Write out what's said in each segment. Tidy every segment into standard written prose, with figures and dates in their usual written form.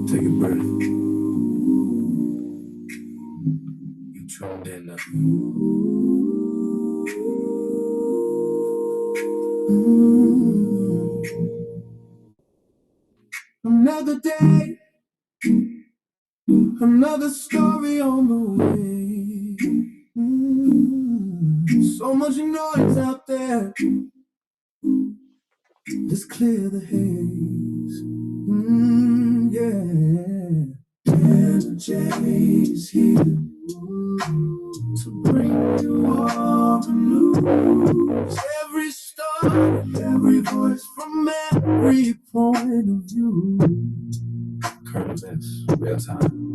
Take a breath. You tuned in up. Another day, another story on the way. So much noise out there. Let's clear the haze. Yeah. And Jay's here to bring you all the news. Every story, every voice from every point of view. Current events, real time.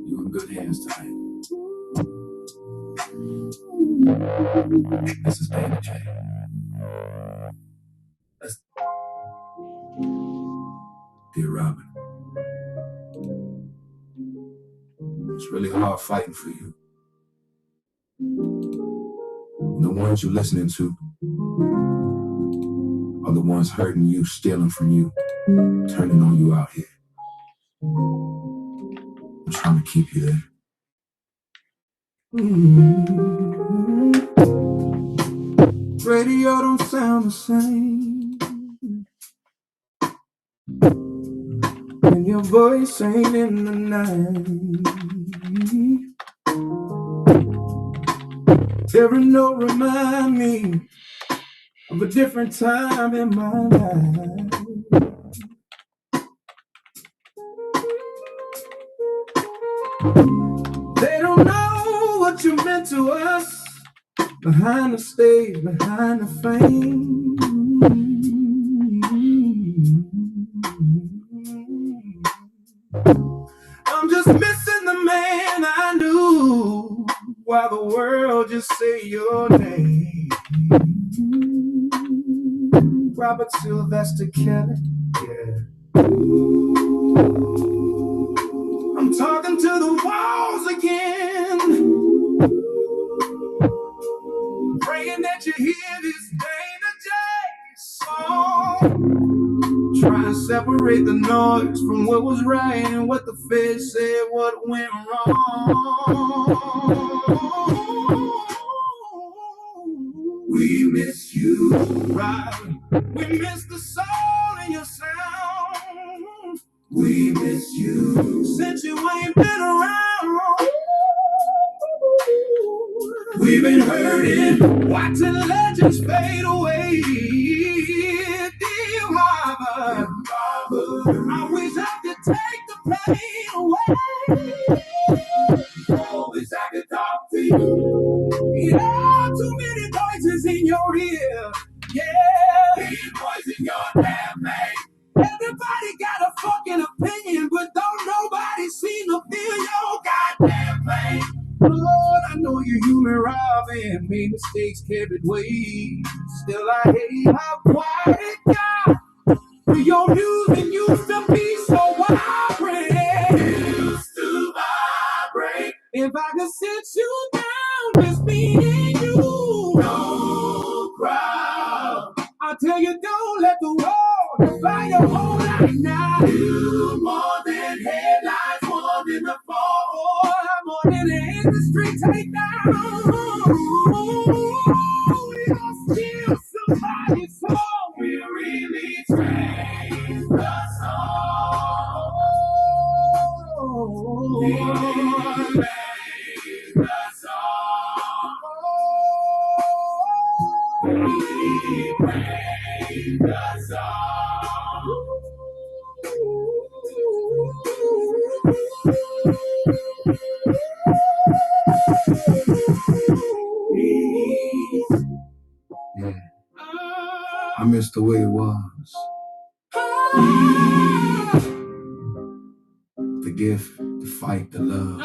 You in good hands tonight. This is Baby J. Dear Robin, it's really hard fighting for you. The ones you're listening to are the ones hurting you, stealing from you, turning on you out here. I'm trying to keep you there. Radio don't sound the same, and your voice ain't in the night. Every note remind me of a different time in my life. They don't know what you meant to us. Behind the stage, behind the fame. I'm just missing the man I knew, while the world just say your name. Robert Sylvester Kelly, yeah. I'm talking to the walls again, praying that you hear this Dana J song. Trying to separate the noise from what was right and what the feds said what went wrong. We miss you, Robin. We miss the soul in your sound. We miss you since you ain't been around. We've been hurting, watching legends fade away. Dear Robert, I wish I could take the pain away. Oh, wish I could talk to you. Yeah, too many voices in your ear. Yeah, these voices in your damn name. Everybody got a fucking opinion, but don't nobody seem to feel your goddamn pain. Lord, I know you're human, Robin. Made mistakes, carried weight. Still, I hate how quiet it got. Your music used to be so vibrant. Used to vibrate. If I could sit you down, just me and you. No crowd. I tell you, don't let the world define your whole life now. You more than headlines, more than the fall, more than the industry take down. You're still somebody's soul. We really changed the song. We made the song. We made the song. I miss the way it was. The gift, the fight, the love.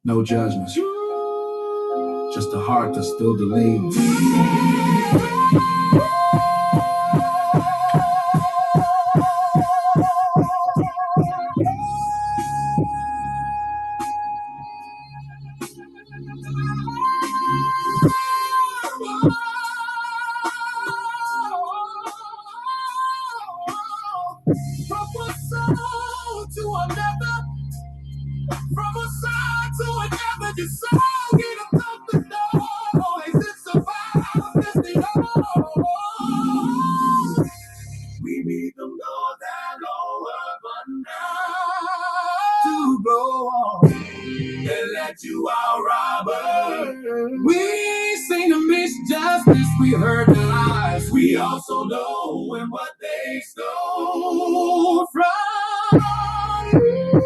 No judgments. Just a heart that still believes. From one soul to another, from a side to another, just so get above the noise. It's about this we need the Lord that lower, but now to go on and let you out, Robert. We seen the misjustice, we heard the lies. We also know when what they stole from you.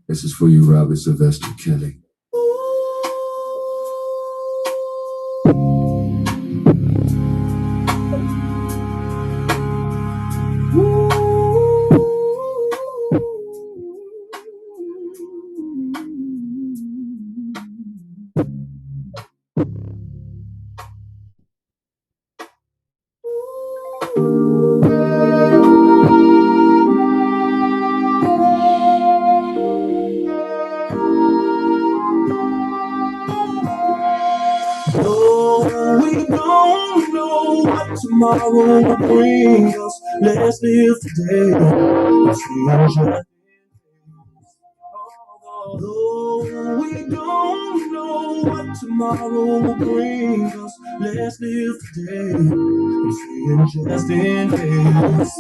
This is for you, Robert Sylvester Kelly. No, we don't know what tomorrow will bring us. Let's live today. Let's see although we don't know what tomorrow will bring us, let's live today. I'm saying just in case.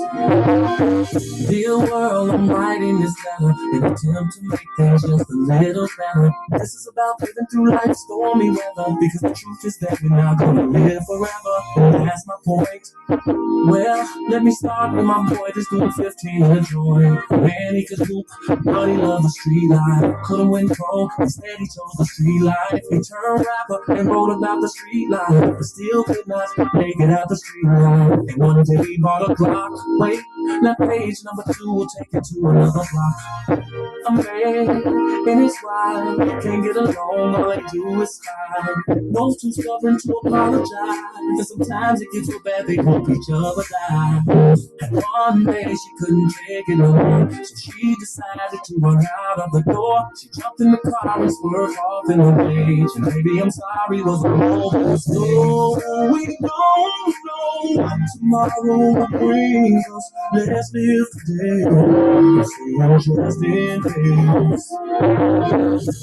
Dear world, I'm writing this letter in an attempt to make things just a little better. This is about living through life's stormy weather, because the truth is that we're not gonna live forever. And that's my point. Well, let me start with my boy, this dude 15 in a joint. Man, he could hoop, but he loved the street life. Couldn't win pro, instead he chose the street life. He turned rapper and wrote about the street life, but still could not make it out the street life. And one day he bought a clock. Wait, now page number 2 will take you to another block. A man and his wife can't get along, all they do is fight. Those too stubborn to apologize, and sometimes it gets so bad they hope each other die. And one day she couldn't take it no more, so she decided to run out of the door. She jumped in the car and swerved off in the rage, and baby I'm sorry was a whole story. We don't know what tomorrow will bring us. Let's live today. See, I'm just in case.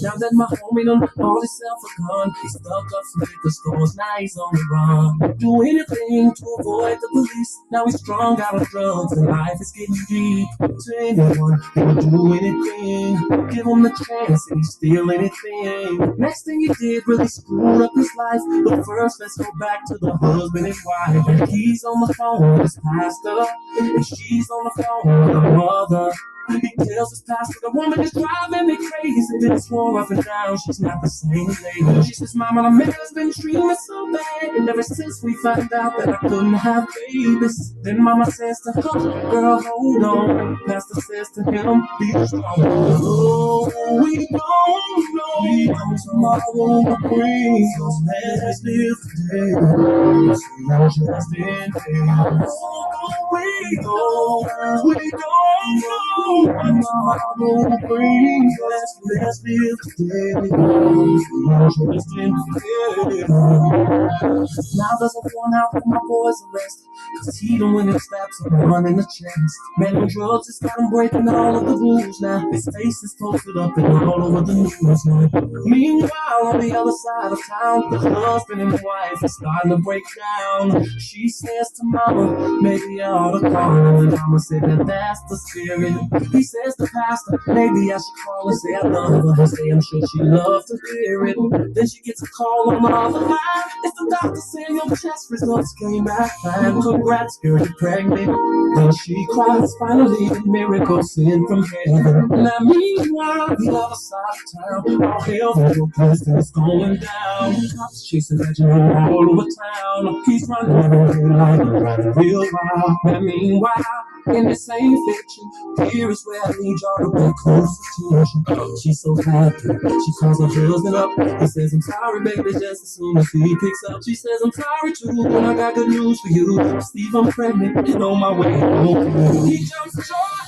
Now that my homie done bought himself a gun, he stuck up some liquor stores, now he's on the run. Do anything to avoid the police. Now he's strung out on drugs and life is getting deep. To anyone who will do anything, give him the chance and he steal anything. Next thing he did really screwed up his life. But first let's go back to the husband and wife. And he's on the phone with his pastor, and she's on the phone with her mother. He tells his pastor the woman is driving me crazy. Then swore up and down she's not the same lady. She says, Mama, the man's been treating me so bad, and ever since we found out that I couldn't have babies. Then Mama says to her, girl, hold on. Pastor says to him, be strong. Oh, we don't know what tomorrow will bring us. Let's live today. See, I'm just in case. Oh, we don't know what tomorrow will bring us. Let's live today. I'm just in case. Now there's a warrant out for my boy's arrest, cause he done went and stabbed someone in the chest. Man on drugs, it's got him breaking all of the rules now. His face is posted up and all over the news now. Meanwhile, on the other side of town, the husband and wife are starting to break down. She says to Mama, maybe I ought to call her. And Mama said that that's the spirit. He says to Pastor, maybe I should call and say I love her, and say I'm sure she loves to hear it. Then she gets a call on the other line. It's the doctor saying your test results came back fine. Congrats, girl, you're pregnant. Then she cries, finally a miracle sent from heaven. Now meanwhile, the other side of town, all hell broke loose, going down. Cops chasing Reginald all over town. He's running everywhere like a running real wild. And meanwhile, in the same fiction, here is where I need y'all to pay close attention. She's so happy, she calls her husband up. He says, I'm sorry, baby, just as soon as he picks up. She says, I'm sorry too, but I got good news for you. Steve, I'm pregnant and on my way home. He jumps short.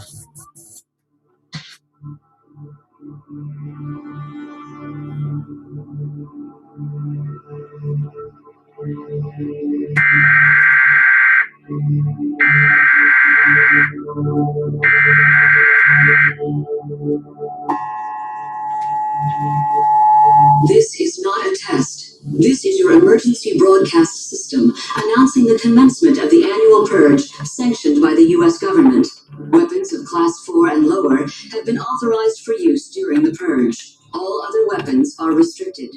This is not a test. This is your emergency broadcast system announcing the commencement of the annual purge sanctioned by the U.S. government. Weapons of Class 4 and lower have been authorized for use during the purge. All other weapons are restricted.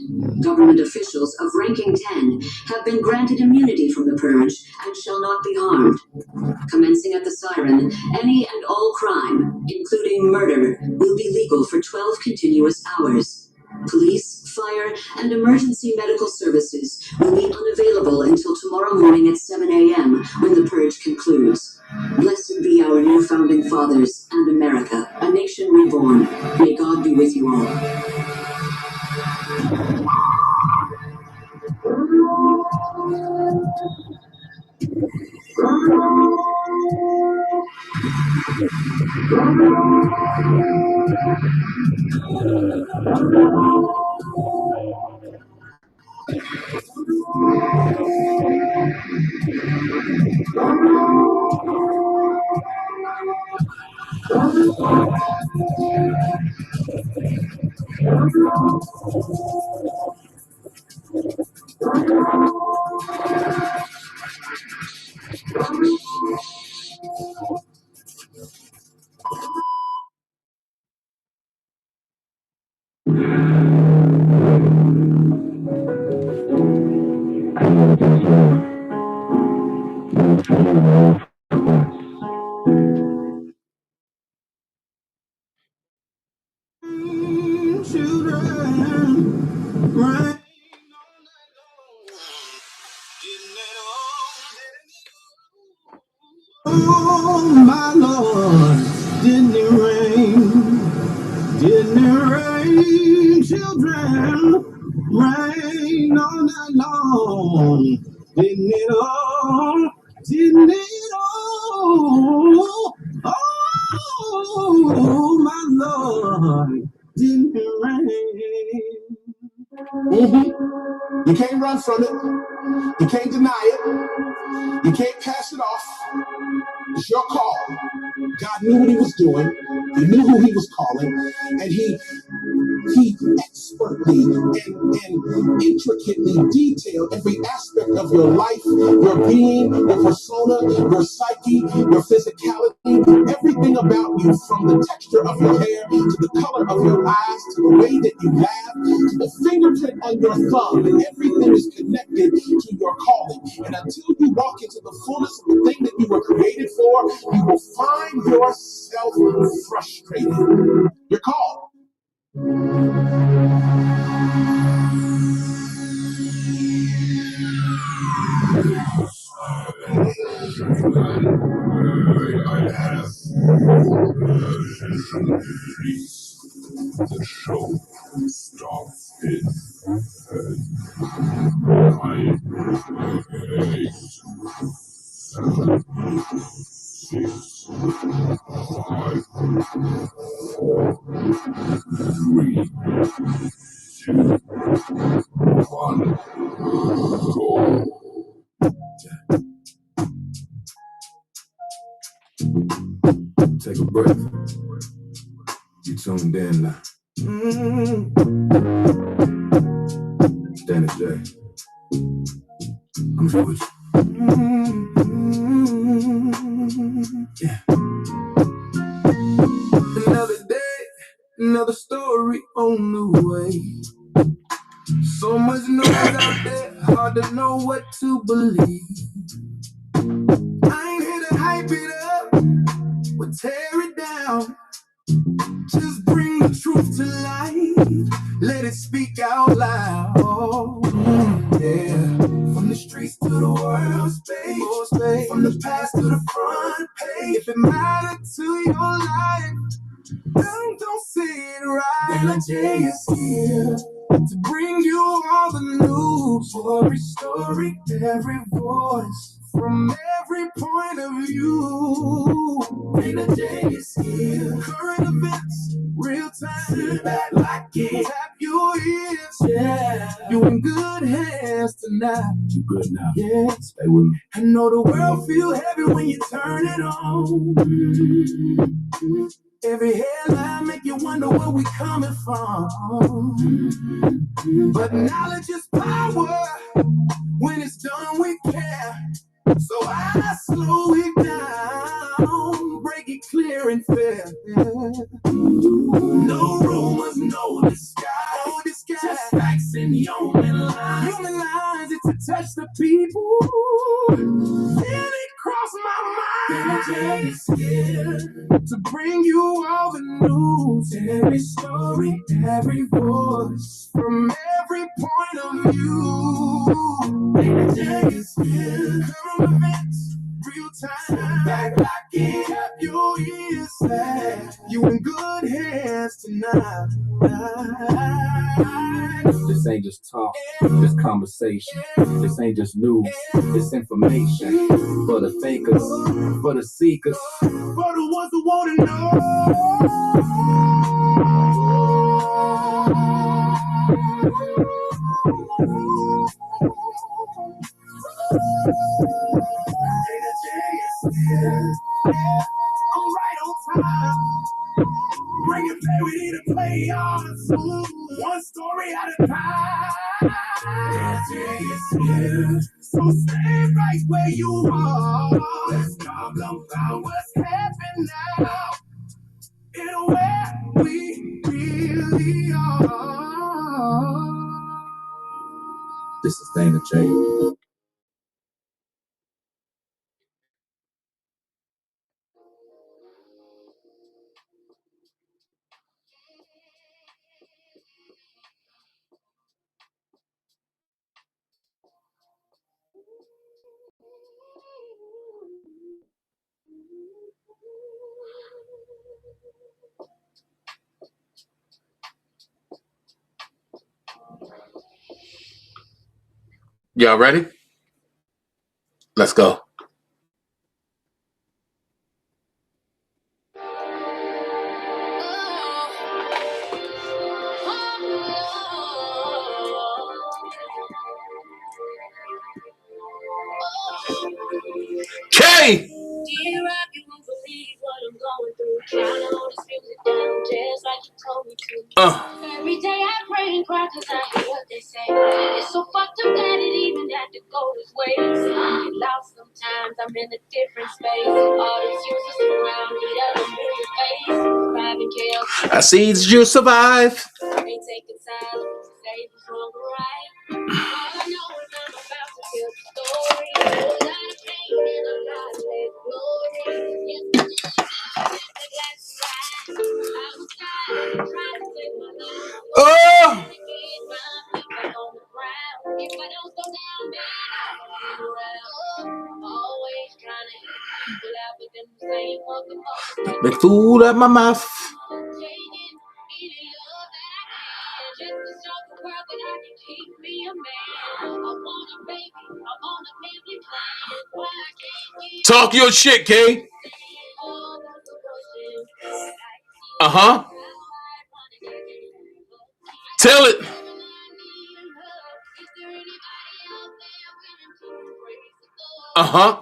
Government officials of ranking 10 have been granted immunity from the purge and shall not be harmed. Commencing at the siren, any and all crime, including murder, will be legal for 12 continuous hours. Police, fire, and emergency medical services will be unavailable until tomorrow morning at 7 a.m. when the purge concludes. Blessed be our new founding fathers and America, a nation reborn. May God be with you all. Oh my Lord, didn't it rain? Didn't it rain, children? Rain all night long. Didn't it all? Didn't it all? Oh my Lord, didn't it rain? You can't run from it. You can't deny it. You can't pass it off. It's your call. God knew what he was doing. He knew who he was calling. And he expertly and intricately detailed every aspect of your life, your being, your persona, your psyche, your physicality, everything about you, from the texture of your hair to the color of your eyes to the way that you laugh to the fingerprint on your thumb, and everything is connected to your calling. And until you walk into the fullness of the thing that you were created for, you will find yourself frustrated. You're called. I have the show starts in 9, 8, 7, 6, 5, 4, 3, 2, 1, go. Take a breath. You tuned in now. Dennis J. I'm just with you. Yeah. Another day, another story on the way. So much noise out there, hard to know what to believe. I ain't here to hype it up or tear it down. Just bring the truth to light, let it speak out loud. Yeah. From the streets to the world stage, from the past to the front page. If it mattered to your life, don't say it right. Then J is here to bring you all the news. For every story, every voice, from every point of view. Ain't a day is here. Current events, real time. Sit back, lock it. Tap your ears. Yeah. You in good hands tonight. You good now. Yeah. Stay with me. I know the world feel heavy when you turn it on. Mm-hmm. Every headline make you wonder where we coming from. Mm-hmm. But knowledge is power. When it's done, we care. So I slow it down, break it clear and fair. No rumors, no disguise. Just facts in human lines. Human lines, it's to touch the people. Then it crossed my mind. Energy is here to bring you all the news. Every story, every voice, from every point of view. Energy is here. Current events, real time. Sit back, lock it up your ears. You in good hands tonight. This ain't just talk, this conversation. This ain't just news, this information. For the fakers, for the seekers, for the ones who want to know. I'm right on time. Bring it back, we need to play ours. One story at a time. So stay right where you are. Let's talk about what's happening now. And where we really are. this is Dana J. Y'all ready? Let's go. K! Dear Rob, you won't believe what I'm going through. Trying to hold this music down just like you told me to. Every day I pray and cry cause I hear what they say. It's so fucked up that it even had to go this way. I get lost sometimes, I'm in a different space. All these users around me that I'm in your face. Driving chaos. I see you survive. They take the time to say what's wrong or right. All I know is I'm about to tell the story. A lot of pain and a lot of glory. Yes, that's right. I was trying to take my life. Oh! Get my feet back on the ground. If I don't go down, man, I'll be around. Always trying to help people out with them same motherfuckers. Big food out my mouth. Talk your shit, K. Uh-huh. Tell it. Uh-huh.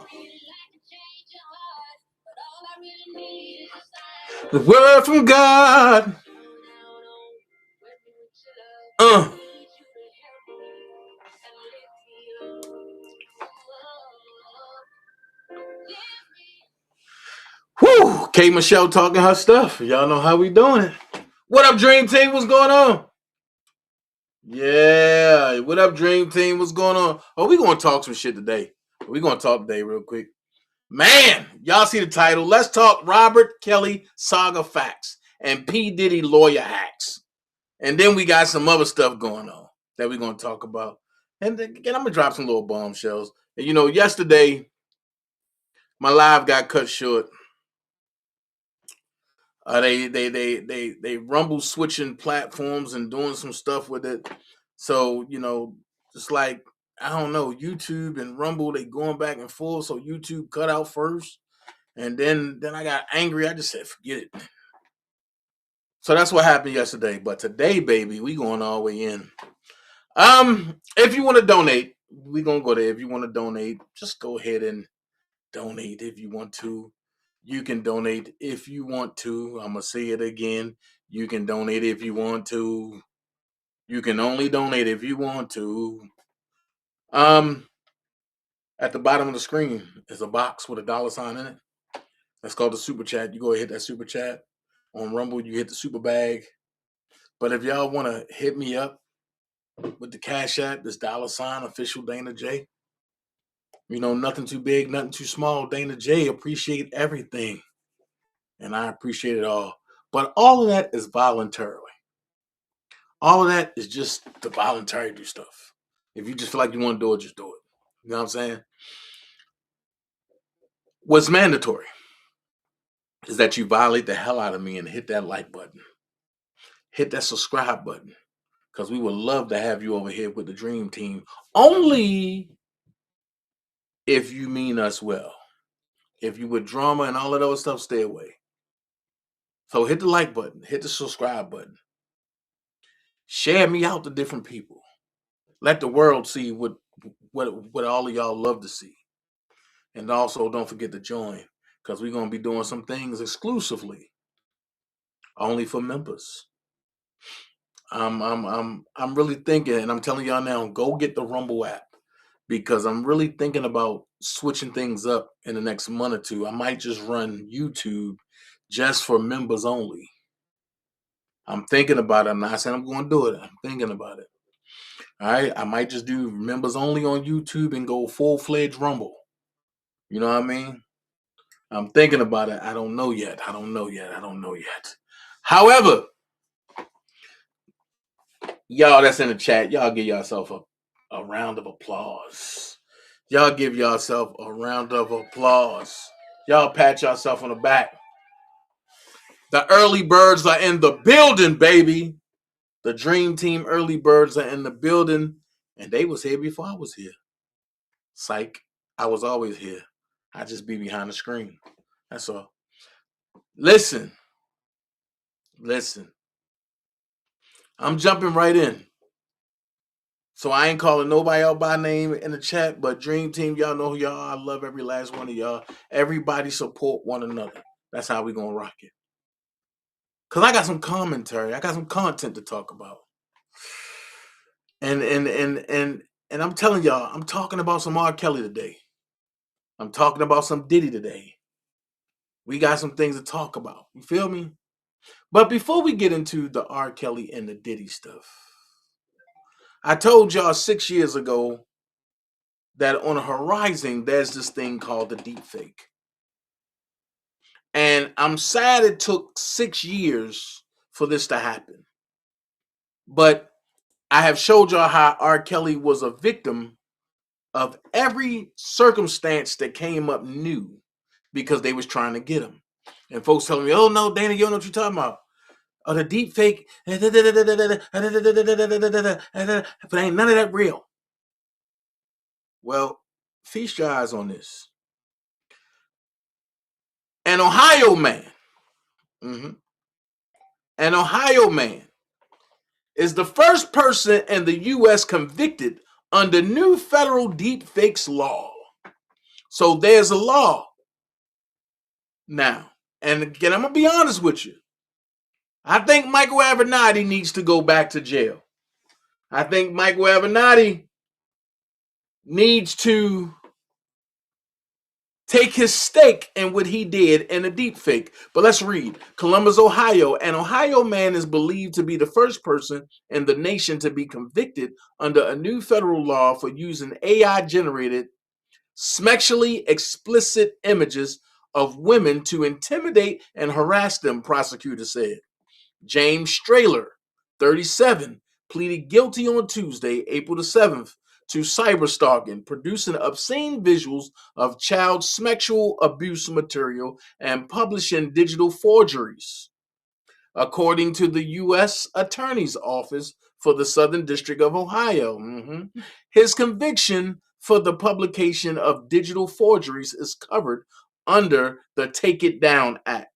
The word from God. Whew. K Michelle talking her stuff. Y'all know how we doing it. What up, Dream Team? What's going on? Yeah. What up, Dream Team? What's going on? Oh, we gonna talk some shit today. We gonna talk today real quick. Man, y'all see the title. Let's talk Robert Kelly Saga facts and P. Diddy lawyer hacks. And then we got some other stuff going on that we're going to talk about. And again, I'm going to drop some little bombshells. And, you know, yesterday, my live got cut short. They rumble switching platforms and doing some stuff with it. So, you know, just like I don't know, YouTube and Rumble, they going back and forth. So YouTube cut out first. And then I got angry. I just said, forget it. So that's what happened yesterday. But today, baby, we going all the way in. If you want to donate, we gonna go there. If you want to donate, just go ahead and donate if you want to. You can donate if you want to. I'm gonna say it again. You can donate if you want to. You can only donate if you want to. Um, at the bottom of the screen is a box with a dollar sign in it. That's called the super chat. You go ahead, hit that super chat. On Rumble, you hit the super bag. But if y'all want to hit me up with the Cash App, this dollar sign official Dana J. You know, nothing too big, nothing too small. Dana J, appreciate everything. And I appreciate it all. But all of that is voluntarily. All of that is just the voluntary do stuff. If you just feel like you want to do it, just do it. You know what I'm saying? What's mandatory is that you violate the hell out of me and hit that like button. Hit that subscribe button. Because we would love to have you over here with the Dream Team. Only if you mean us well. If you with drama and all of those stuff, stay away. So hit the like button. Hit the subscribe button. Share me out to different people. Let the world see what all of y'all love to see. And also don't forget to join. Because we're going to be doing some things exclusively. Only for members. I'm really thinking, and I'm telling y'all now, go get the Rumble app. Because I'm really thinking about switching things up in the next month or two. I might just run YouTube just for members only. I'm thinking about it. I'm not saying I'm going to do it. I'm thinking about it. All right. I might just do members only on YouTube and go full-fledged Rumble. You know what I mean? I'm thinking about it. I don't know yet. However, y'all that's in the chat, y'all give yourself a round of applause. Y'all give yourself a round of applause. Y'all pat yourself on the back. The early birds are in the building, baby. The Dream Team early birds are in the building. And they was here before I was here. Psych. I was always here. I just be behind the screen. That's all. Listen. I'm jumping right in. So I ain't calling nobody out by name in the chat, but Dream Team, y'all know who y'all are. I love every last one of y'all. Everybody support one another. That's how we gonna rock it. Cause I got some commentary. I got some content to talk about. And I'm telling y'all, I'm talking about some R. Kelly today. I'm talking about some Diddy today. We got some things to talk about. You feel me? But before we get into the R. Kelly and the Diddy stuff, I told y'all 6 years ago that on the horizon, there's this thing called the deep fake. And I'm sad it took 6 years for this to happen. But I have showed y'all how R. Kelly was a victim of every circumstance that came up new because they was trying to get him. And folks telling me, oh no, Dana, you don't know what you're talking about. Oh, the deep fake, but ain't none of that real. Well, feast your eyes on this. An Ohio man, an Ohio man is the first person in the U.S. convicted under new federal deep fakes law. So there's a law now. And again, I'm going to be honest with you. I think Michael Avenatti needs to go back to jail. I think Michael Avenatti needs to take his stake in what he did in a deep fake. But let's read. Columbus, Ohio. An Ohio man is believed to be the first person in the nation to be convicted under a new federal law for using AI-generated, sexually explicit images of women to intimidate and harass them, prosecutors said. James Strahler, 37, pleaded guilty on Tuesday, April the 7th, to cyberstalking, producing obscene visuals of child sexual abuse material, and publishing digital forgeries. According to the U.S. Attorney's Office for the Southern District of Ohio. His conviction for the publication of digital forgeries is covered under the Take It Down Act,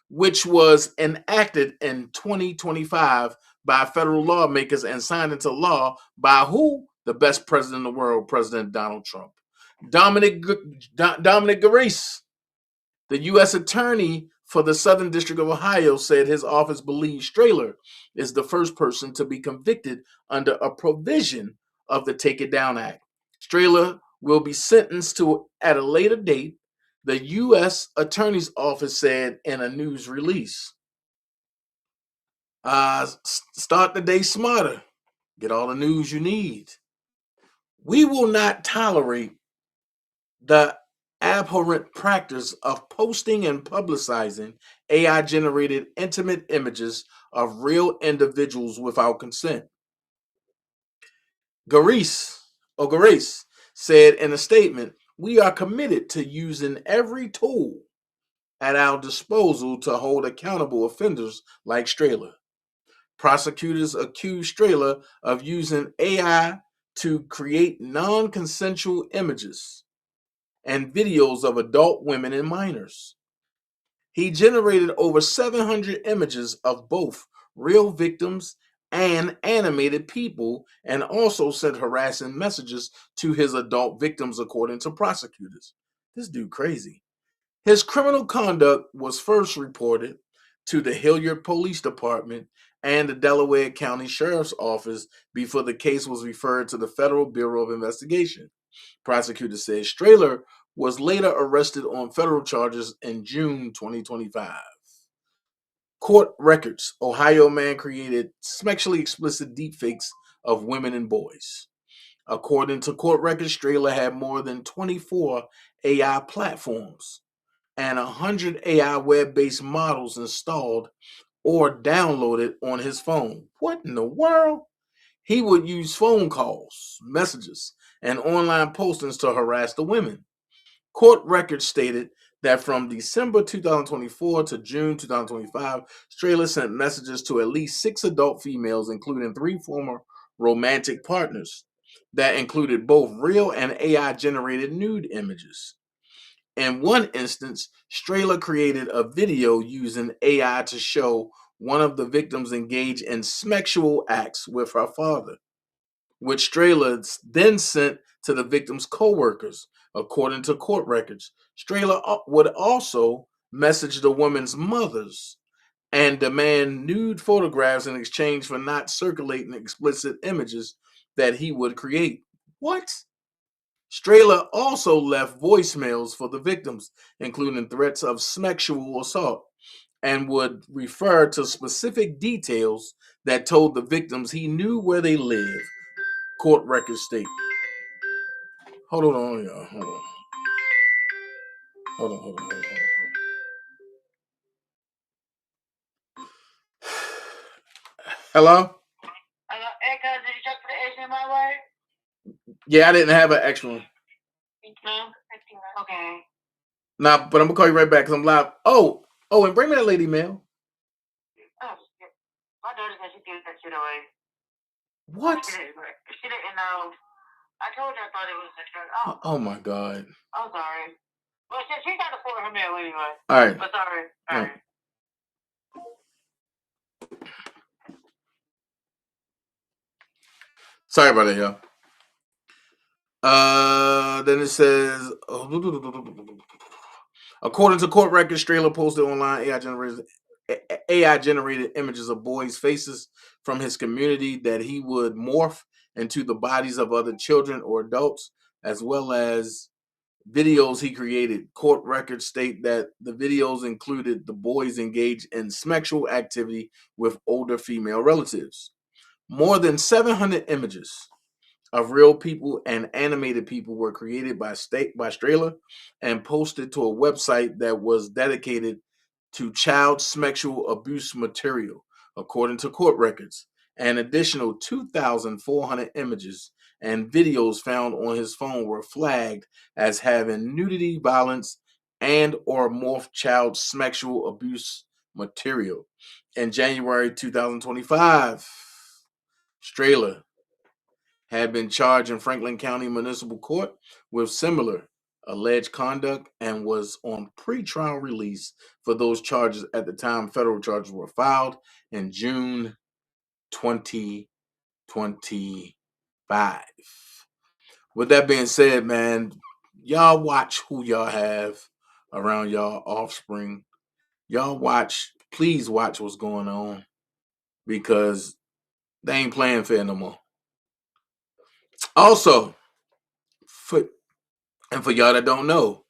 which was enacted in 2025 by federal lawmakers and signed into law by who? The best president in the world, President Donald Trump. Dominic Gareis, the U.S. Attorney for the Southern District of Ohio, said his office believes Strahler is the first person to be convicted under a provision of the Take It Down Act. Strahler will be sentenced to at a later date, the U.S. Attorney's Office said in a news release. Start the day smarter. Get all the news you need. We will not tolerate the abhorrent practice of posting and publicizing AI-generated intimate images of real individuals without consent. Gareis said in a statement, "We are committed to using every tool at our disposal to hold accountable offenders like Strahler." Prosecutors accused Strahler of using AI to create non-consensual images and videos of adult women and minors. He generated over 700 images of both real victims and animated people, and also sent harassing messages to his adult victims, according to prosecutors. This dude crazy. His criminal conduct was first reported to the Hilliard Police Department and the Delaware County Sheriff's Office before the case was referred to the Federal Bureau of Investigation. Prosecutors said Strahler was later arrested on federal charges in June 2025. Court records. Ohio man created sexually explicit deepfakes of women and boys. According to court records, Strahler had more than 24 AI platforms and 100 AI web-based models installed or downloaded on his phone. What in the world? He would use phone calls, messages, and online postings to harass the women. Court records stated that from December 2024 to June 2025, Strahler sent messages to at least 6 adult females, including 3 former romantic partners, that included both real and AI-generated nude images. In one instance, Strahler created a video using AI to show one of the victims engaged in sexual acts with her father, which Strahler then sent to the victim's co-workers. According to court records, Strahler would also message the woman's mothers and demand nude photographs in exchange for not circulating explicit images that he would create. What? Strahler also left voicemails for the victims, including threats of sexual assault, and would refer to specific details that told the victims he knew where they lived. Court records state. Hold on, y'all. Hold on. Hello? Hey, cuz, did you check for the HDMI wire? Yeah, I didn't have an extra one. No? Okay. Nah, but I'm gonna call you right back because I'm live. Oh, and bring me that lady mail. Oh, shit. My daughter said she threw that shit away. What? She didn't know. I told her I thought it was a shirt. Oh my God. I'm sorry. Well, she got to pour her mail anyway. All right. But sorry. All right. Sorry about that, y'all. Then it says, according to court records, Strahler posted online AI-generated images of boys' faces from his community that he would morph into the bodies of other children or adults, as well as videos he created. Court records state that the videos included the boys engaged in sexual activity with older female relatives. More than 700 images of real people and animated people were created by Strahler and posted to a website that was dedicated to child sexual abuse material, according to court records. An additional 2,400 images and videos found on his phone were flagged as having nudity, violence, and or morphed child sexual abuse material. In January 2025, Strehler had been charged in Franklin County Municipal Court with similar alleged conduct and was on pretrial release for those charges at the time federal charges were filed in June 2025. With that being said, man, y'all watch who y'all have around y'all offspring. Y'all watch, please watch what's going on because they ain't playing fair no more. Also, for for y'all that don't know,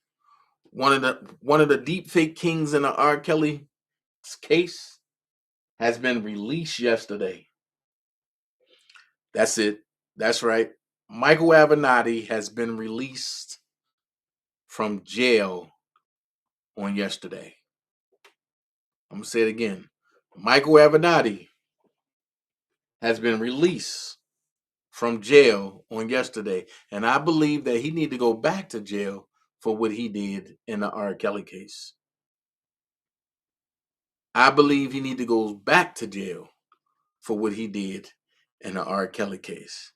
one of the deep fake kings in the R. Kelly case has been released yesterday. That's it. That's right. Michael Avenatti has been released from jail on yesterday. I'm gonna say it again. Michael Avenatti has been released from jail on yesterday, and I believe that he need to go back to jail for what he did in the R. Kelly case. I believe he need to go back to jail for what he did in the R. Kelly case.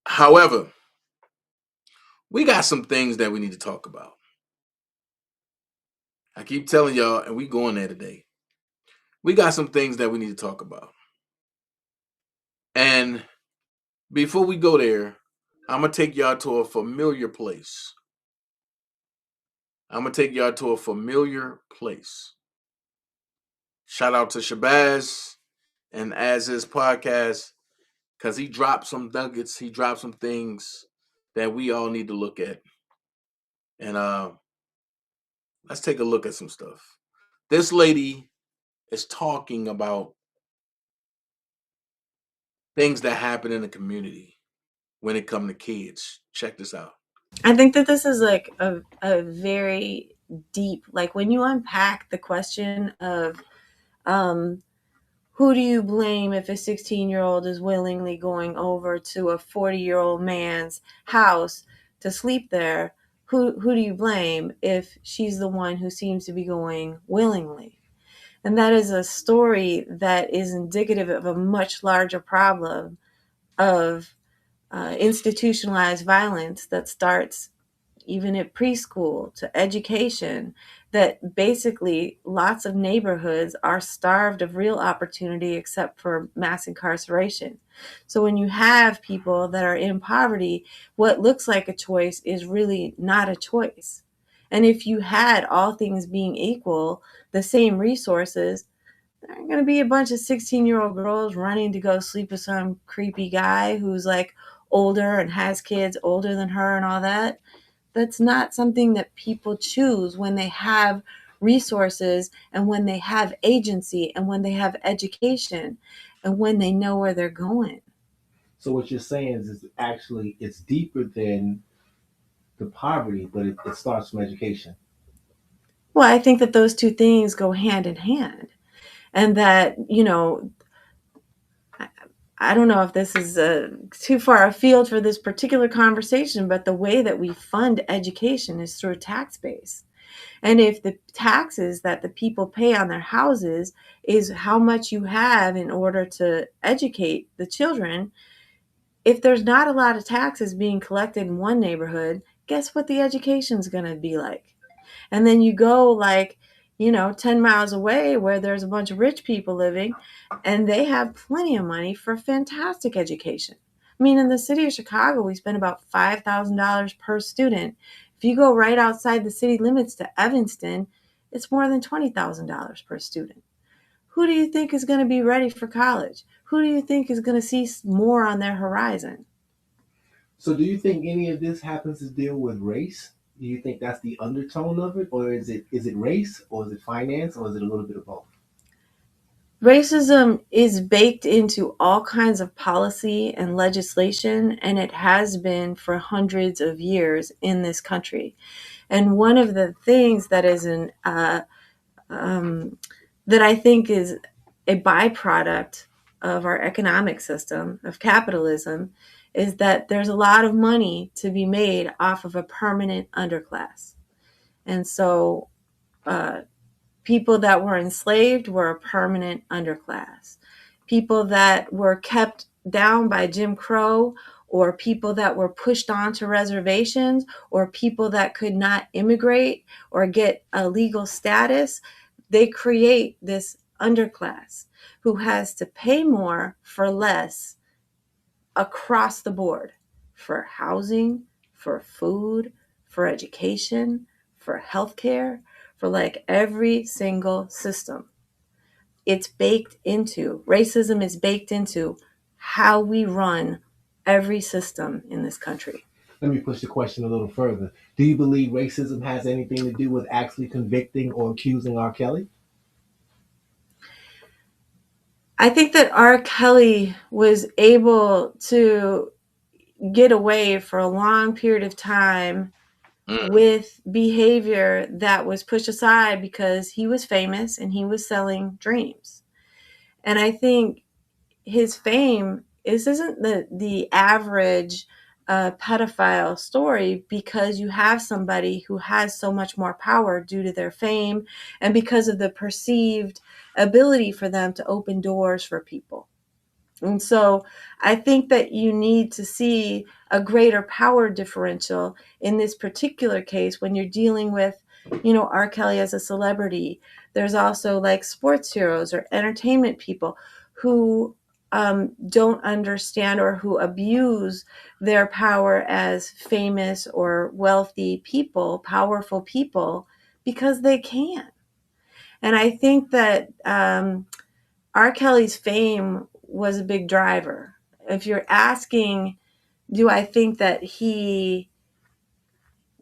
However, we got some things that we need to talk about. I keep telling y'all, and we going there today. We got some things that we need to talk about. And before we go there, I'm gonna take y'all to a familiar place. I'm gonna take y'all to a familiar place. Shout out to Shabazz and As Is podcast because he dropped some nuggets. He dropped some things that we all need to look at. And let's take a look at some stuff. This lady is talking about things that happen in the community when it comes to kids. Check this out. I think that this is like a very deep, like when you unpack the question of um, who do you blame if a 16-year-old is willingly going over to a 40-year-old man's house to sleep there? Who do you blame if she's the one who seems to be going willingly? And that is a story that is indicative of a much larger problem of institutionalized violence that starts even at preschool to education, that basically lots of neighborhoods are starved of real opportunity except for mass incarceration. So when you have people that are in poverty, what looks like a choice is really not a choice. And if you had, all things being equal, the same resources, there aren't going to be a bunch of 16-year-old girls running to go sleep with some creepy guy who's like older and has kids older than her and all that. That's not something that people choose when they have resources and when they have agency and when they have education and when they know where they're going. So what you're saying is actually it's deeper than the poverty, but it starts from education. Well, I think that those two things go hand in hand. And that, I don't know if this is too far afield for this particular conversation, but the way that we fund education is through a tax base. And if the taxes that the people pay on their houses is how much you have in order to educate the children, if there's not a lot of taxes being collected in one neighborhood, guess what the education's going to be like? And then you go 10 miles away where there's a bunch of rich people living and they have plenty of money for fantastic education. I mean, in the city of Chicago, we spend about $5,000 per student. If you go right outside the city limits to Evanston, it's more than $20,000 per student. Who do you think is going to be ready for college? Who do you think is going to see more on their horizon? So do you think any of this happens to deal with race? Do you think that's the undertone of it, or is it race, or is it finance, or is it a little bit of both? Racism is baked into all kinds of policy and legislation, and it has been for hundreds of years in this country. And one of the things that is that I think is a byproduct of our economic system of capitalism is that there's a lot of money to be made off of a permanent underclass. And so people that were enslaved were a permanent underclass. People that were kept down by Jim Crow, or people that were pushed onto reservations, or people that could not immigrate or get a legal status, they create this underclass who has to pay more for less across the board, for housing, for food, for education, for healthcare, for like every single system. It's baked into, racism is baked into how we run every system in this country. Let me push the question a little further. Do you believe racism has anything to do with actually convicting or accusing R. Kelly? I think that R. Kelly was able to get away for a long period of time with behavior that was pushed aside because he was famous and he was selling dreams. And I think his fame, this isn't the average pedophile story, because you have somebody who has so much more power due to their fame and because of the perceived ability for them to open doors for people. And so I think that you need to see a greater power differential in this particular case when you're dealing with, R. Kelly as a celebrity. There's also like sports heroes or entertainment people who don't understand or who abuse their power as famous or wealthy people, powerful people, because they can. And I think that R. Kelly's fame was a big driver. If you're asking, do I think that he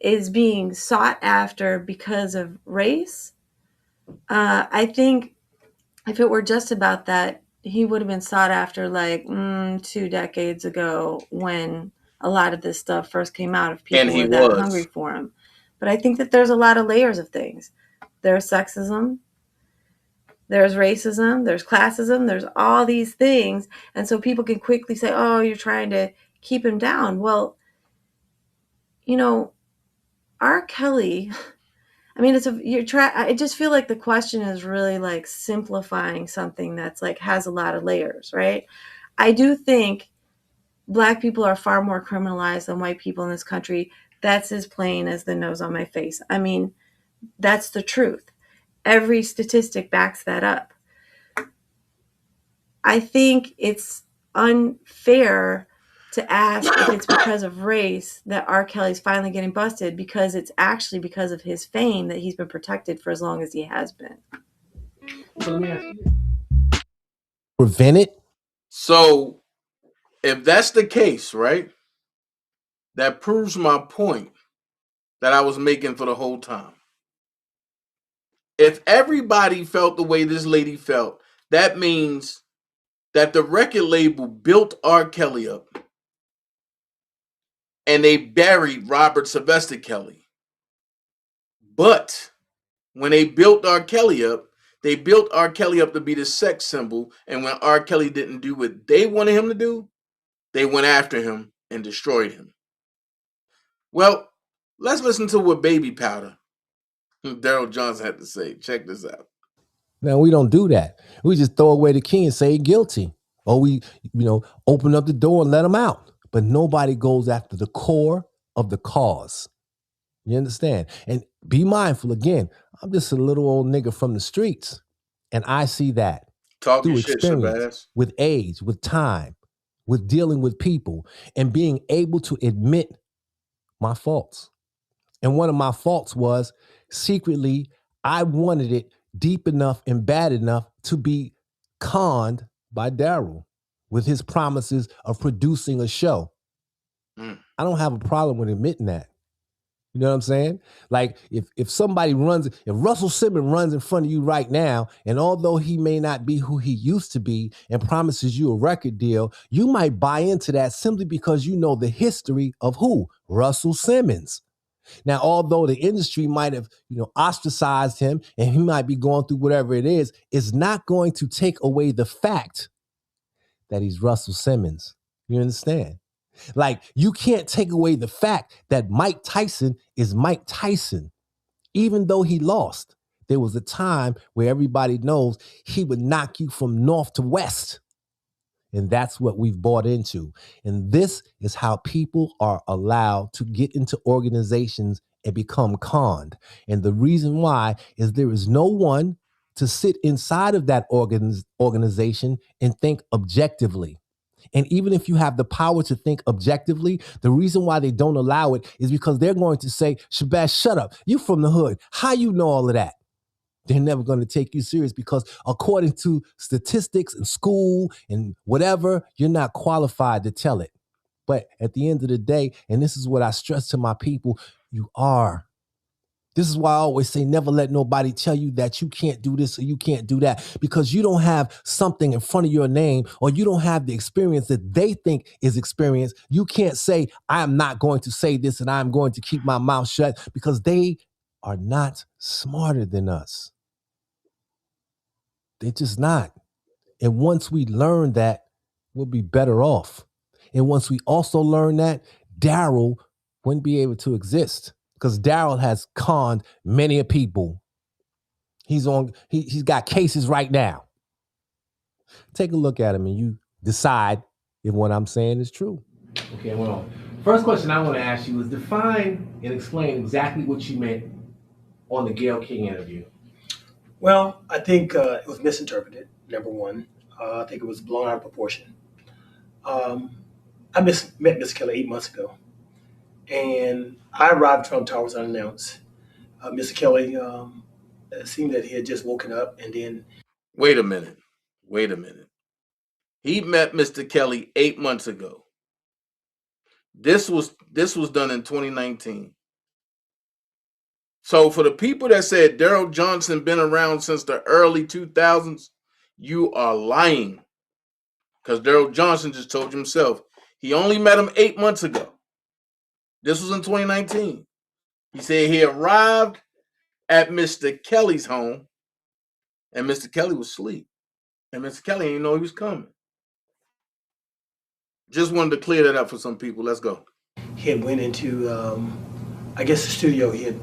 is being sought after because of race? I think if it were just about that, he would have been sought after like 2 decades ago when a lot of this stuff first came out, if people were that hungry for him. But I think that there's a lot of layers of things. There's sexism, there's racism, there's classism, there's all these things. And so people can quickly say, oh, you're trying to keep him down. Well, R. Kelly, I mean, I just feel like the question is really like simplifying something that's like has a lot of layers, right? I do think Black people are far more criminalized than white people in this country. That's as plain as the nose on my face. I mean, that's the truth. Every statistic backs that up. I think it's unfair to ask if it's because of race that R. Kelly's finally getting busted, because it's actually because of his fame that he's been protected for as long as he has been. So let me ask you. Prevent it? So if that's the case, right, that proves my point that I was making for the whole time. If everybody felt the way this lady felt, that means that the record label built R. Kelly up and they buried Robert Sylvester Kelly. But when they built R. Kelly up, they built R. Kelly up to be the sex symbol. And when R. Kelly didn't do what they wanted him to do, they went after him and destroyed him. Well, let's listen to what Baby Powder, Daryl Johnson, had to say. Check this out. Now, we don't do that. We just throw away the key and say guilty. Or we, open up the door and let them out. But nobody goes after the core of the cause. You understand? And be mindful, again, I'm just a little old nigga from the streets. And I see that Talk through your shit, experience, Shabazz. with age, with time, with dealing with people, and being able to admit my faults. And one of my faults was secretly, I wanted it deep enough and bad enough to be conned by Daryl with his promises of producing a show. I don't have a problem with admitting that. You know what I'm saying? Like if somebody if Russell Simmons runs in front of you right now, and although he may not be who he used to be and promises you a record deal, you might buy into that simply because you know the history of who? Russell Simmons. Now, although the industry might have, ostracized him and he might be going through whatever it is, it's not going to take away the fact that he's Russell Simmons. You understand? Like, you can't take away the fact that Mike Tyson is Mike Tyson. Even though he lost, there was a time where everybody knows he would knock you from north to west. And that's what we've bought into. And this is how people are allowed to get into organizations and become conned. And the reason why is there is no one to sit inside of that organization and think objectively. And even if you have the power to think objectively, the reason why they don't allow it is because they're going to say, Shabazz, shut up. You from the hood. How you know all of that? They're never going to take you serious because according to statistics and school and whatever, you're not qualified to tell it. But at the end of the day, and this is what I stress to my people, you are. This is why I always say never let nobody tell you that you can't do this or you can't do that, because you don't have something in front of your name or you don't have the experience that they think is experience. You can't say, I'm not going to say this and I'm going to keep my mouth shut, because they are not smarter than us. They're just not. And once we learn that, we'll be better off. And once we also learn that, Daryl wouldn't be able to exist, because Daryl has conned many people. He's got cases right now. Take a look at him and you decide if what I'm saying is true. Okay, well, first question I want to ask you is define and explain exactly what you meant on the Gayle King interview. Well, I think it was misinterpreted, number one. I think it was blown out of proportion. I met Miss Kelly 8 months ago, and I arrived at Trump Towers unannounced. Mr. Kelly it seemed that he had just woken up, and then Wait a minute. He met Mr. Kelly 8 months ago. This was done in 2019. So for the people that said Daryl Johnson been around since the early 2000s, you are lying. Because Daryl Johnson just told you himself he only met him 8 months ago. This was in 2019. He said he arrived at Mr. Kelly's home, and Mr. Kelly was asleep, and Mr. Kelly didn't know he was coming. Just wanted to clear that up for some people. Let's go. he had went into, I guess, the studio. He had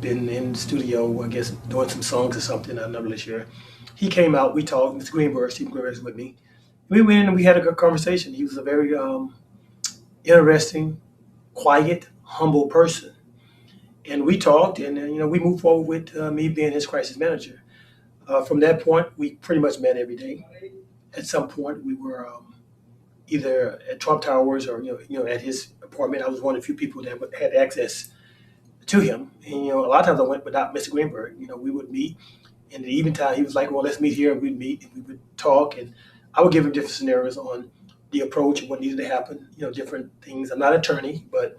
been in the studio, I guess, doing some songs or something. I'm not really sure. He came out. We talked. Mr. Greenberg, Stephen Greenberg, was with me. We went in and we had a good conversation. He was a very interesting, quiet, humble person. And we talked, and we moved forward with me being his crisis manager. From that point, we pretty much met every day. At some point, we were either at Trump Towers or at his apartment. I was one of the few people that had access to him. And a lot of times I went without Mr. Greenberg. We would meet, and the evening time he was like, "Well, let's meet here," and we'd meet and we would talk, and I would give him different scenarios on the approach and what needed to happen. Different things. I'm not an attorney, but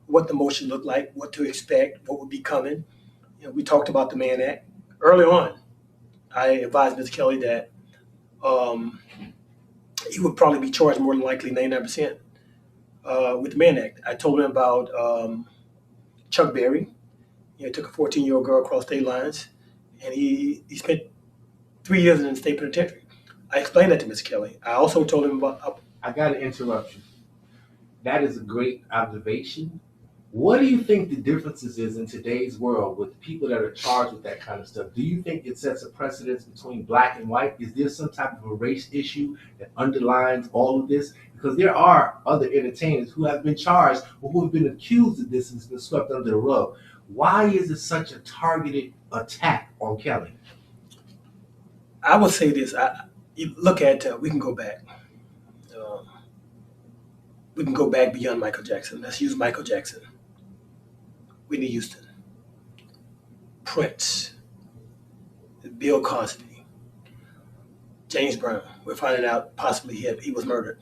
what the motion looked like, what to expect, what would be coming. We talked about the Mann Act early on. I advised Mr. Kelly that he would probably be charged more than likely 99% with the Mann Act. I told him about Chuck Berry. He took a 14-year-old girl across state lines, and he spent 3 years in the state penitentiary. I explained that to Mr. Kelly. I also told him about. I got to interrupt you. That is a great observation. What do you think the differences is in today's world with people that are charged with that kind of stuff? Do you think it sets a precedence between black and white? Is there some type of a race issue that underlines all of this? Because there are other entertainers who have been charged or who have been accused of this and it's been swept under the rug. Why is it such a targeted attack on Kelly? I would say this. You look at, we can go back. We can go back beyond Michael Jackson. Let's use Michael Jackson. Whitney Houston, Prince, Bill Cosby, James Brown. We're finding out possibly he was murdered.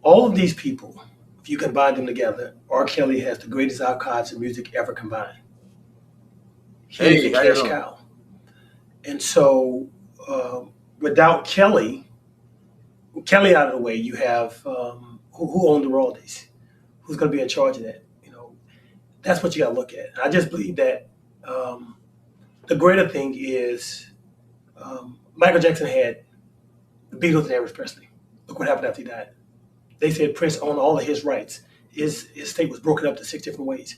All of these people, if you combine them together, R. Kelly has the greatest archives of music ever combined. He is a cash cow. And so without Kelly out of the way, you have who owned the royalties? Who's going to be in charge of that? That's what you got to look at. I just believe that the greater thing is Michael Jackson had the Beatles and Elvis Presley. Look what happened after he died. They said Prince owned all of his rights. His estate was broken up to 6 different ways.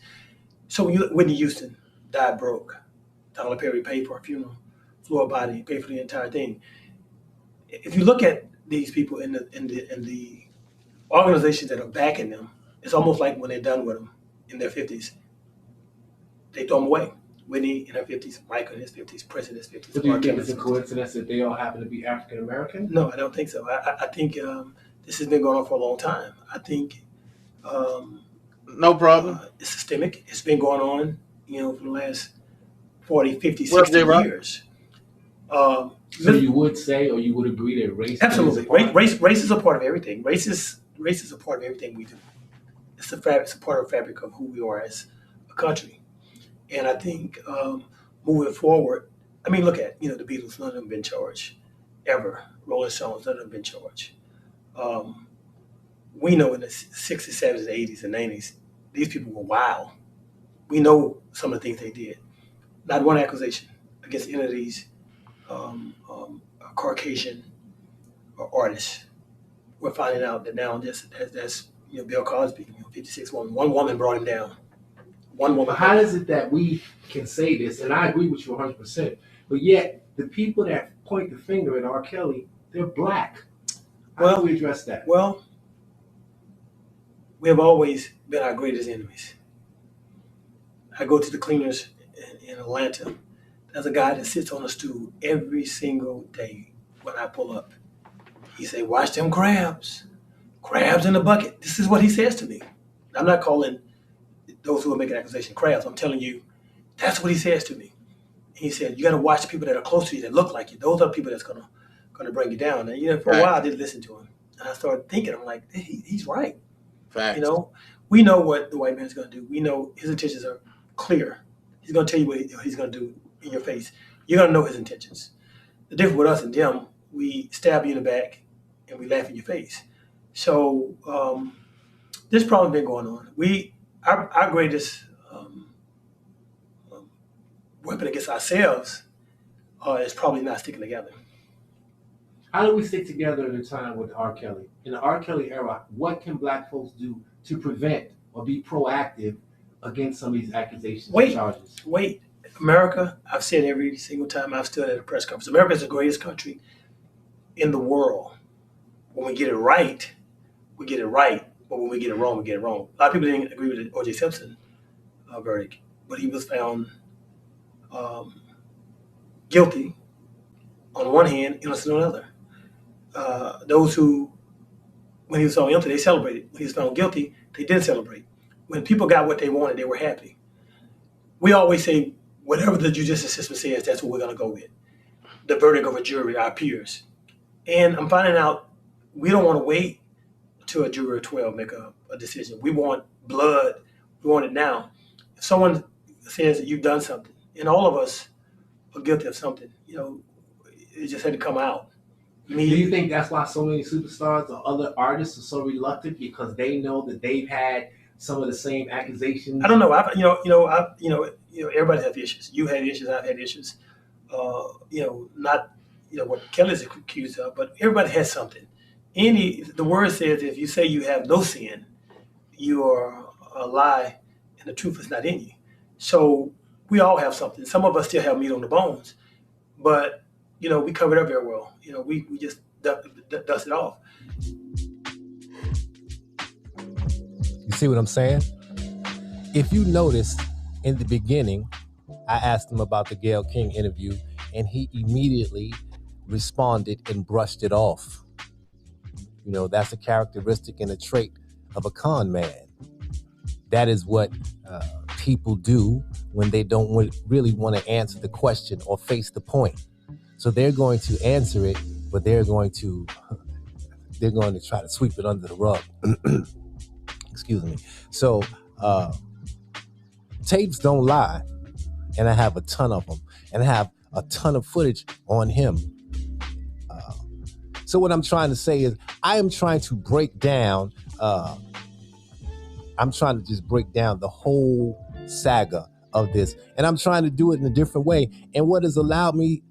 So Whitney Houston died broke. Tyler Perry paid for her funeral, flew her body, paid for the entire thing. If you look at these people in the organizations that are backing them, it's almost like when they're done with them in their 50s, they throw them away. Whitney in her 50s, Michael in his 50s, Prince in his 50s. So do you think it's a coincidence that they all happen to be African American? No, I don't think so. I think this has been going on for a long time. I think No problem. it's systemic. It's been going on, for the last 40, 50, Well, 60 J-Rock. years. So you would say, or you would agree that race? Absolutely, race is a part of everything. Race is a part of everything we do. It's a part of the fabric of who we are as a country. And I think moving forward, I mean, look at the Beatles. None of them been charged ever. Rolling Stones, none of them been charged. Um, we know in the 60s, 70s, 80s, and 90s, these people were wild. We know some of the things they did. Not one accusation against any of these Caucasian artists. We're finding out that now that's Bill Cosby, 56 woman. One woman brought him down. One woman. But how is it that we can say this? And I agree with you 100%. But yet, the people that point the finger at R. Kelly, they're black. How do we address that? Well, we have always been our greatest enemies. I go to the cleaners in Atlanta. There's a guy that sits on a stool every single day when I pull up. He say, "Watch them crabs. Crabs in the bucket." This is what he says to me. I'm not calling those who are making accusation crabs. I'm telling you, that's what he says to me. He said, "You got to watch people that are close to you that look like you. Those are the people that's gonna bring you down." And for a while, I did listen to him, and I started thinking, I'm like, he's right. Facts. We know what the white man's gonna do. We know his intentions are clear. He's gonna tell you what he's gonna do in your face. You're gonna know his intentions. The difference with us and them, we stab you in the back and we laugh in your face. So this problem's been going on. Our greatest weapon against ourselves is probably not sticking together. How do we stick together at a time with R. Kelly? In the R. Kelly era, what can black folks do to prevent or be proactive against some of these accusations and charges? Wait. America, I've said every single time I've stood at a press conference, America is the greatest country in the world. When we get it right, we get it right. But when we get it wrong, we get it wrong. A lot of people didn't agree with the O.J. Simpson verdict, but he was found guilty on one hand, innocent on the other. Those who, when he was found guilty, they celebrated. When he was found guilty, they didn't celebrate. When people got what they wanted, they were happy. We always say, whatever the judicial system says, that's what we're going to go with. The verdict of a jury, our peers. And I'm finding out we don't want to wait until a jury of 12 make a decision. We want blood. We want it now. If someone says that you've done something, and all of us are guilty of something, it just had to come out. Do you think that's why so many superstars or other artists are so reluctant, because they know that they've had some of the same accusations? I don't know. Everybody has issues. You had issues. I've had issues. Not what Kelly's accused of, but everybody has something. The word says if you say you have no sin, you are a lie, and the truth is not in you. So we all have something. Some of us still have meat on the bones, but we cover it up very well. We just dust it off. You see what I'm saying? If you notice, in the beginning, I asked him about the Gayle King interview, and he immediately responded and brushed it off. That's a characteristic and a trait of a con man. That is what people do when they don't really want to answer the question or face the point. So they're going to answer it, but they're going to try to sweep it under the rug. Excuse me. So tapes don't lie, and I have a ton of them, and I have a ton of footage on him. So what I'm trying to say is I am trying to break down, I'm trying to just break down the whole saga of this, and I'm trying to do it in a different way. And what has allowed me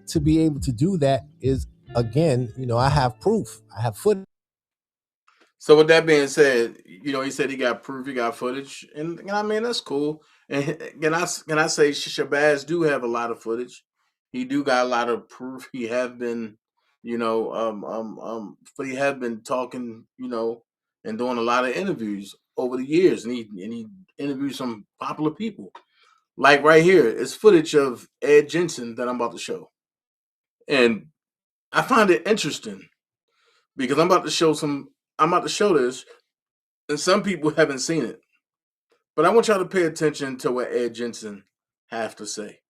to be able to do that is, again, I have proof. I have footage. So with that being said, he said he got proof, he got footage, and I mean that's cool. And can I say Shabazz do have a lot of footage? He do got a lot of proof. He have been But he had been talking, and doing a lot of interviews over the years, and he interviewed some popular people. Like right here, it's footage of Ed Jensen that I'm about to show, and I find it interesting because I'm about to show this, and some people haven't seen it, but I want y'all to pay attention to what Ed Jensen have to say.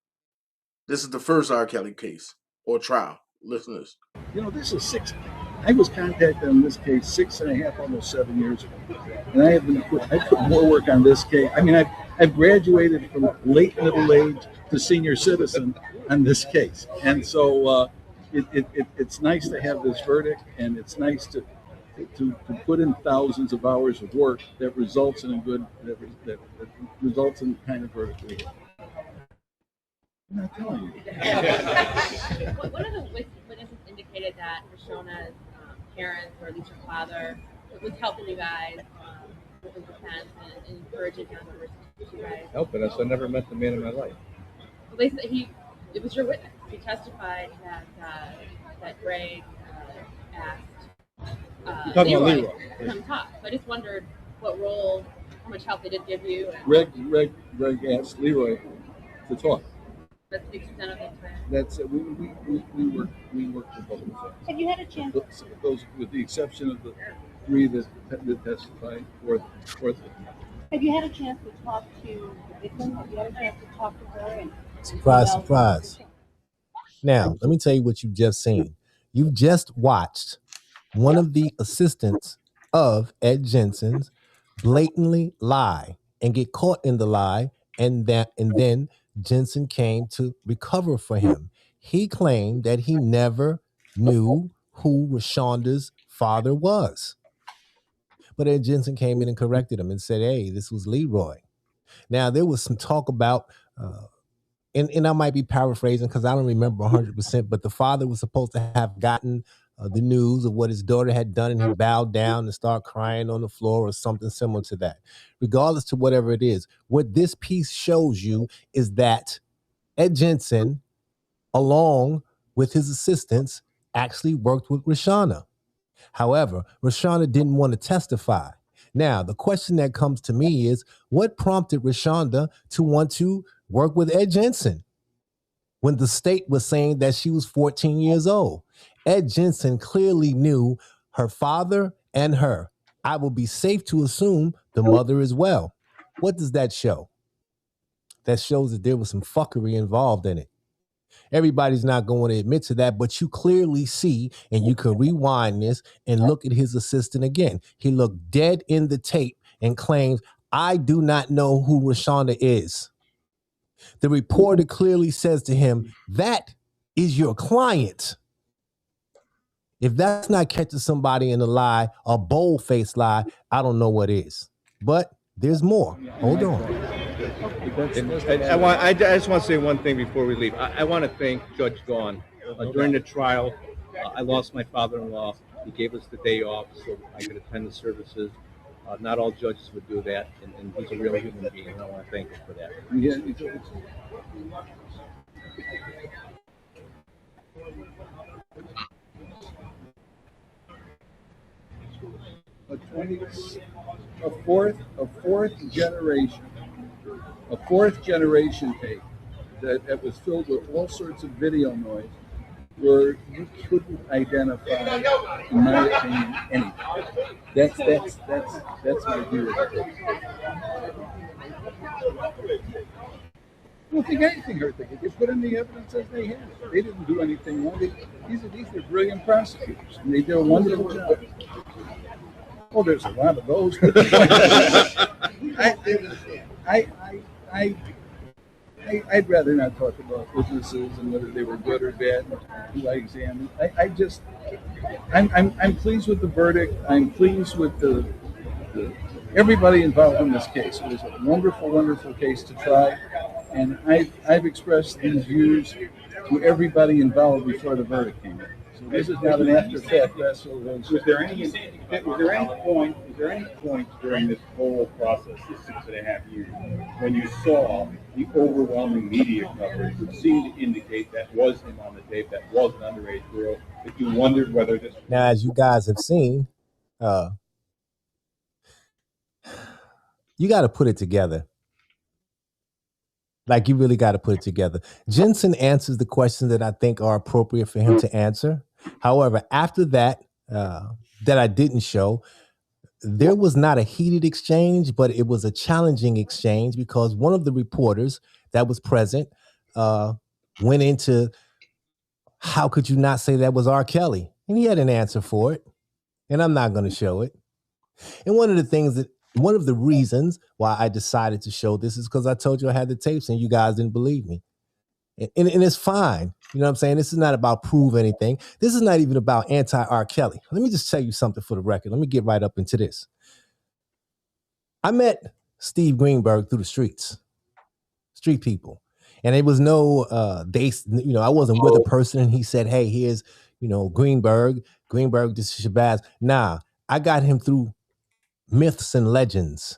This is the first R. Kelly case or trial. Listen to this. This is I was contacted on this case 6.5, almost 7 years ago, and I put more work on this case. I mean, I've graduated from late middle age to senior citizen on this case, and so it's nice to have this verdict, and it's nice to put in thousands of hours of work that results in that results in the kind of verdict we have. I'm not telling you. One of the witnesses indicated that Rashona's parents, or at least her father, was helping you guys with the defense and encouraging him to pursue you guys. Helping us. I never met the man in my life. Well, they said it was your witness. He testified that Greg asked Leroy to come talk. So I just wondered how much help they did give you. Greg asked Leroy to talk. That's the extent of it. That's we work for both of them. Have you had a chance? Those, with the exception of the 3 that testified, fourth. Have you had a chance to talk to the victim? Have you had a chance to talk to her? And Surprise. Now, let me tell you what you've just seen. You've just watched one of the assistants of Ed Jensen's blatantly lie and get caught in the lie, and then Jensen came to recover for him. He claimed that he never knew who Rashonda's father was. But Ed Jensen came in and corrected him and said, hey, this was Leroy. Now, there was some talk about, and I might be paraphrasing because I don't remember 100%, but the father was supposed to have gotten the news of what his daughter had done, and he bowed down and started crying on the floor or something similar to that. Regardless to whatever it is, what this piece shows you is that Ed Jensen, along with his assistants, actually worked with Rashona. However, Rashona didn't want to testify. Now, the question that comes to me is, what prompted Rashonda to want to work with Ed Jensen when the state was saying that she was 14 years old? Ed Jensen clearly knew her father and her. I will be safe to assume the mother as well. What does that show? That shows that there was some fuckery involved in it. Everybody's not going to admit to that, but you clearly see, and you can rewind this and look at his assistant again. He looked dead in the tape and claims, I do not know who Rashonda is. The reporter clearly says to him, that is your client. If that's not catching somebody in a lie, a bold-faced lie, I don't know what is. But there's more. Hold on. I just want to say one thing before we leave. I want to thank Judge Gaughan. During the trial, I lost my father-in-law. He gave us the day off so I could attend the services. Not all judges would do that, and he's a real human being, and I want to thank him for that. Yeah, a fourth generation tape that was filled with all sorts of video noise, where you couldn't identify, in my opinion, anything. That's my view of it. I don't think anything hurt them. They put in the evidence as they had it. They didn't do anything wrong. These are brilliant prosecutors, and they did a wonderful job. Oh, there's a lot of those. I'd rather not talk about witnesses and whether they were good or bad who I examined. I'm pleased with the verdict. I'm pleased with the everybody involved in this case. It was a wonderful, wonderful case to try, and I've expressed these views to everybody involved before the verdict came in. So This is not an after-fact resolution. Was there any point during this whole process, this 6.5 years, when you saw the overwhelming media coverage, which seemed to indicate that was him on the tape, that was an underage girl, that you wondered whether this? Now, as you guys have seen, you got to put it together. Like, you really got to put it together. Jensen answers the questions that I think are appropriate for him to answer. However, after that, that I didn't show, there was not a heated exchange, but it was a challenging exchange because one of the reporters that was present went into, how could you not say that was R. Kelly? And he had an answer for it. And I'm not going to show it. And one of the reasons why I decided to show this is because I told you I had the tapes and you guys didn't believe me. And it's fine. You know what I'm saying? This is not about prove anything. This is not even about anti-R. Kelly. Let me just tell you something for the record. Let me get right up into this. I met Steve Greenberg through the street people. And it was no, I wasn't with a person and he said, hey, here's, Greenberg, this is Shabazz. Nah, I got him through myths and legends.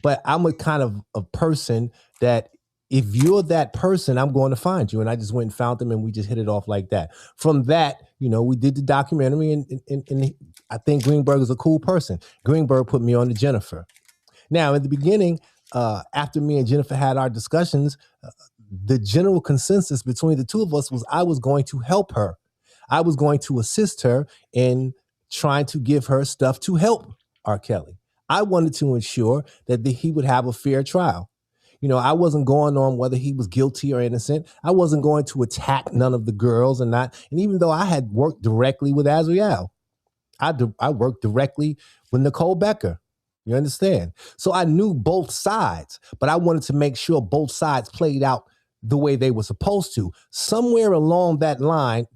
But I'm a kind of a person that if you're that person, I'm going to find you. And I just went and found them and we just hit it off like that. From that, we did the documentary and I think Greenberg is a cool person. Greenberg put me on to Jennifer. Now, in the beginning, after me and Jennifer had our discussions, the general consensus between the two of us was I was going to help her. I was going to assist her in trying to give her stuff to help R. Kelly. I wanted to ensure that he would have a fair trial. I wasn't going on whether he was guilty or innocent. I wasn't going to attack none of the girls and even though I had worked directly with Azriel, I worked directly with Nicole Becker. You understand? So I knew both sides, but I wanted to make sure both sides played out the way they were supposed to. Somewhere along that line,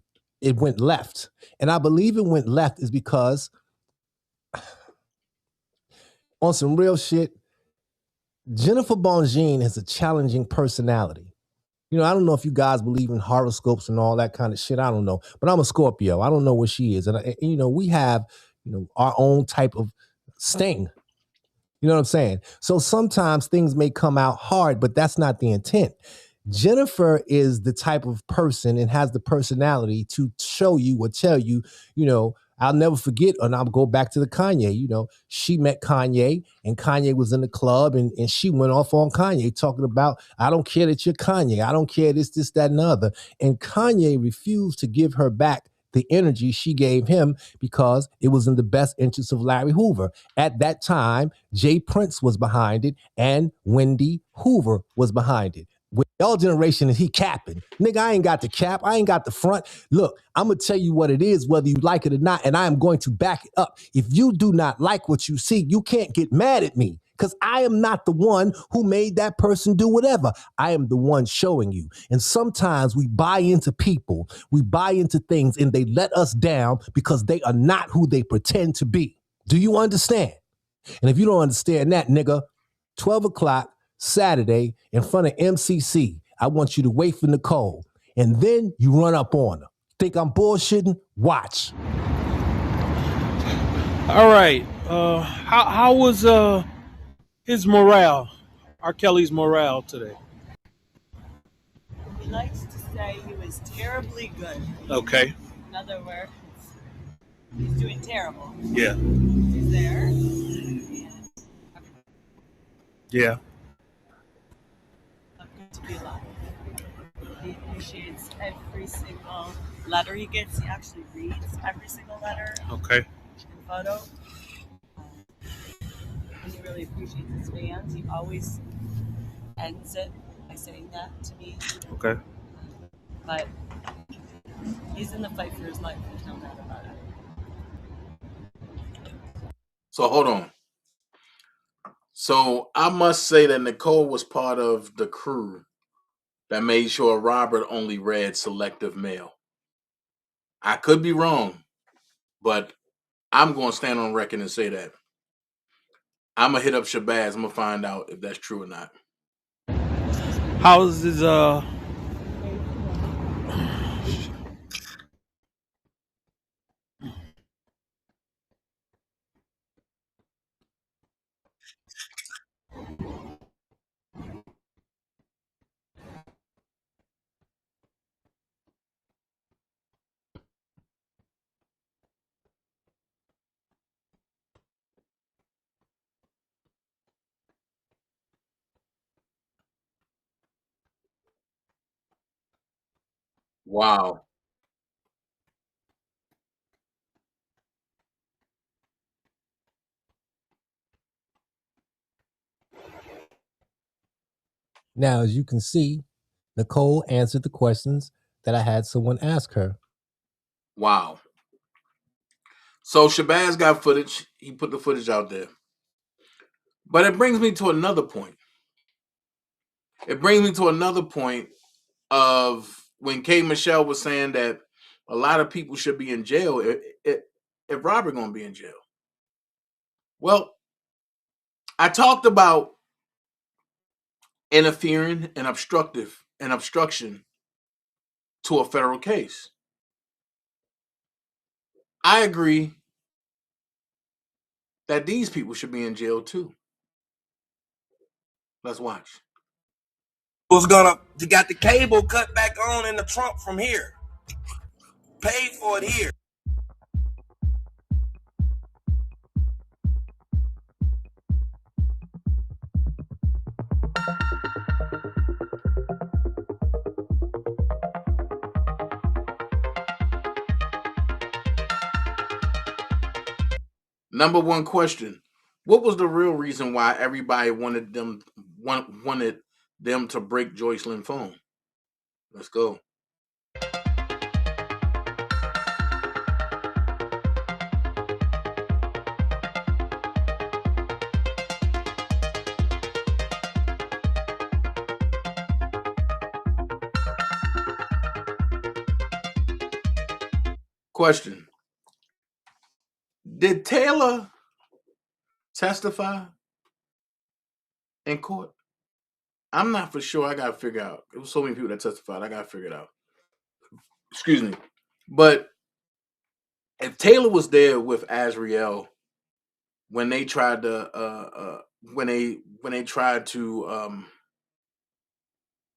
it went left. And I believe it went left is because on some real shit, Jennifer Bongine has a challenging personality. I don't know if you guys believe in horoscopes and all that kind of shit. I don't know. But I'm a Scorpio. I don't know what she is. And, we have, our own type of sting. You know what I'm saying? So sometimes things may come out hard, but that's not the intent. Jennifer is the type of person and has the personality to show you or tell you, I'll never forget, and I'll go back to the Kanye, she met Kanye and Kanye was in the club and she went off on Kanye talking about, I don't care that you're Kanye. I don't care this, that, and the other. And Kanye refused to give her back the energy she gave him because it was in the best interest of Larry Hoover. At that time, Jay Prince was behind it and Wendy Hoover was behind it. With y'all generation, is he capping? Nigga, I ain't got the cap. I ain't got the front. Look, I'm going to tell you what it is, whether you like it or not, and I am going to back it up. If you do not like what you see, you can't get mad at me because I am not the one who made that person do whatever. I am the one showing you. And sometimes we buy into people, we buy into things, and they let us down because they are not who they pretend to be. Do you understand? And if you don't understand that, nigga, 12 o'clock, Saturday in front of MCC. I want you to wait for Nicole. And then you run up on her. Think I'm bullshitting? Watch. All right. How was his morale, R. Kelly's morale today? He likes to say he was terribly good. Okay. In other words, he's doing terrible. Yeah. He's there. Yeah. To be alive. He appreciates every single letter he gets. He actually reads every single letter. Okay. And photo. He really appreciates his fans. He always ends it by saying that to me. Okay. But he's in the fight for his life. There's no doubt about it. So hold on. So I must say that Nicole was part of the crew that made sure Robert only read selective mail. I could be wrong, but I'm going to stand on record and say that. I'm going to hit up Shabazz. I'm going to find out if that's true or not. How's his Wow. Now, as you can see, Nicole answered the questions that I had someone ask her. Wow. So Shabazz got footage. He put the footage out there. But it brings me to another point. It brings me to another point of when K. Michelle was saying that a lot of people should be in jail if Robert gonna be in jail. Well, I talked about interfering and obstruction to a federal case. I agree that these people should be in jail too. Let's watch. Was gonna got the cable cut back on in the trunk from here. Paid for it here. Number one question: what was the real reason why everybody wanted them to break Joycelyn's phone? Let's go. Question: did Taylor testify in court? I'm not for sure. I gotta figure out. It was so many people that testified. I gotta figure it out. Excuse me. But if Taylor was there with Azriel when they tried to when they tried to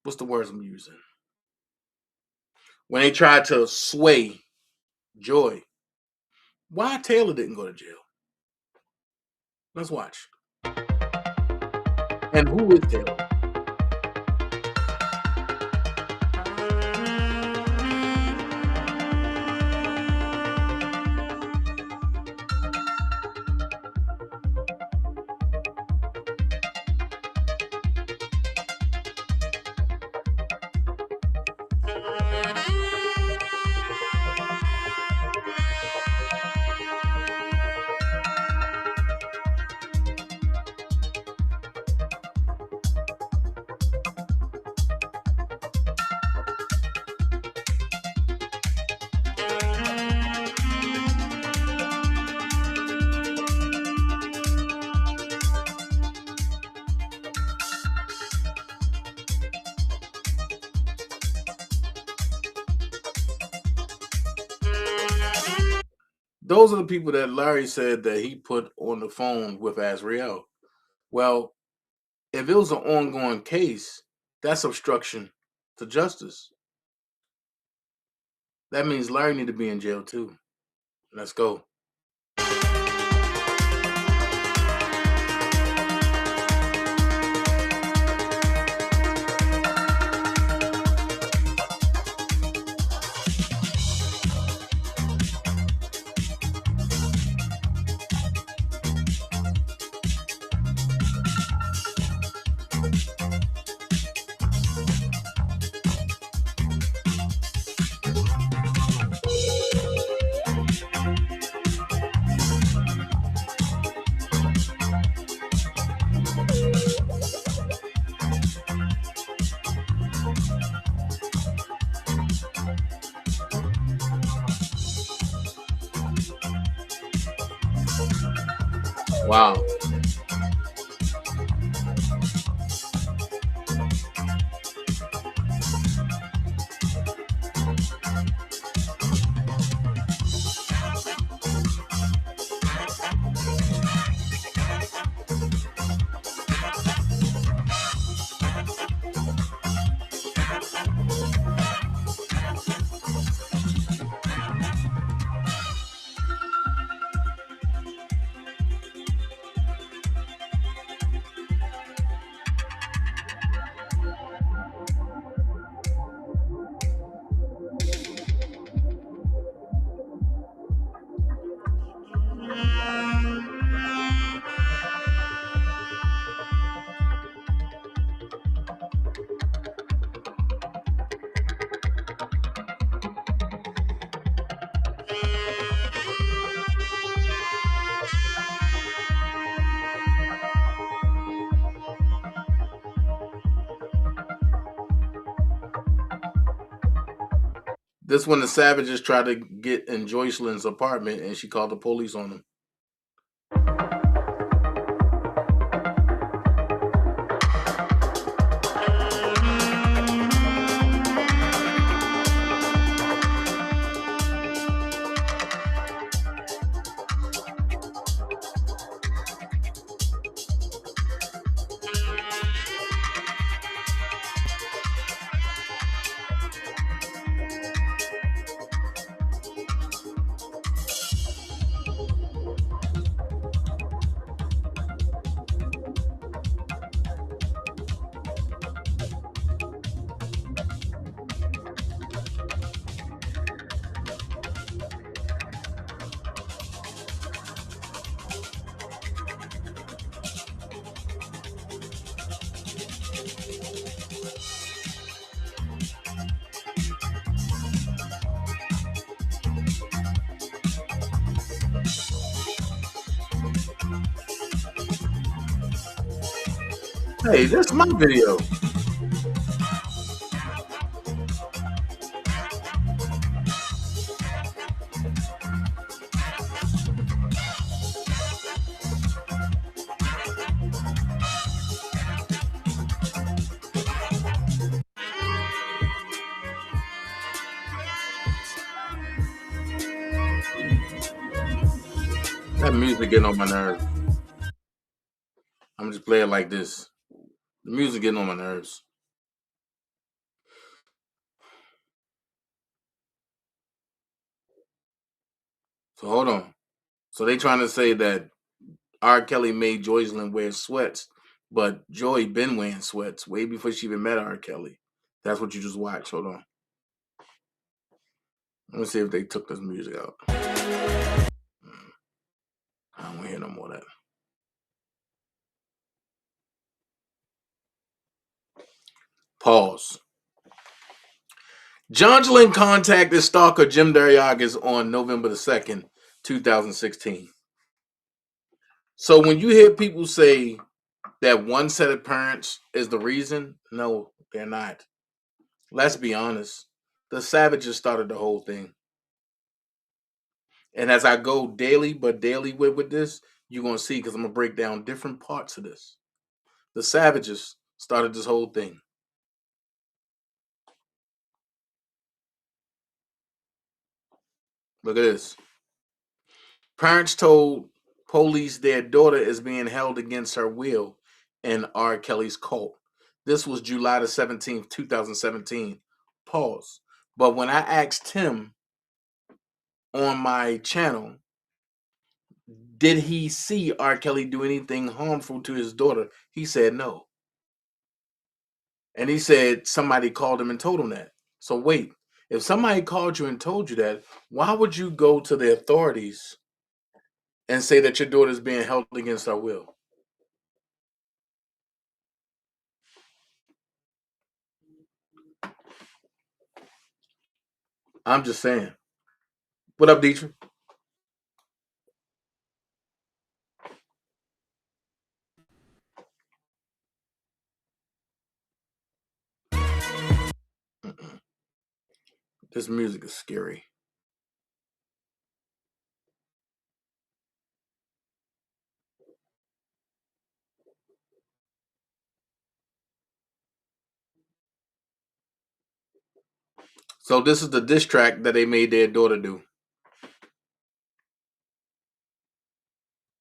what's the words I'm using? When they tried to sway Joy, why Taylor didn't go to jail? Let's watch. And who is Taylor? Those are the people that Larry said that he put on the phone with Azriel. Well, if it was an ongoing case, that's obstruction to justice. That means Larry need to be in jail too. Let's go. Wow. This when the Savages tried to get in Joycelyn's apartment and she called the police on them. Hey, that's my video. That music getting on my nerves. I'm just playing like this. The music getting on my nerves. So hold on. So they trying to say that R. Kelly made Joycelyn wear sweats, but Joy been wearing sweats way before she even met R. Kelly. That's what you just watched. Hold on. Let me see if they took this music out. I don't want to hear no more of that. Pause. Jongelin contacted stalker Jim Dariagas on November the 2nd, 2016. So when you hear people say that one set of parents is the reason, no, they're not. Let's be honest. The Savages started the whole thing. And as I go daily with this, you're going to see because I'm going to break down different parts of this. The Savages started this whole thing. Look at this. Parents told police their daughter is being held against her will in R. Kelly's cult. This was July the 17th, 2017. Pause. But when I asked him on my channel, did he see R. Kelly do anything harmful to his daughter? He said no. And he said somebody called him and told him that. So wait, if somebody called you and told you that, why would you go to the authorities and say that your daughter's being held against her will? I'm just saying. What up, Dietrich? This music is scary. So this is the diss track that they made their daughter do.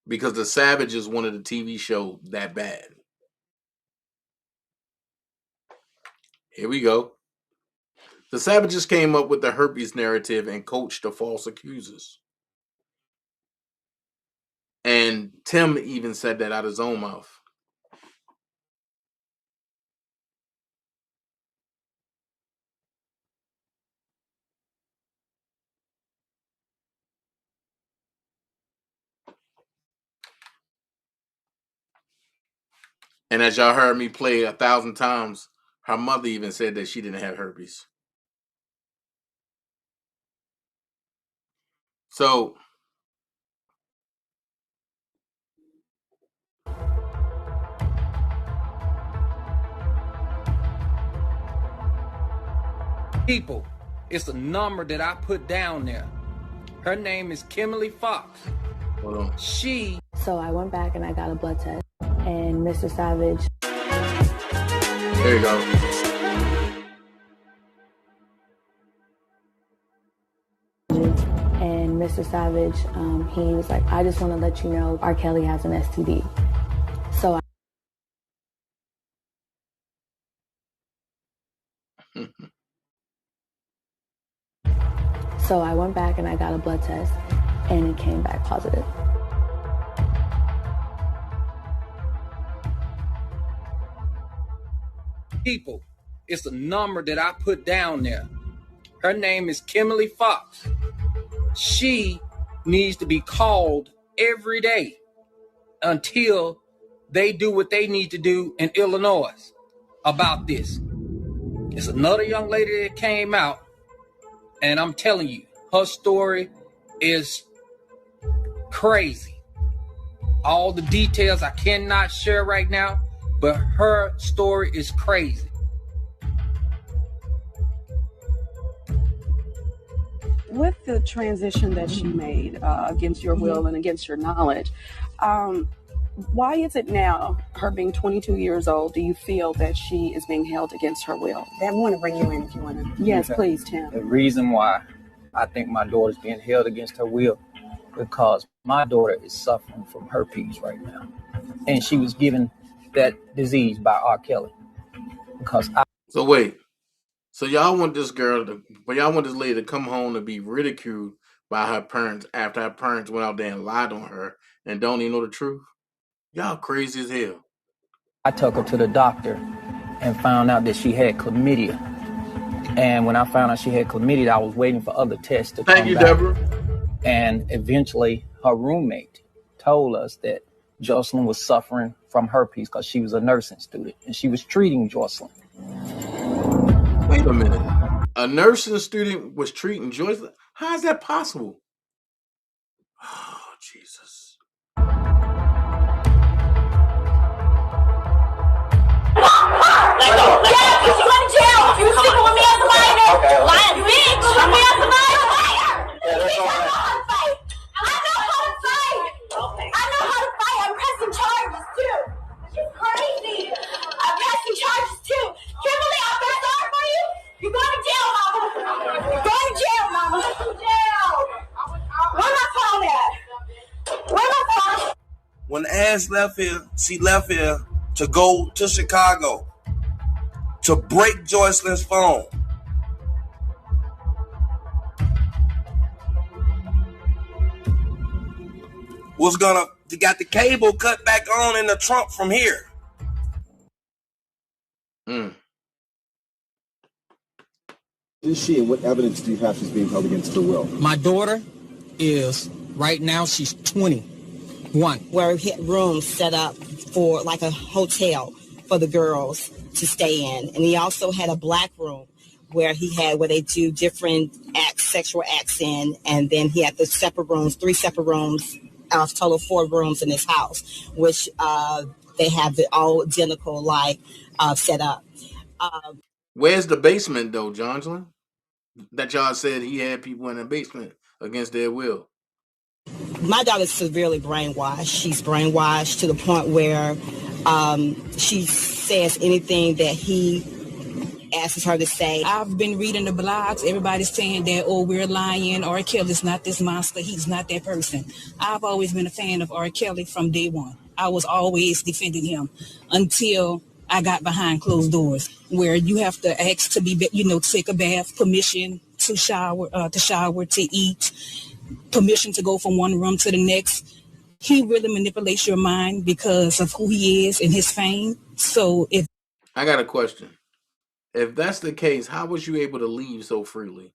Because the Savages wanted a TV show that bad. Here we go. The Savages came up with the herpes narrative and coached the false accusers. And Tim even said that out of his own mouth. And as y'all heard me play 1,000 times, her mother even said that she didn't have herpes. So People, it's a number that I put down there. Her name is Kimberly Fox. Hold on. So I went back and I got a blood test, and Mr. Savage. There you go. And Mr. Savage, he was like, I just want to let you know R. Kelly has an STD. So I went back and I got a blood test, and it came back positive. People, it's a number that I put down there. Her name is Kimberly Fox. She needs to be called every day until they do what they need to do in Illinois about this. It's another young lady that came out, and I'm telling you, her story is crazy. All the details I cannot share right now, but her story is crazy. With the transition that she made against your will and against your knowledge, why is it now, her being 22 years old, do you feel that she is being held against her will? I want to bring you in if you want to. Yes, please, Tim. The reason why I think my daughter's being held against her will, because my daughter is suffering from herpes right now. And she was given that disease by R. Kelly. So wait. So y'all want this lady to come home to be ridiculed by her parents after her parents went out there and lied on her and don't even know the truth? Y'all crazy as hell. I took her to the doctor and found out that she had chlamydia. And when I found out she had chlamydia, I was waiting for other tests to come back. Thank you, Deborah. And eventually her roommate told us that Jocelyn was suffering from herpes because she was a nursing student and she was treating Jocelyn. Wait a minute. A nursing student was treating Jocelyn? How is that possible? Oh, Jesus. Yeah, she's going to jail. You was sleeping with me as a minor. Lying bitch. With me as a minor. I know how to fight. I'm pressing charges too. She's crazy. I'm pressing charges too. Kimberly, I feel sorry for you. You're going to jail, mama. You're going to jail, mama. Jail. Where my phone at? Where my phone? When Ash left here, she left here to go to Chicago to break Jocelyn's phone. You got the cable cut back on in the trunk from here. Is she, and what evidence do you have she's being held against her will? My daughter is, right now, she's 21. Where he had rooms set up for like a hotel for the girls to stay in. And he also had a black room where they do different acts, sexual acts in. And then he had the separate rooms, 3 separate rooms, total 4 rooms in his house, which they have it all identical, set up. Where's the basement, though, Johnson? That y'all said he had people in the basement against their will. My daughter's severely brainwashed. She's brainwashed to the point where she says anything that he asks her to say. I've been reading the blogs. Everybody's saying that, we're lying. R. Kelly's not this monster. He's not that person. I've always been a fan of R. Kelly from day one. I was always defending him until I got behind closed doors, where you have to ask to be, take a bath, permission to shower, to eat, permission to go from one room to the next. He really manipulates your mind because of who he is and his fame. So I got a question. If that's the case, how was you able to leave so freely?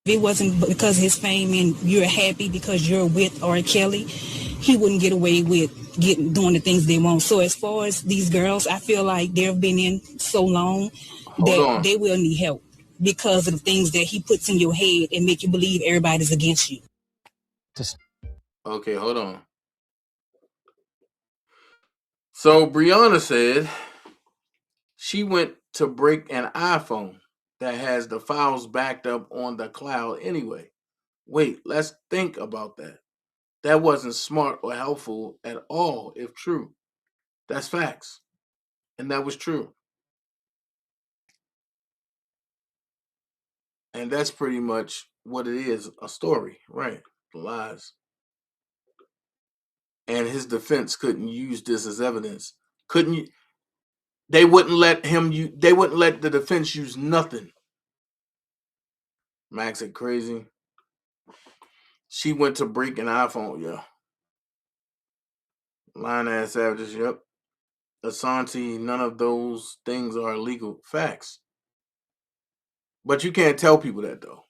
If it wasn't because of his fame and you're happy because you're with R. Kelly, he wouldn't get away with doing the things they want. So as far as these girls, I feel like they've been in so long that they will need help because of the things that he puts in your head and make you believe everybody's against you. Okay, hold on. So Brianna said she went to break an iPhone that has the files backed up on the cloud anyway. Wait, let's think about that. That wasn't smart or helpful at all, if true. That's facts. And that was true. And that's pretty much what it is, a story, right? Lies. And his defense couldn't use this as evidence. They wouldn't let the defense use nothing. Max said crazy. She went to break an iPhone, yeah. Lying ass savages, yep. Asante, none of those things are illegal. Facts. But you can't tell people that though.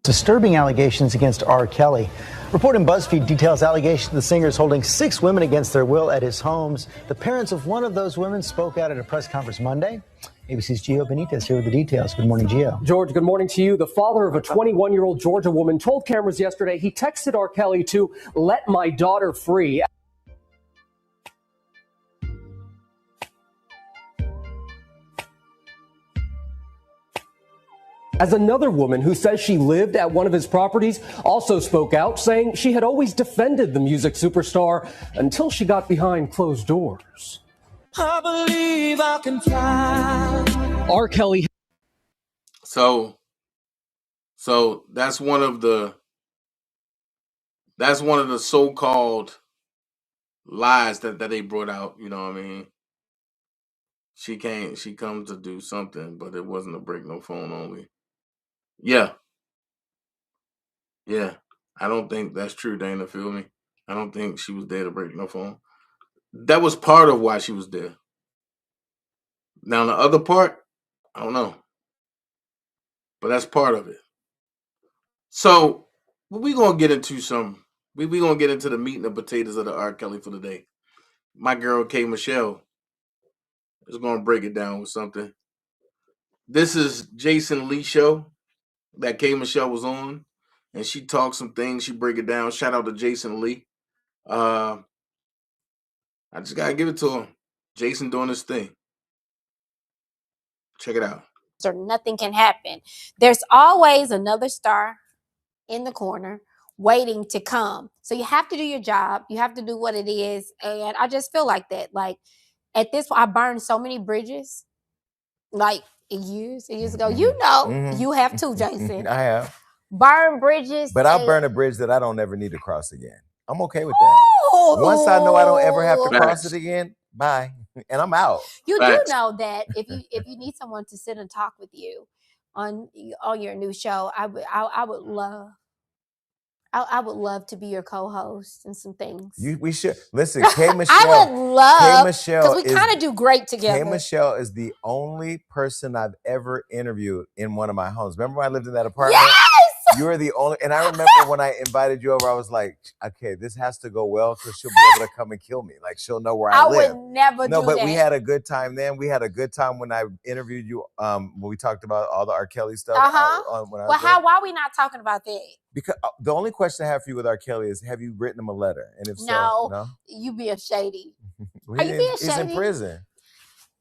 Disturbing allegations against R. Kelly. Report in BuzzFeed details allegations the singer is holding 6 women against their will at his homes. The parents of one of those women spoke out at a press conference Monday. ABC's Gio Benitez here with the details. Good morning, Gio. George, good morning to you. The father of a 21-year-old Georgia woman told cameras yesterday he texted R. Kelly to let my daughter free. As another woman who says she lived at one of his properties also spoke out, saying she had always defended the music superstar until she got behind closed doors. I believe I can fly. R. Kelly. So that's one of the so-called lies that they brought out, you know what I mean? She comes to do something, but it wasn't a break no phone only. Yeah. I don't think that's true, Dana, feel me? I don't think she was there to break no phone. That was part of why she was there. Now the other part, I don't know. But that's part of it. So we're gonna get into we're gonna get into the meat and the potatoes of the R. Kelly for the day. My girl K. Michelle is gonna break it down with something. This is Jason Lee show that K. Michelle was on, and she talks some things. She break it down. Shout out to Jason Lee. I just gotta give it to him. Jason doing his thing. Check it out. Or nothing can happen. There's always another star in the corner waiting to come. So you have to do your job. You have to do what it is. And I just feel like that. Like at this point, I burned so many bridges. Like years ago. You know, you have too, Jason. I have. Burn bridges. But I'll burn a bridge that I don't ever need to cross again. I'm okay with that. Once I know I don't ever have to cross it again, bye. And I'm out. You do know that if you need someone to sit and talk with you on your new show, I would love to be your co-host and some things. We should listen. K. Michelle. I would love K. Michelle because we kind of do great together. K. Michelle is the only person I've ever interviewed in one of my homes. Remember when I lived in that apartment? Yes! You were the only, and I remember when I invited you over, I was like, okay, this has to go well because she'll be able to come and kill me. Like she'll know where I live. I would never do that. No, but we had a good time then. We had a good time when I interviewed you. When we talked about all the R. Kelly stuff. Why are we not talking about that? Because the only question I have for you with R. Kelly is, have you written him a letter? And if no, so, no, you being shady. Are you being shady? He's in prison.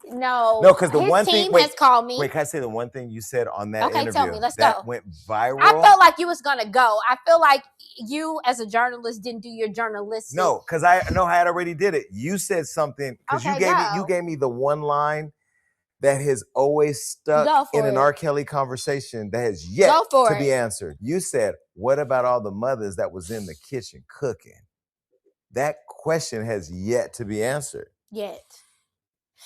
No, because the one team thing. Wait, has called me. Wait, can I say the one thing you said on that interview? Tell me. Let's that go. Went viral. I felt like you was gonna go. I feel like you, as a journalist, didn't do your journalistic. No, because I had already did it. You said something because you gave me the one line that has always stuck in an R. Kelly conversation that has yet to be answered. You said, "What about all the mothers that was in the kitchen cooking?" That question has yet to be answered.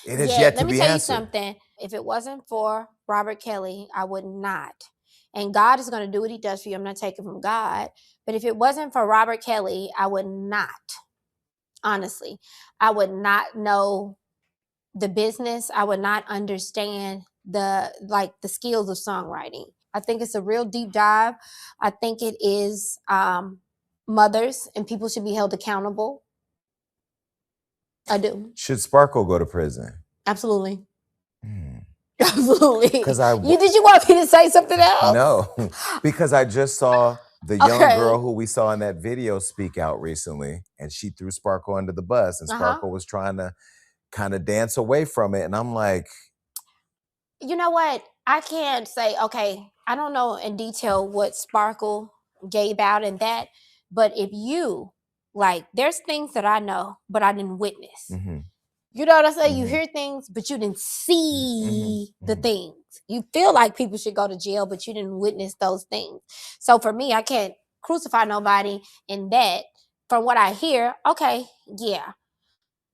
It has yet to be answered. Let me tell you something. If it wasn't for Robert Kelly, I would not. And God is going to do what he does for you. I'm not taking from God. But if it wasn't for Robert Kelly, I would not. Honestly, I would not know the business. I would not understand the skills of songwriting. I think it's a real deep dive. I think it is mothers and people should be held accountable. I do. Should Sparkle go to prison? Absolutely. Absolutely. Because did you want me to say something else? No, because I just saw the young girl who we saw in that video speak out recently, and she threw Sparkle under the bus, and Sparkle was trying to kind of dance away from it, and I'm like, you know what? I can't say, okay, I don't know in detail what Sparkle gave out in that, but if you, like, there's things that I know, but I didn't witness. You know what I'm saying? You hear things, but you didn't see the things. You feel like people should go to jail, but you didn't witness those things. So for me, I can't crucify nobody in that. From what I hear, okay, yeah.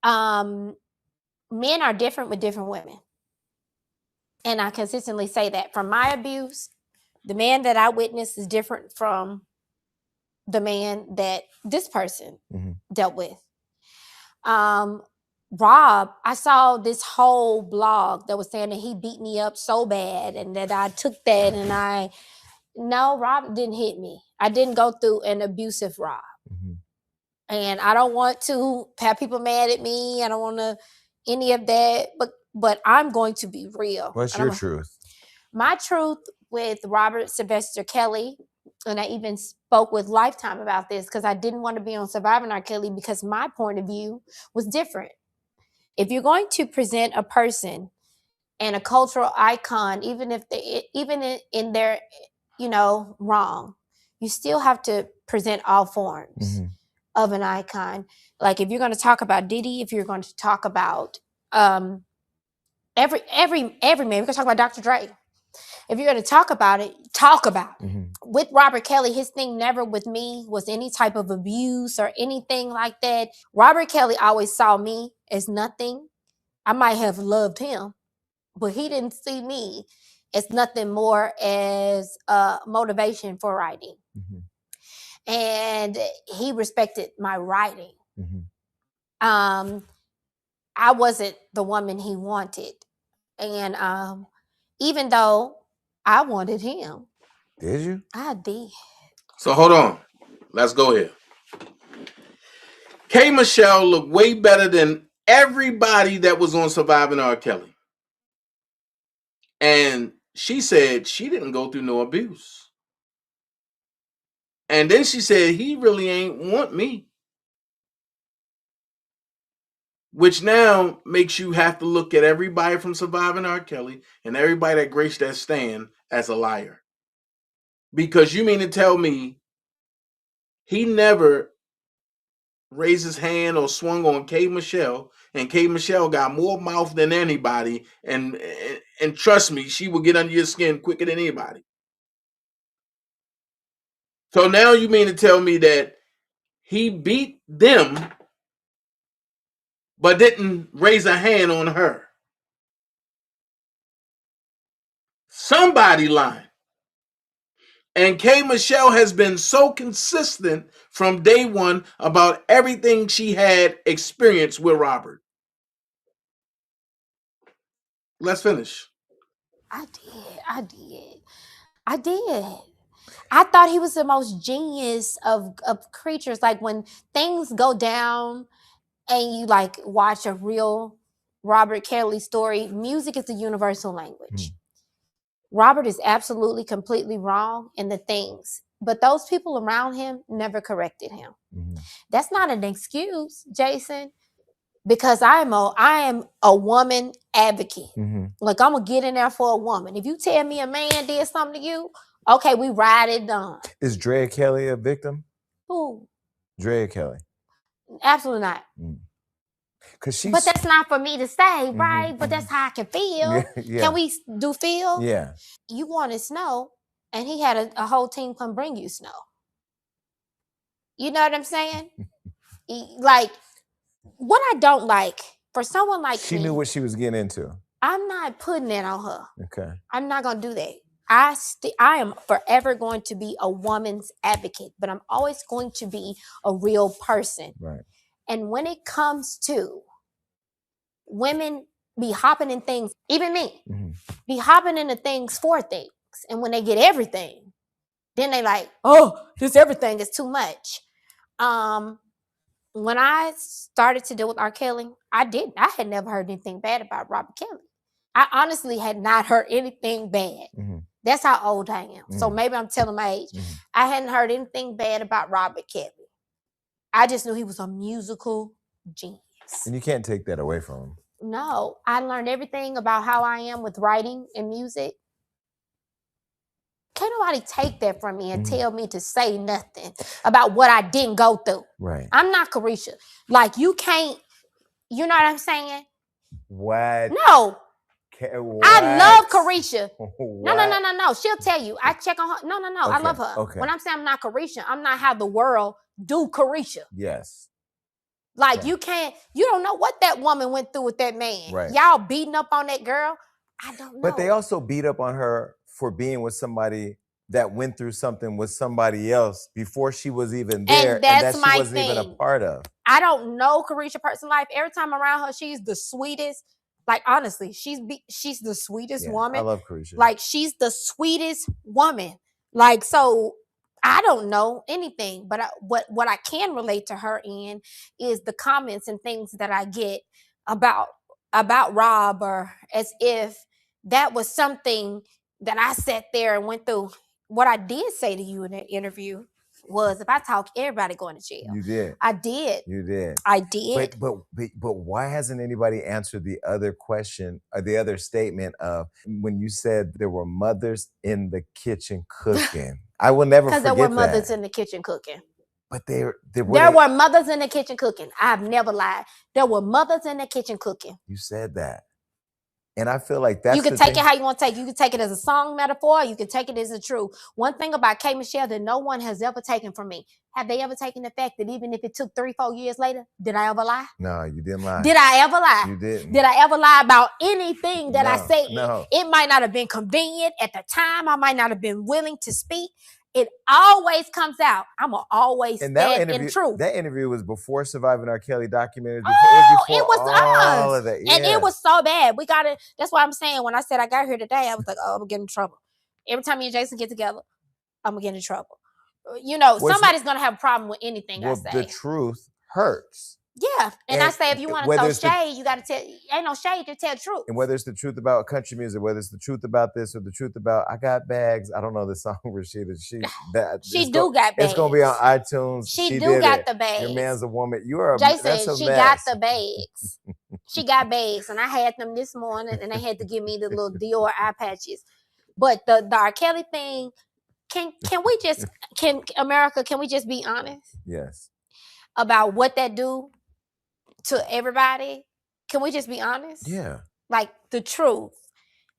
Men are different with different women. And I consistently say that. From my abuse, the man that I witnessed is different from the man that this person dealt with. Rob, I saw this whole blog that was saying that he beat me up so bad and that I took that and no, Rob didn't hit me. I didn't go through an abusive Rob. And I don't want to have people mad at me. I don't want to any of that, but I'm going to be real. what's your truth? My truth with Robert Sylvester Kelly, and I even spoke with Lifetime about this because I didn't want to be on Surviving R. Kelly because my point of view was different. If you're going to present a person and a cultural icon, even if in their, wrong, you still have to present all forms of an icon. Like if you're going to talk about Diddy, if you're going to talk about every man, we're going to talk about Dr. Dre. If you're going to talk about it, talk about it. With Robert Kelly, his thing never with me was any type of abuse or anything like that. Robert Kelly always saw me as nothing. I might have loved him, but he didn't see me as nothing more as motivation for writing. And he respected my writing. I wasn't the woman he wanted. And even though I wanted him. Did you? I did. So hold on. Let's go here. K. Michelle looked way better than everybody that was on Surviving R. Kelly. And she said she didn't go through no abuse. And then she said he really ain't want me. Which now makes you have to look at everybody from Surviving R. Kelly and everybody that graced that stand as a liar. Because you mean to tell me he never raised his hand or swung on K. Michelle, and K. Michelle got more mouth than anybody, and trust me, she will get under your skin quicker than anybody. So now you mean to tell me that he beat them but didn't raise a hand on her? Somebody lying. And K. Michelle has been so consistent from day one about everything she had experienced with Robert. Let's finish. I did. I thought he was the most genius of creatures. Like when things go down and you like watch a real Robert Kelly story, music is the universal language. Robert is absolutely completely wrong in the things, but those people around him never corrected him. That's not an excuse, Jason, because I am a woman advocate. Like I'm gonna get in there for a woman. If you tell me a man did something to you, okay, we ride it done. Is Drea Kelly a victim? Who? Drea Kelly. Absolutely not. But that's not for me to say, right? But that's how I can feel. Yeah. Can we do feel? Yeah. You wanted snow, and he had a whole team come bring you snow. You know what I'm saying? Like, what I don't like, for someone like she me, knew what she was getting into. I'm not putting that on her. Okay. I'm not going to do that. I am forever going to be a woman's advocate, but I'm always going to be a real person. Right. And when it comes to women be hopping in things, even me, be hopping into things for things. And when they get everything, then they like, oh, this everything is too much. When I started to deal with R. Kelly, I had never heard anything bad about Robert Kelly. I honestly had not heard anything bad. That's how old I am. So maybe I'm telling my age. I hadn't heard anything bad about Robert Kelly. I just knew he was a musical genius. And you can't take that away from him. No, I learned everything about how I am with writing and music. Can't nobody take that from me and tell me to say nothing about what I didn't go through. Right. I'm not Carisha. Like, you can't, you know what I'm saying? What? No. What? I love Carisha. What? No. She'll tell you. I check on her. No. I love her. Okay. When I'm saying I'm not Carisha, I'm not how the world do Carisha. Yes. Like, you don't know what that woman went through with that man. Right. Y'all beating up on that girl. I don't know. But they also beat up on her for being with somebody that went through something with somebody else before she was even there, and that she wasn't even a part of. I don't know Carisha personal life. Every time around her, she's the sweetest. Like, honestly, she's the sweetest woman. I love Carisha. Like, she's the sweetest woman. Like, so I don't know anything, but what I can relate to her in is the comments and things that I get about Rob, or as if that was something that I sat there and went through. What I did say to you in that interview was, if I talk, everybody going to jail. You did. I did. You did. I did. But why hasn't anybody answered the other question, or the other statement of when you said there were mothers in the kitchen cooking? I will never forget that. Because there were mothers in the kitchen cooking. But there were mothers in the kitchen cooking. I've never lied. There were mothers in the kitchen cooking. You said that. And I feel like that's you can take it how you want to take it. You can take it as a song metaphor. You can take it as a truth. One thing about K. Michelle that no one has ever taken from me. Have they ever taken the fact that even if it took 3-4 years later, did I ever lie? No, you didn't lie. Did I ever lie? You didn't. Did I ever lie about anything that I said? No. It might not have been convenient at the time. I might not have been willing to speak. It always comes out. I'm going to always stand in truth. That interview was before Surviving R. Kelly documentary. It was all us. of that. Yeah. And it was so bad. We got it. That's why I'm saying, when I said I got here today, I was like, oh, I'm getting in trouble. Every time me and Jason get together, I'm going to get in trouble. You know, somebody's going to have a problem with anything I say. The truth hurts. Yeah. And I say, if you want to throw shade, you got to tell, ain't no shade, just tell the truth. And whether it's the truth about country music, whether it's the truth about this or the truth about I Got Bags. I don't know the song where she got bags. It's going to be on iTunes. She do got the bags. Your man's a woman. You are Jason, that's a she mess. got the bags. She got bags. And I had them this morning, and they had to give me the little Dior eye patches. But the R. Kelly thing, can we just be honest? Yes. About what that do to everybody? Can we just be honest? Yeah. Like, the truth.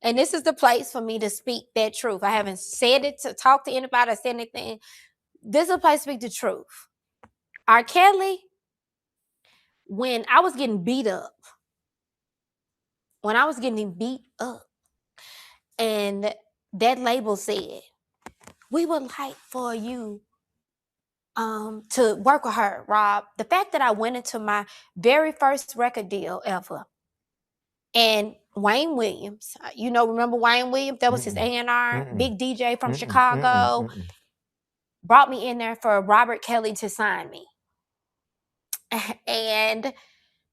And this is the place for me to speak that truth. I haven't said it to talk to anybody or said anything. This is a place to speak the truth. R. Kelly, when I was getting beat up, and that label said, we would like for you to work with her, Rob. The fact that I went into my very first record deal ever, and Wayne Williams, remember Wayne Williams? That was his A&R, big DJ from Chicago, brought me in there for Robert Kelly to sign me. And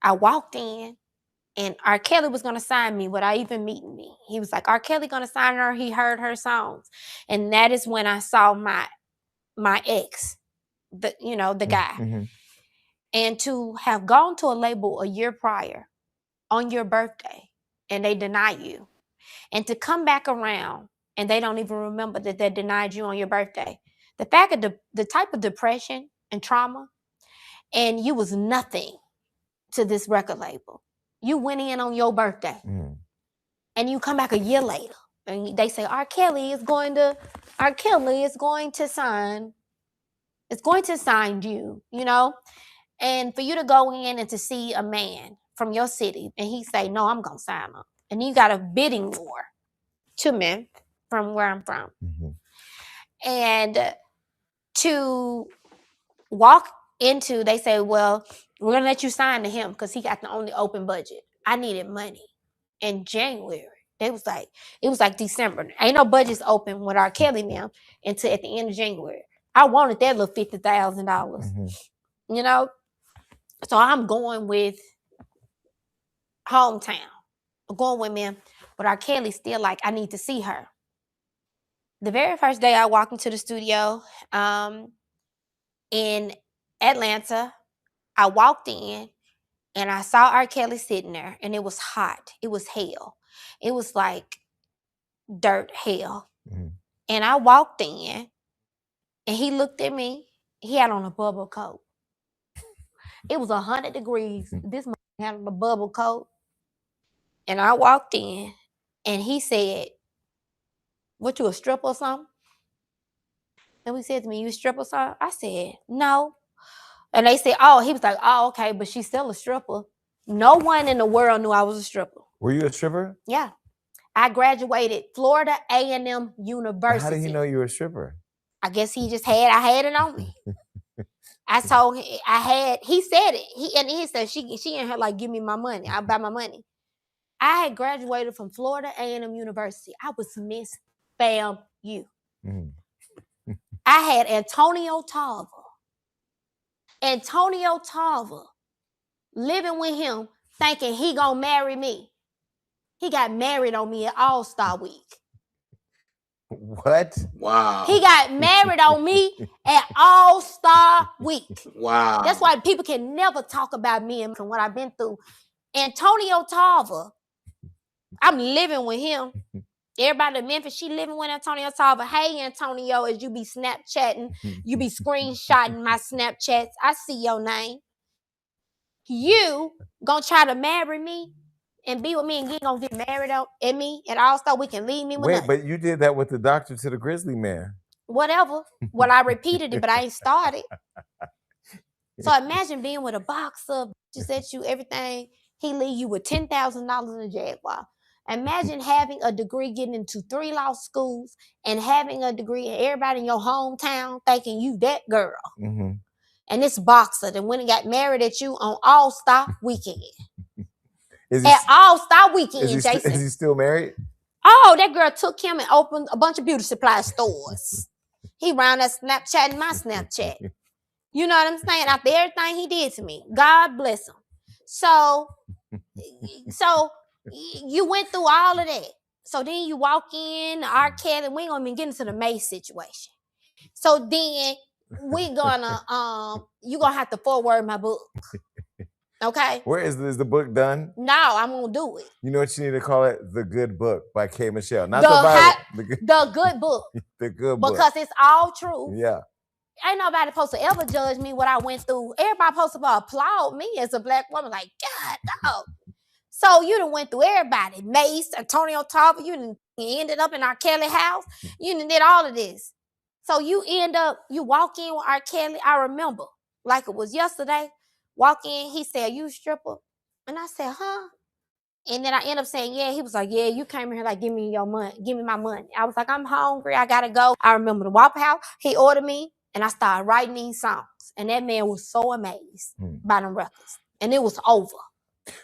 I walked in, and R. Kelly was going to sign me without even meeting me. He was like, R. Kelly going to sign her. He heard her songs. And that is when I saw my ex, the guy. Mm-hmm. And to have gone to a label a year prior on your birthday, and they deny you, and to come back around and they don't even remember that they denied you on your birthday. The fact of the type of depression and trauma, and you was nothing to this record label. You went in on your birthday, and you come back a year later, and they say R. Kelly is going to sign you, and for you to go in and to see a man from your city, and he say, no, I'm gonna sign him, and you got a bidding war, 2 men from where I'm from, and to walk into, they say, well, we're gonna let you sign to him because he got the only open budget. I needed money in January. It was like December. Ain't no budgets open with R. Kelly now until at the end of January. I wanted that little $50,000, So I'm going with hometown. I'm going with me. But R. Kelly still like, I need to see her. The very first day I walked into the studio in Atlanta, I walked in and I saw R. Kelly sitting there, and it was hot. It was hell. It was like dirt hell. Mm-hmm. And I walked in and he looked at me. He had on a bubble coat. It was 100 degrees. This man had on a bubble coat. And I walked in and he said, "What, you a stripper or something?" And he said to me, "You a stripper or something?" I said, "No." And they said, "Oh," he was like, "Oh, okay, but she's still a stripper." No one in the world knew I was a stripper. Were you a stripper? Yeah. I graduated Florida A&M University. How did he know you were a stripper? I guess he just I had it on me. I told him he said it. He said she and her like, "Give me my money. I'll buy my money." I had graduated from Florida A&M University. I was Miss FAMU. I had Antonio Tava living with him, thinking he gonna marry me. He got married on me at All-Star Week. What? Wow. He got married on me at All-Star Week. Wow. That's why people can never talk about me and what I've been through. Antonio Tava, I'm living with him. Everybody in Memphis, she living with Antonio Tava. Hey, Antonio, as you be Snapchatting, you be screenshotting my Snapchats. I see your name. You gonna try to marry me and be with me, and you gonna get married at me at All-Star Week and leave me with nothing. But you did that with the doctor to the Grizzly man. Whatever. Well, I repeated it, but I ain't started. So imagine being with a boxer, just at you, everything. He leave you with $10,000 in a Jaguar. Imagine having a degree, getting into 3 law schools, and having a degree, and everybody in your hometown thinking you that girl. Mm-hmm. And this boxer that went and got married at you on All-Star Weekend. At All-Star Weekend, Jason. Is he still married? Oh, that girl took him and opened a bunch of beauty supply stores. He round that Snapchat in my Snapchat. You know what I'm saying? After everything he did to me, God bless him. So you went through all of that. So then you walk in, R. Kelly, we ain't gonna even get into the Mace situation. So then we gonna you gonna have to forward my book. Okay. Where is the book done? No, I'm gonna do it. You know what you need to call it? The Good Book by K. Michelle. Not the Bible. The Good Book. The Good Book. Because it's all true. Yeah. Ain't nobody supposed to ever judge me what I went through. Everybody supposed to applaud me as a black woman. Like, God, no. So you done went through everybody. Mace, Antonio Tava, you ended up in R. Kelly house. You done did all of this. So you walk in with R. Kelly. I remember, like it was yesterday. Walk in, he said, "You a stripper?" And I said, "Huh?" And then I end up saying, "Yeah." He was like, "Yeah, you came here like, give me your money. Give me my money." I was like, "I'm hungry. I got to go." I remember the Waffle House. He ordered me, and I started writing these songs. And that man was so amazed by them records. And it was over.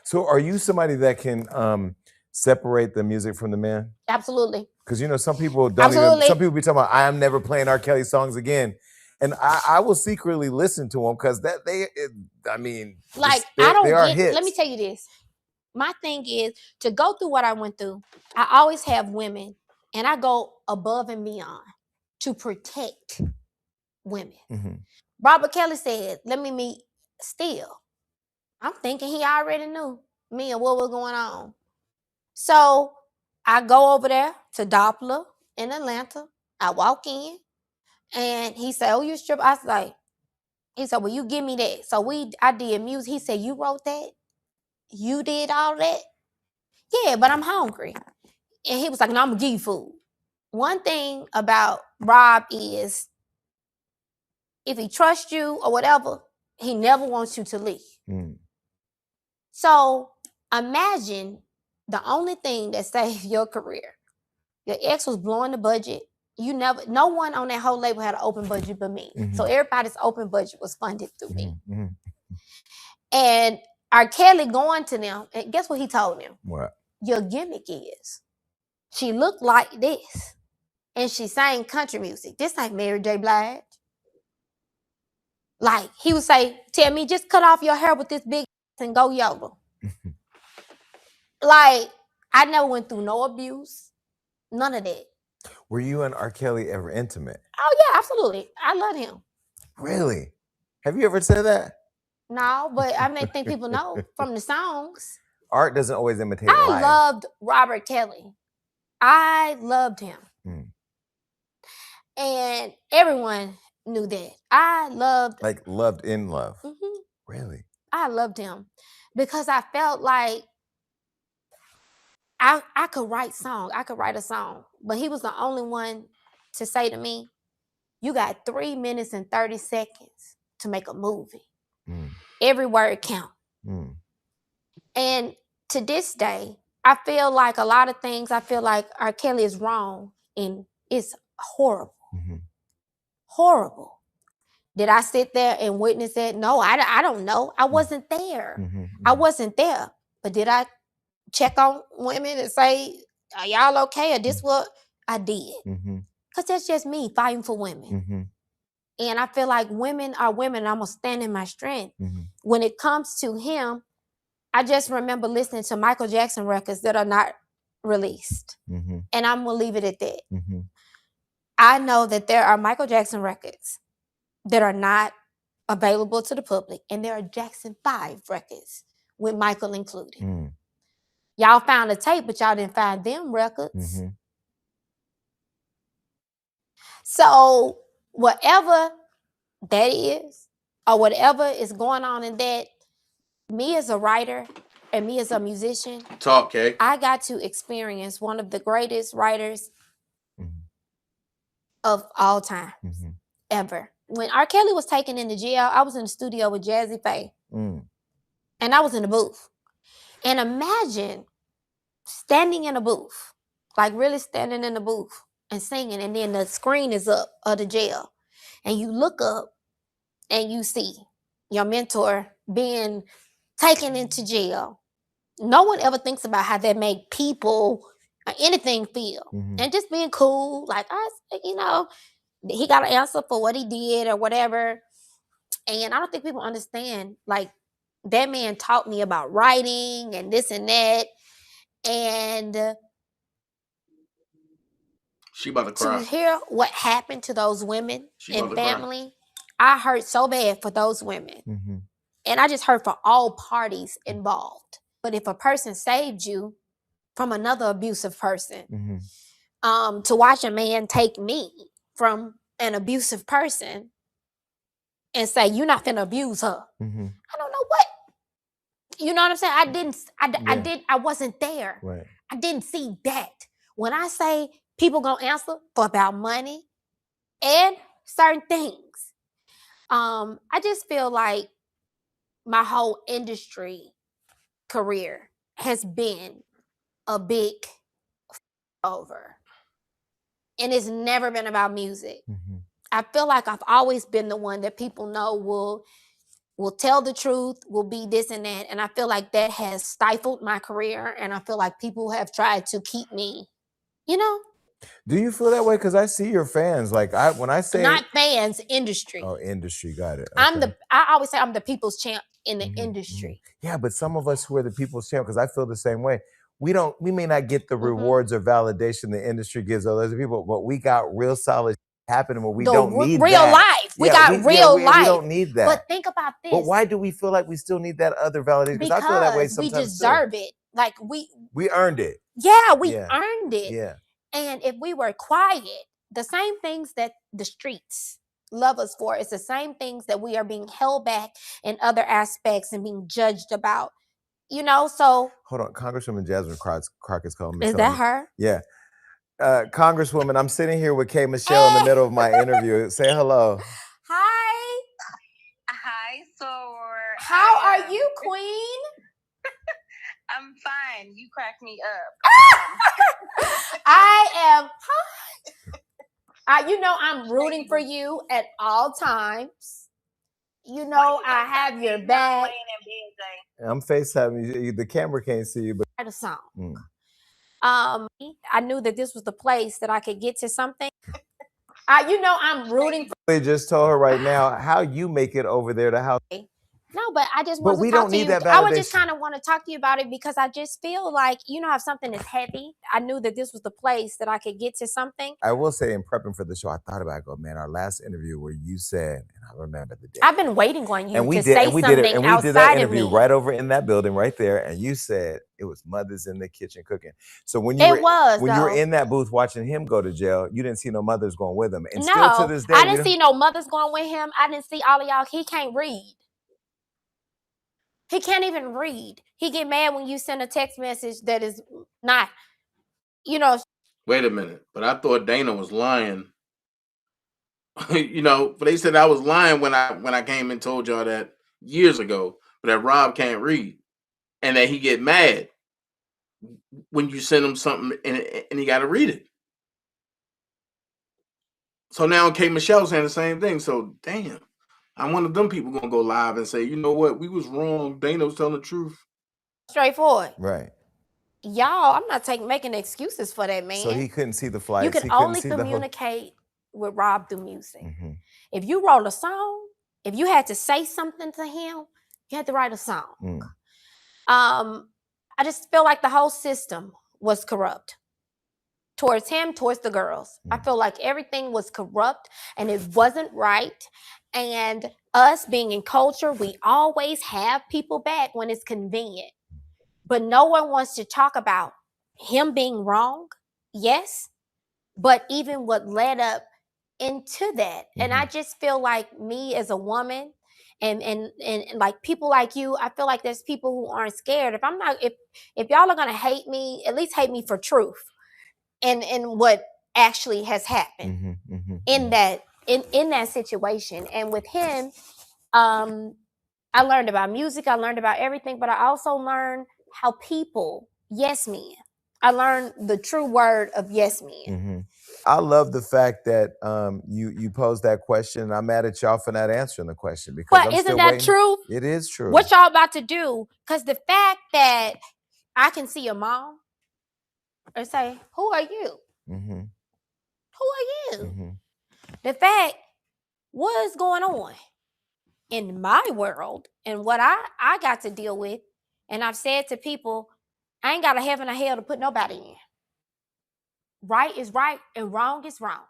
So are you somebody that can separate the music from the man? Absolutely. Because, you know, some people don't even, some people be talking about, "I am never playing R. Kelly songs again." And I will secretly listen to them because like, I don't get hits. Let me tell you this. My thing is to go through what I went through. I always have women, and I go above and beyond to protect women. Mm-hmm. Robert Kelly said, "Let me meet Steele." I'm thinking he already knew me and what was going on. So I go over there to Doppler in Atlanta. I walk in, and he said, "Oh, you strip?" I was like, he said, "Well, you give me that." So I did music. He said, "You wrote that? You did all that?" "Yeah, but I'm hungry." And he was like, "No, I'm gonna give you food." One thing about Rob is if he trusts you or whatever, he never wants you to leave. So imagine the only thing that saved your career. Your ex was blowing the budget. No one on that whole label had an open budget but me. So everybody's open budget was funded through me. And R. Kelly going to them, and guess what he told them? What? Your gimmick is she looked like this, and she sang country music. This ain't Mary J. Blige. Like, he would say, "Tell me, just cut off your hair with this big and go yodel." Like, I never went through no abuse, none of that. Were you and R. Kelly ever intimate? Oh yeah, absolutely. I love him. Really? Have you ever said that? No, but I think people know from the songs. Art doesn't always imitate I life. loved Robert Kelly. I loved him. And everyone knew that. I loved... Like loved in love. Mm-hmm. Really? I loved him because I felt like I could write songs. I could write a song. But he was the only one to say to me, you got 3 minutes and 30 seconds to make a movie. Every word count. And to this day, I feel like a lot of things, I feel like R. Kelly is wrong and it's horrible. Horrible. Did I sit there and witness it? No, I don't know. I wasn't there. I wasn't there. But did I check on women and say, are y'all okay? Or this what I did? Because that's just me fighting for women. And I feel like women are women. I'm going to stand in my strength. When it comes to him, I just remember listening to Michael Jackson records that are not released. And I'm going to leave it at that. I know that there are Michael Jackson records that are not available to the public. And there are Jackson 5 records with Michael included. Y'all found a tape, but y'all didn't find them records. So whatever that is, or whatever is going on in that, me as a writer and me as a musician, I got to experience one of the greatest writers of all time, ever. When R. Kelly was taken into jail, I was in the studio with Jazzy Faye. And I was in the booth. And imagine standing in a booth, like really standing in the booth and singing, and then the screen is up of the jail. And you look up and you see your mentor being taken into jail. No one ever thinks about how that made people or anything feel. And just being cool, like, you know, he got an answer for what he did or whatever. And I don't think people understand, like, that man taught me about writing and this and that. And she about to cry. To hear what happened to those women and family, I hurt so bad for those women. And I just hurt for all parties involved. But if a person saved you from another abusive person, to watch a man take me from an abusive person and say, you're not finna abuse her. I don't know what. You know what I'm saying? I wasn't there. Right. I didn't see that. When I say people gonna answer for about money and certain things, I just feel like my whole industry career has been a big over. And it's never been about music. I feel like I've always been the one that people know will tell the truth, will be this and that. And I feel like that has stifled my career. And I feel like people have tried to keep me, you know. Do you feel that way? Because I see your fans. Like when I say not fans, industry. Oh, industry, got it. Okay. I always say I'm the people's champ in the industry. Yeah, but some of us who are the people's champ, because I feel the same way. We may not get the rewards or validation the industry gives other people, but we got real solid happening where we don't need real that. life. We got real life. We don't need that. But think about this. But why do we feel like we still need that other validation? Because I feel that way sometimes we deserve it. Like we earned it. Yeah, we earned it. Yeah. And if we were quiet, the same things that the streets love us for, it's the same things that we are being held back in other aspects and being judged about. You know, so Hold on, Congresswoman Jasmine Crockett's calling me. Is that her? Yeah. Congresswoman, I'm sitting here with Kay Michelle in the middle of my interview. Say hello. Hi. Hi, Sor. How are you, Queen? I'm fine. You crack me up. I am. You know, I'm rooting for you at all times. You know, I have your back. I'm FaceTiming you. The camera can't see you, but a song. I knew that this was the place that I could get to something. You know, I'm rooting for. They just told her right now how you make it over there to house. No, but I just But want we to talk don't to need you. that I would just validation. kind of want to talk to you about it because I just feel like, you know, if something is heavy, I knew that this was the place that I could get to something. I will say, in prepping for the show, I thought about it. Go, man, our last interview where you said, and I remember the day. I've been waiting on you And we to did, say and we something did it, and we outside did that of interview me. right over in that building right there. And you said it was mothers in the kitchen cooking. So when It you was, when you were though. in that booth watching him go to jail, you didn't see no mothers going with him. And No, still to this day, I didn't see no mothers going with him. I didn't see all of y'all. He can't read. He can't even read. He get mad when you send a text message that is not, you know. Wait a minute, but I thought Dana was lying. You know, but they said I was lying when I came and told y'all that years ago, but that Rob can't read and that he get mad when you send him something and he got to read it. So now K. Michelle saying the same thing. So damn, I'm one of them people gonna go live and say, you know what, we was wrong. Dana was telling the truth. Straightforward. Right. Y'all, I'm not making excuses for that man. So he couldn't see the flights. You can only communicate with Rob through music. Mm-hmm. If you wrote a song, if you had to say something to him, you had to write a song. I just feel like the whole system was corrupt towards him, towards the girls. I feel like everything was corrupt and it wasn't right. And us being in culture, we always have people back when it's convenient. But no one wants to talk about him being wrong, yes, but even what led up into that. And I just feel like me as a woman and like people like you, I feel like there's people who aren't scared. If y'all are gonna hate me, at least hate me for truth and what actually has happened in that situation. And with him, I learned about music, I learned about everything, but I also learned how people, yes men. I learned the true word of yes men. I love the fact that you posed that question, and I'm mad at y'all for not answering the question because But isn't that true? It is true. What y'all about to do? Because the fact that I can see a mom and say, "Who are you? Who are you?" The fact, what is going on in my world and what I got to deal with, and I've said to people, I ain't got a heaven or hell to put nobody in. Right is right and wrong is wrong.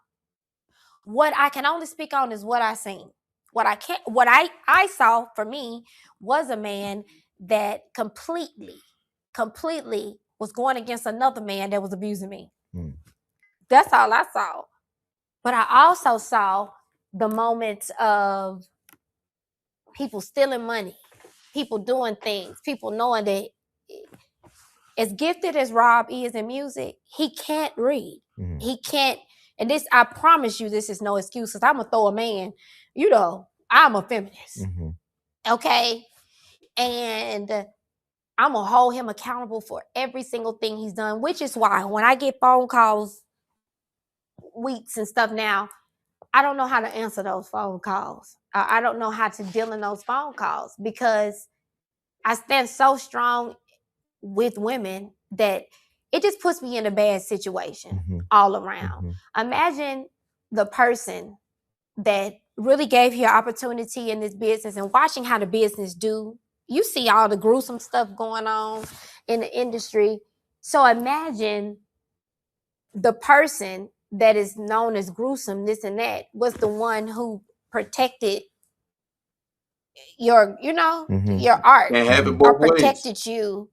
What I can only speak on is what I seen. What I saw for me was a man that completely was going against another man that was abusing me. That's all I saw. But I also saw the moments of people stealing money, people doing things, people knowing that as gifted as Rob is in music, he can't read. He can't. And this, I promise you, this is no excuse because I'm going to throw a man, you know, I'm a feminist. Okay? And I'm going to hold him accountable for every single thing he's done, which is why when I get phone calls, weeks and stuff now, I don't know how to answer those phone calls. I don't know how to deal in those phone calls because I stand so strong with women that it just puts me in a bad situation all around. Imagine the person that really gave you an opportunity in this business and watching how the business do. You see all the gruesome stuff going on in the industry. So imagine the person that is known as gruesome, this and that, was the one who protected your, your art. Can't have it both or protected ways. You.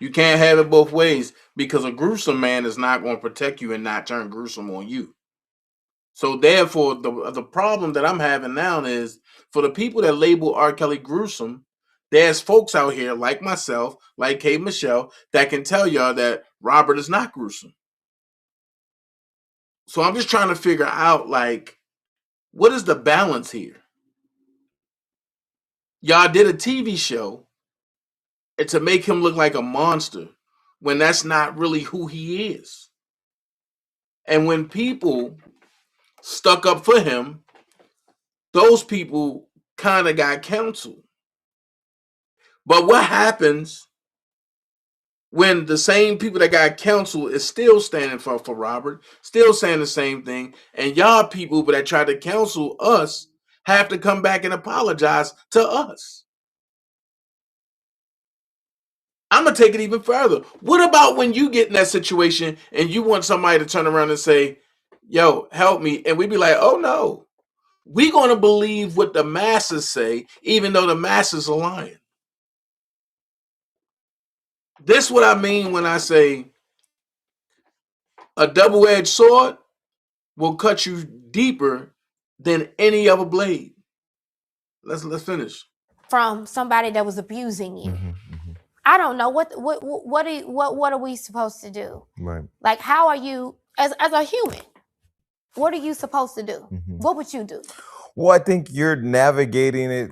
You can't have it both ways because a gruesome man is not going to protect you and not turn gruesome on you. So therefore, the problem that I'm having now is for the people that label R. Kelly gruesome, there's folks out here like myself, like K. Michelle, that can tell y'all that Robert is not gruesome. So I'm just trying to figure out, like, what is the balance here? Y'all did a TV show and to make him look like a monster when that's not really who he is. And when people stuck up for him, those people kind of got canceled. But what happens when the same people that got canceled is still standing for Robert, still saying the same thing, and y'all people that tried to cancel us have to come back and apologize to us? I'm going to take it even further. What about when you get in that situation and you want somebody to turn around and say, yo, help me. And we be like, oh, no. We're going to believe what the masses say, even though the masses are lying. This is what I mean when I say a double-edged sword will cut you deeper than any other blade. Let's finish. From somebody that was abusing you. I don't know what are we supposed to do? Right. Like, how are you as a human? What are you supposed to do? What would you do? Well, I think you're navigating it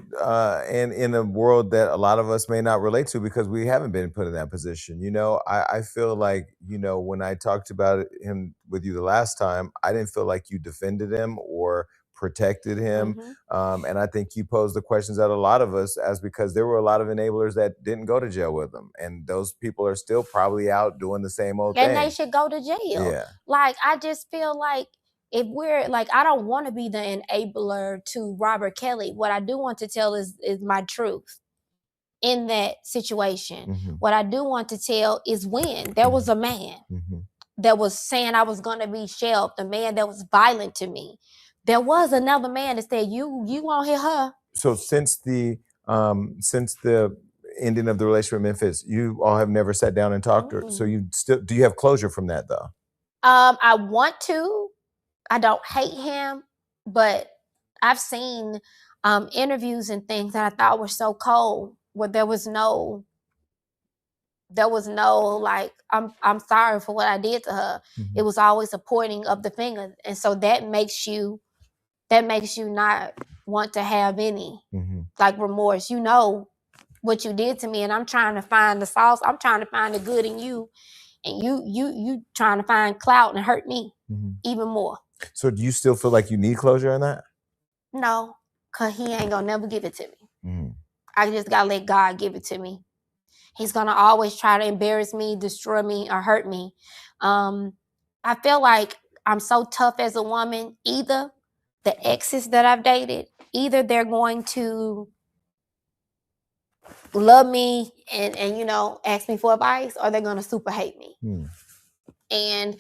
in a world that a lot of us may not relate to because we haven't been put in that position. You know, I feel like, you know, when I talked about him with you the last time, I didn't feel like you defended him or protected him. And I think you posed the questions that a lot of us as because there were a lot of enablers that didn't go to jail with him. And those people are still probably out doing the same old thing. And they should go to jail. Yeah. Like, I just feel like if we're like, I don't want to be the enabler to Robert Kelly. What I do want to tell is my truth in that situation. What I do want to tell is when there was a man that was saying I was going to be shelved, a man that was violent to me. There was another man that said, you won't hit her. So since the ending of the relationship with Memphis, you all have never sat down and talked, or so you still do you have closure from that though? I want to. I don't hate him, but I've seen interviews and things that I thought were so cold, where there was no like, I'm sorry for what I did to her. It was always a pointing of the finger, and so that makes you not want to have any like remorse. You know what you did to me, and I'm trying to find the sauce. I'm trying to find the good in you, and you trying to find clout and hurt me even more. So do you still feel like you need closure on that? No, because he ain't gonna never give it to me. I just gotta let God give it to me. He's gonna always try to embarrass me, destroy me, or hurt me. I feel like I'm so tough as a woman. Either the exes that I've dated, either they're going to love me and you know, ask me for advice, or they're gonna super hate me. And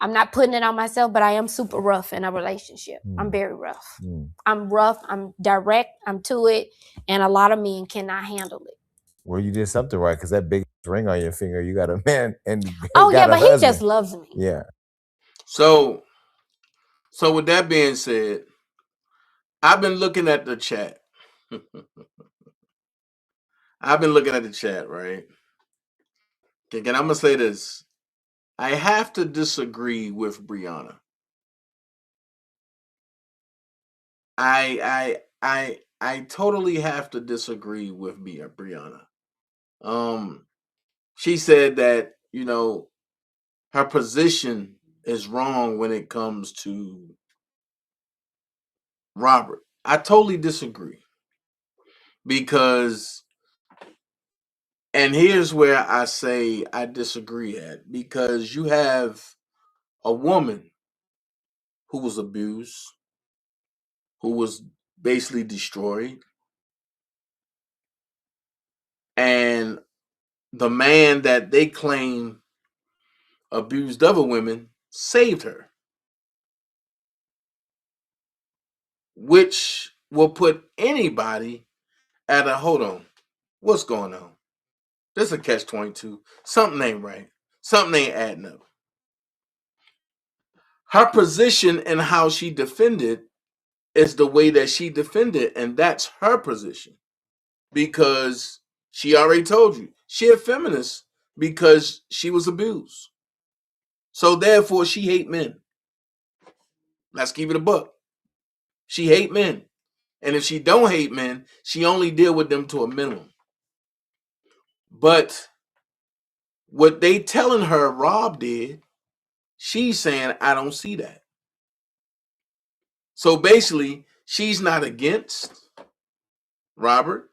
I'm not putting it on myself, but I am super rough in a relationship. I'm very rough. I'm rough, I'm direct, I'm to it, and a lot of men cannot handle it. Well, you did something right, because that big ring on your finger, you got a man and oh yeah, but he just loves me. Yeah. So with that being said, I've been looking at the chat. Right? And I'm gonna say this. I have to disagree with Brianna. I totally have to disagree with Brianna. She said that, you know, her position is wrong when it comes to Robert. I totally disagree. Because, and here's where I say I disagree at, because you have a woman who was abused, who was basically destroyed, and the man that they claim abused other women saved her, which will put anybody at a hold on. What's going on? This is a catch-22. Something ain't right. Something ain't adding up. Her position and how she defended is the way that she defended, and that's her position. Because she already told you, she a feminist because she was abused. So therefore, she hate men. Let's keep it a buck. She hate men. And if she don't hate men, she only deal with them to a minimum. But what they telling her Rob did, she's saying, I don't see that. So basically, she's not against Robert,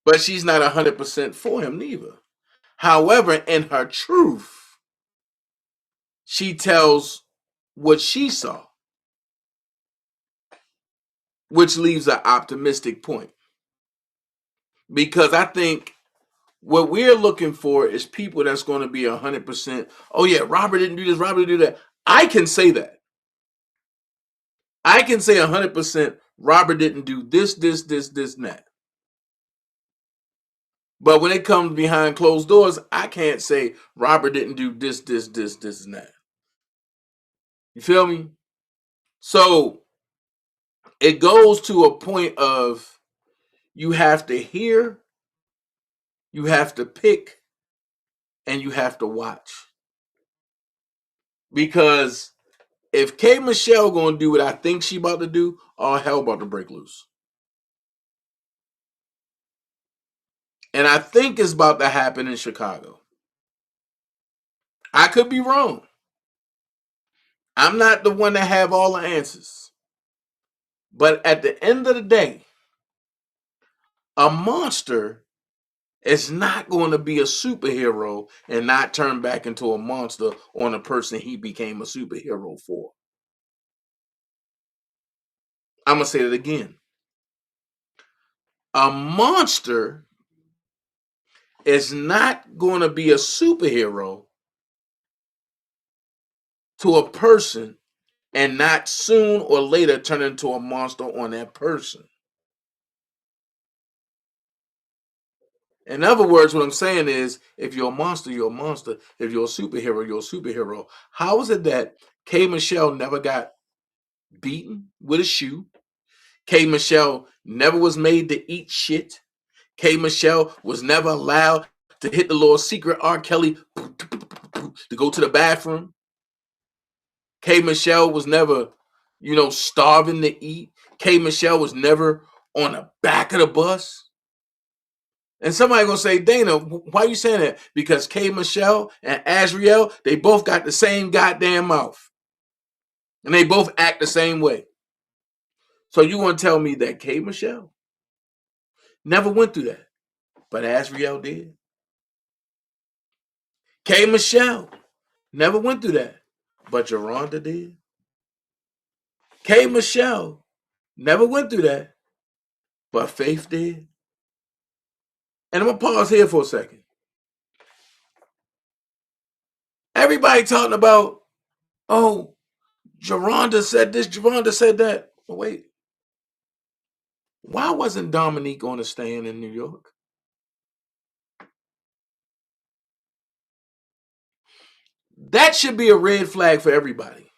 but she's not 100% for him neither. However, in her truth, she tells what she saw, which leaves an optimistic point. Because I think What we're looking for is people that's going to be 100%. Oh yeah, Robert didn't do this. Robert didn't do that. I can say that. I can say 100%. Robert didn't do this, and that. But when it comes behind closed doors, I can't say Robert didn't do this, and that. You feel me? So it goes to a point of you have to hear, you have to pick, and you have to watch. Because if K. Michelle gonna do what I think she about to do, all hell about to break loose. And I think it's about to happen in Chicago. I could be wrong. I'm not the one that have all the answers. But at the end of the day, a monster is not going to be a superhero and not turn back into a monster on a person he became a superhero for. I'm going to say it again. A monster is not going to be a superhero to a person and not soon or later turn into a monster on that person. In other words, what I'm saying is, if you're a monster, you're a monster. If you're a superhero, you're a superhero. How is it that K. Michelle never got beaten with a shoe? K. Michelle never was made to eat shit. K. Michelle was never allowed to hit the little secret R. Kelly to go to the bathroom. K. Michelle was never, starving to eat. K. Michelle was never on the back of the bus. And somebody gonna say, Dana, why are you saying that? Because K. Michelle and Azriel, they both got the same goddamn mouth. And they both act the same way. So you want to tell me that K. Michelle never went through that, but Azriel did? K. Michelle never went through that, but Geronda did? K. Michelle never went through that, but Faith did? And I'm going to pause here for a second. Everybody talking about, oh, Geronda said this, Geronda said that. But wait, why wasn't Dominique on the stand in New York? That should be a red flag for everybody.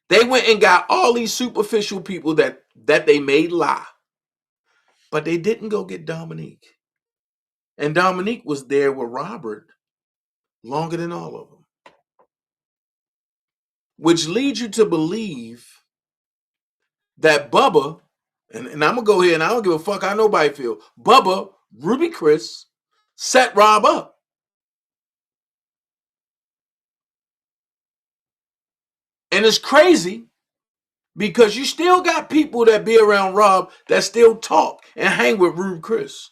They went and got all these superficial people that they made lie. But they didn't go get Dominique. And Dominique was there with Robert longer than all of them. Which leads you to believe that Bubba, and I'm going to go here and I don't give a fuck how nobody feel. Bubba, Ruby Chris, set Rob up. And it's crazy because you still got people that be around Rob that still talk and hang with Ruby Chris.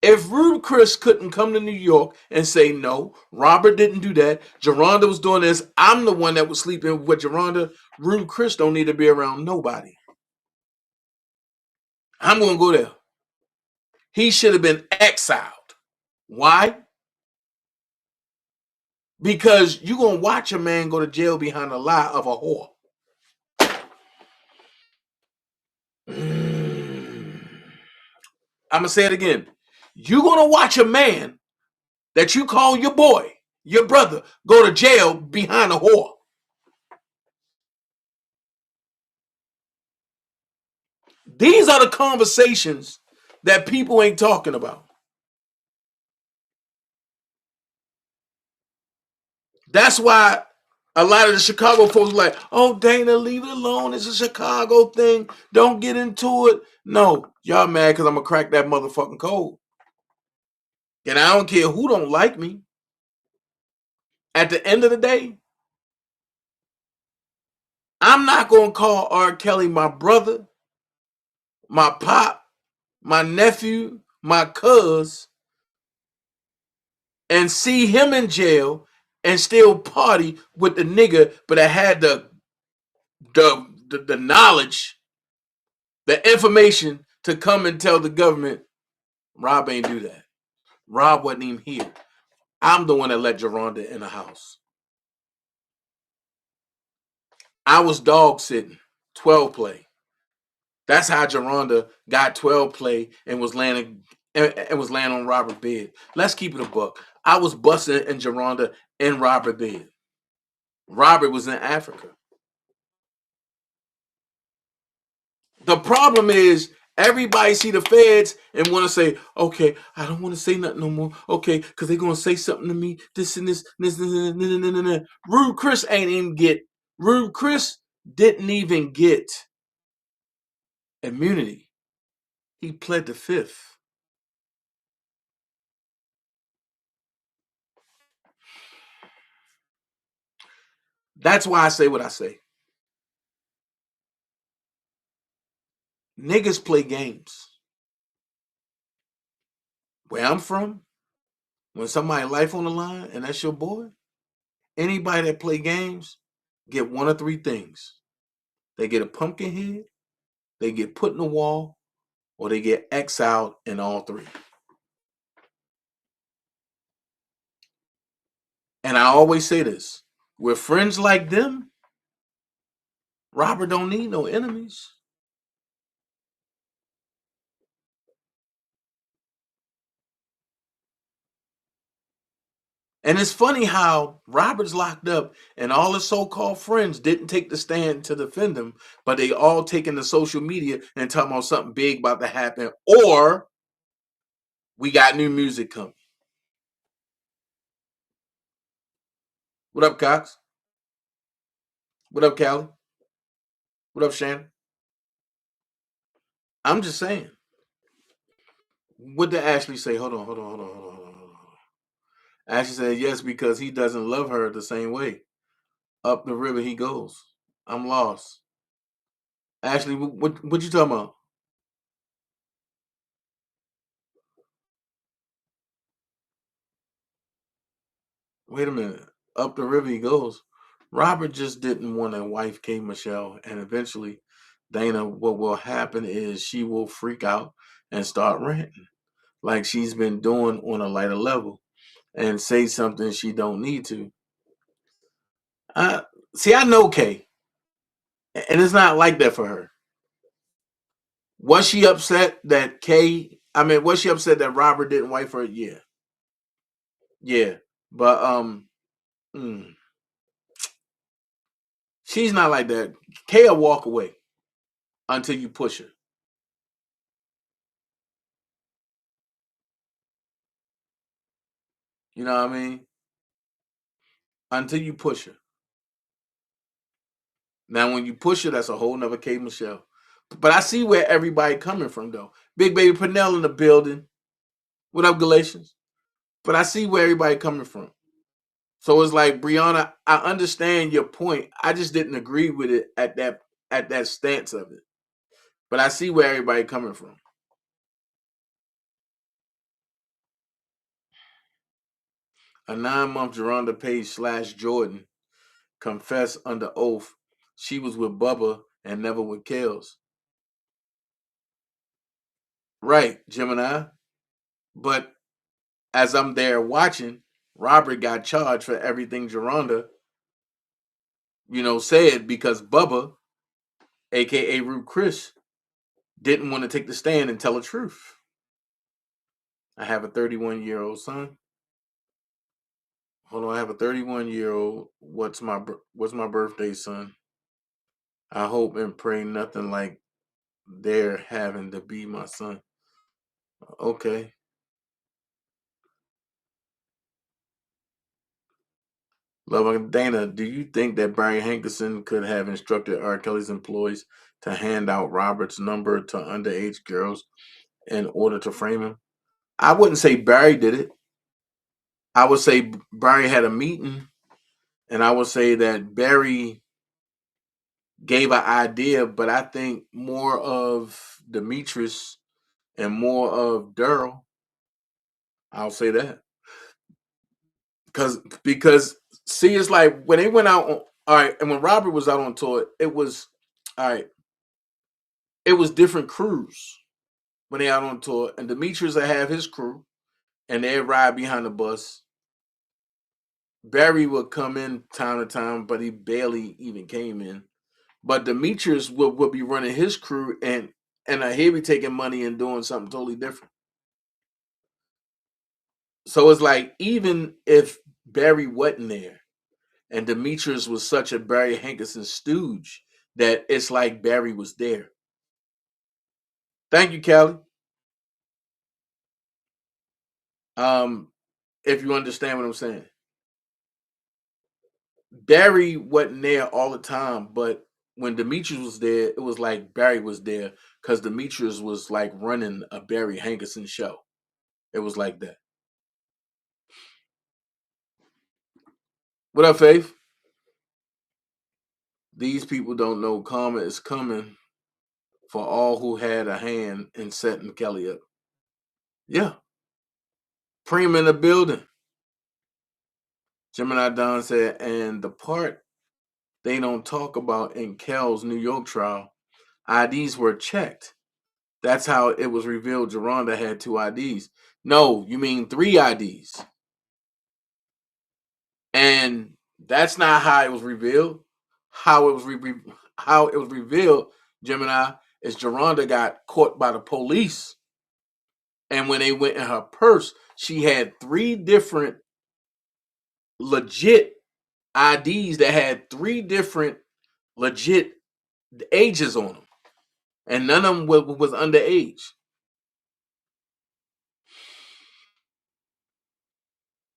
If Ruby Chris couldn't come to New York and say, no, Robert didn't do that, Geronda was doing this, I'm the one that was sleeping with Geronda, Ruby Chris don't need to be around nobody. I'm going to go there. He should have been exiled. Why? Because you're going to watch a man go to jail behind a lie of a whore. I'm going to say it again. You're going to watch a man that you call your boy, your brother, go to jail behind a whore. These are the conversations that people ain't talking about. That's why a lot of the Chicago folks are like, oh, Dana, leave it alone. It's a Chicago thing. Don't get into it. No, y'all mad because I'm going to crack that motherfucking code. And I don't care who don't like me. At the end of the day, I'm not going to call R. Kelly my brother, my pop, my nephew, my cuz, and see him in jail and still party with the nigga, but I had the knowledge the information to come and tell the government, Rob ain't do that. Rob wasn't even here. I'm the one that let Geronda in the house. I was dog sitting, 12 play. That's how Geronda got 12 play and was landing on Robert's bed. Let's keep it a buck. I was busting in Geronda in Robert's bed. Robert was in Africa. The problem is everybody see the feds and want to say, okay, I don't want to say nothing no more. Okay, because they're going to say something to me. This and this. Rude Chris Rude Chris didn't even get immunity. He pled the fifth. That's why I say what I say. Niggas play games. Where I'm from, when somebody's life on the line and that's your boy, anybody that play games get one of three things. They get a pumpkin head, they get put in the wall, or they get exiled in all three. And I always say this, with friends like them, Robert don't need no enemies. And it's funny how Robert's locked up and all his so-called friends didn't take the stand to defend him, but they all taking the social media and talking about something big about to happen, or we got new music coming. What up, Cox? What up, Callie? What up, Shannon? I'm just saying. What did Ashley say? Hold on. Ashley said yes because he doesn't love her the same way. Up the river he goes. I'm lost. Ashley, what you talking about? Wait a minute. Up the river he goes. Robert just didn't want to wife K. Michelle, and eventually, Dana, what will happen is she will freak out and start ranting, like she's been doing on a lighter level, and say something she don't need to. I know Kay, and it's not like that for her. Was she upset that was she upset that Robert didn't wife her? Yeah. Yeah. But she's not like that. Kay will walk away until you push her. You know what I mean? Until you push her. Now, when you push her, that's a whole nother K. Michelle. But I see where everybody coming from, though. Big Baby Pernell in the building. What up, Galatians? But I see where everybody coming from. So it's like, Brianna, I understand your point. I just didn't agree with it at that stance of it. But I see where everybody coming from. A 9-month Geronda Page / Jordan confessed under oath she was with Bubba and never with Kels. Right, Gemini. But as I'm there watching, Robert got charged for everything Geronda, said because Bubba, aka Root Chris, didn't want to take the stand and tell the truth. I have a 31-year-old son. Hold on, I have a 31-year-old. What's my birthday, son? I hope and pray nothing like they're having to be my son. Okay. Love Dana, do you think that Barry Hankerson could have instructed R. Kelly's employees to hand out Robert's number to underage girls in order to frame him? I wouldn't say Barry did it. I would say Barry had a meeting, and I would say that Barry gave an idea, but I think more of Demetrius and more of Daryl. I'll say that. Because see, it's like when they went out on, all right, and when Robert was out on tour, it was all right. it was different crews when they out on tour, and Demetrius would have his crew, and they'd ride behind the bus. Barry would come in time to time, but he barely even came in. But Demetrius would be running his crew, and he'd be taking money and doing something totally different. So it's like, even if Barry wasn't there, and Demetrius was such a Barry Hankerson stooge, that it's like Barry was there. Thank you, Kelly. If you understand what I'm saying. Barry wasn't there all the time, but when Demetrius was there, it was like Barry was there, because Demetrius was like running a Barry Hankerson show. It was like that. What up, Faith? These people don't know karma is coming for all who had a hand in setting Kelly up. Yeah. Preem in the building. Gemini Don said, and the part they don't talk about in Kel's New York trial, IDs were checked. That's how it was revealed Geronda had 2 IDs. No, you mean 3 IDs. And that's not how it was revealed. How it was revealed, Gemini, is Geronda got caught by the police. And when they went in her purse, she had 3 different legit IDs that had 3 different legit ages on them. And none of them was underage.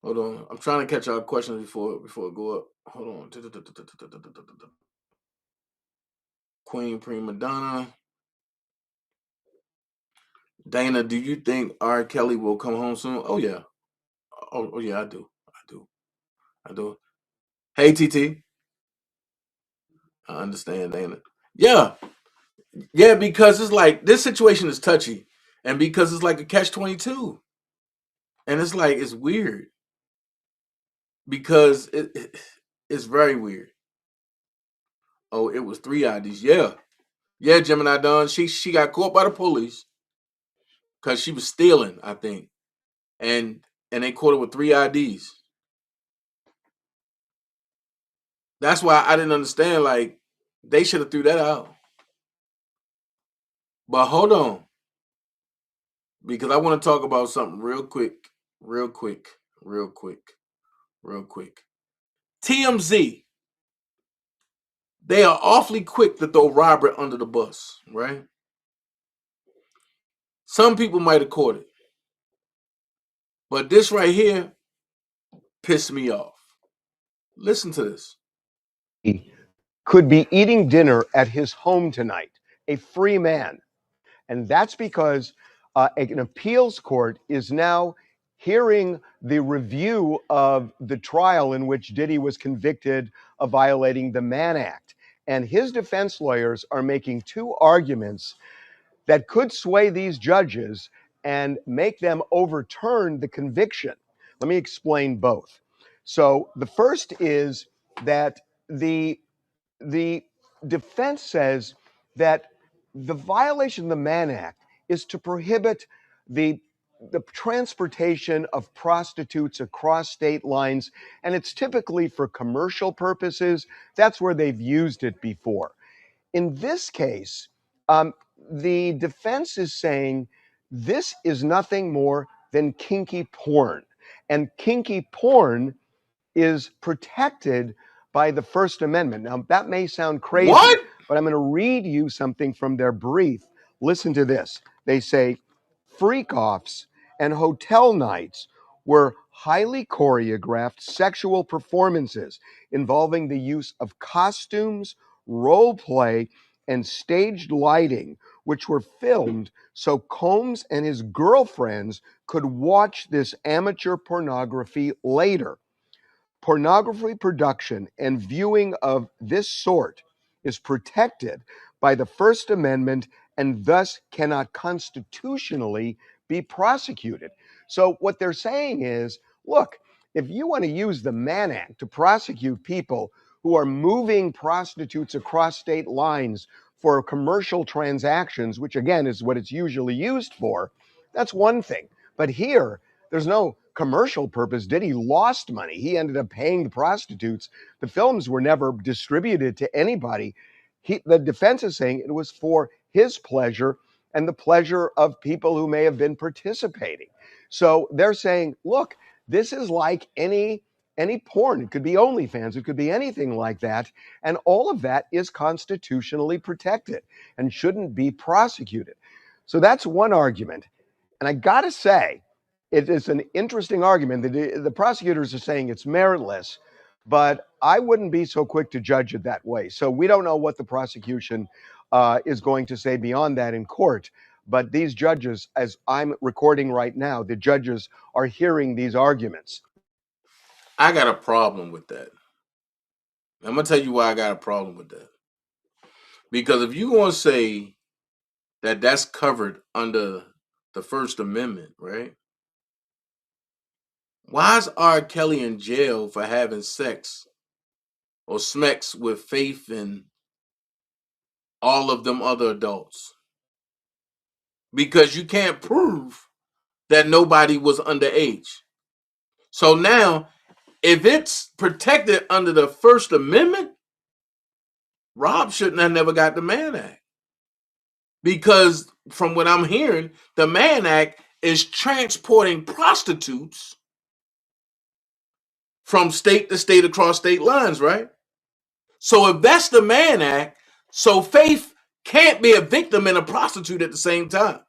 Hold on. I'm trying to catch our questions before it go up. Hold on. Queen Prima Donna. Dana, do you think R. Kelly will come home soon? Oh, yeah. Oh yeah, I do. Hey, TT. I understand, Dana. Yeah. Yeah, because it's like, this situation is touchy. And because it's like a catch-22. And it's like, it's weird. Because it's very weird. Oh, it was 3 IDs. Yeah. Yeah, Gemini Dawn. She got caught by the police because she was stealing, I think. And they caught her with 3 IDs. That's why I didn't understand. Like, they should have threw that out. But hold on. Because I want to talk about something real quick. TMZ. They are awfully quick to throw Robert under the bus, right? Some people might have caught it. But this right here pissed me off. Listen to this. He could be eating dinner at his home tonight, a free man. And that's because an appeals court is now hearing the review of the trial in which Diddy was convicted of violating the Mann Act. And his defense lawyers are making 2 arguments that could sway these judges and make them overturn the conviction. Let me explain both. So the first is that the defense says that the violation of the Mann Act is to prohibit the transportation of prostitutes across state lines, and it's typically for commercial purposes. That's where they've used it before. In this case, the defense is saying this is nothing more than kinky porn, and kinky porn is protected by the First Amendment. Now, that may sound crazy, but I'm going to read you something from their brief. Listen to this. They say, freak-offs and hotel nights were highly choreographed sexual performances involving the use of costumes, role play, and staged lighting, which were filmed so Combs and his girlfriends could watch this amateur pornography later. Pornography production and viewing of this sort is protected by the First Amendment and thus cannot constitutionally be prosecuted. So what they're saying is, look, if you want to use the Mann Act to prosecute people who are moving prostitutes across state lines for commercial transactions, which again is what it's usually used for, that's one thing. But here, there's no commercial purpose. Diddy lost money. He ended up paying the prostitutes. The films were never distributed to anybody. The defense is saying it was for his pleasure and the pleasure of people who may have been participating. So they're saying, look, this is like any porn. It could be OnlyFans. It could be anything like that. And all of that is constitutionally protected and shouldn't be prosecuted. So that's one argument. And I got to say, it is an interesting argument. The prosecutors are saying it's meritless, but I wouldn't be so quick to judge it that way. So we don't know what the prosecution is going to say beyond that in court. But these judges, as I'm recording right now, the judges are hearing these arguments. I got a problem with that. I'm going to tell you why I got a problem with that. Because if you're going to say that that's covered under the First Amendment, right? Why is R. Kelly in jail for having sex or smex with Faith and all of them other adults? Because you can't prove that nobody was underage. So now, if it's protected under the First Amendment, Rob shouldn't have never got the Mann Act. Because from what I'm hearing, the Mann Act is transporting prostitutes from state to state across state lines, right? So if that's the Mann Act, so Faith can't be a victim and a prostitute at the same time.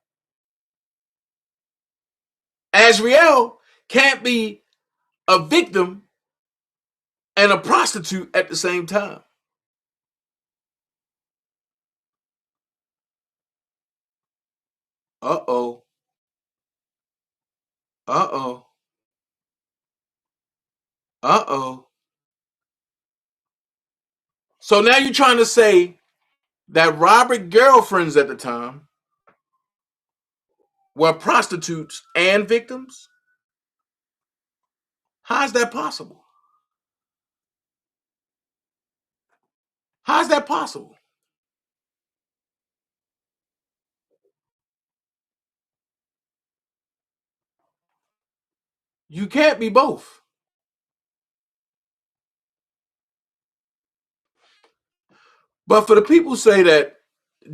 Azriel can't be a victim and a prostitute at the same time. Uh-oh. Uh-oh. Uh-oh. So now you're trying to say that Robert girlfriends at the time were prostitutes and victims? How is that possible? How is that possible? You can't be both. But for the people who say that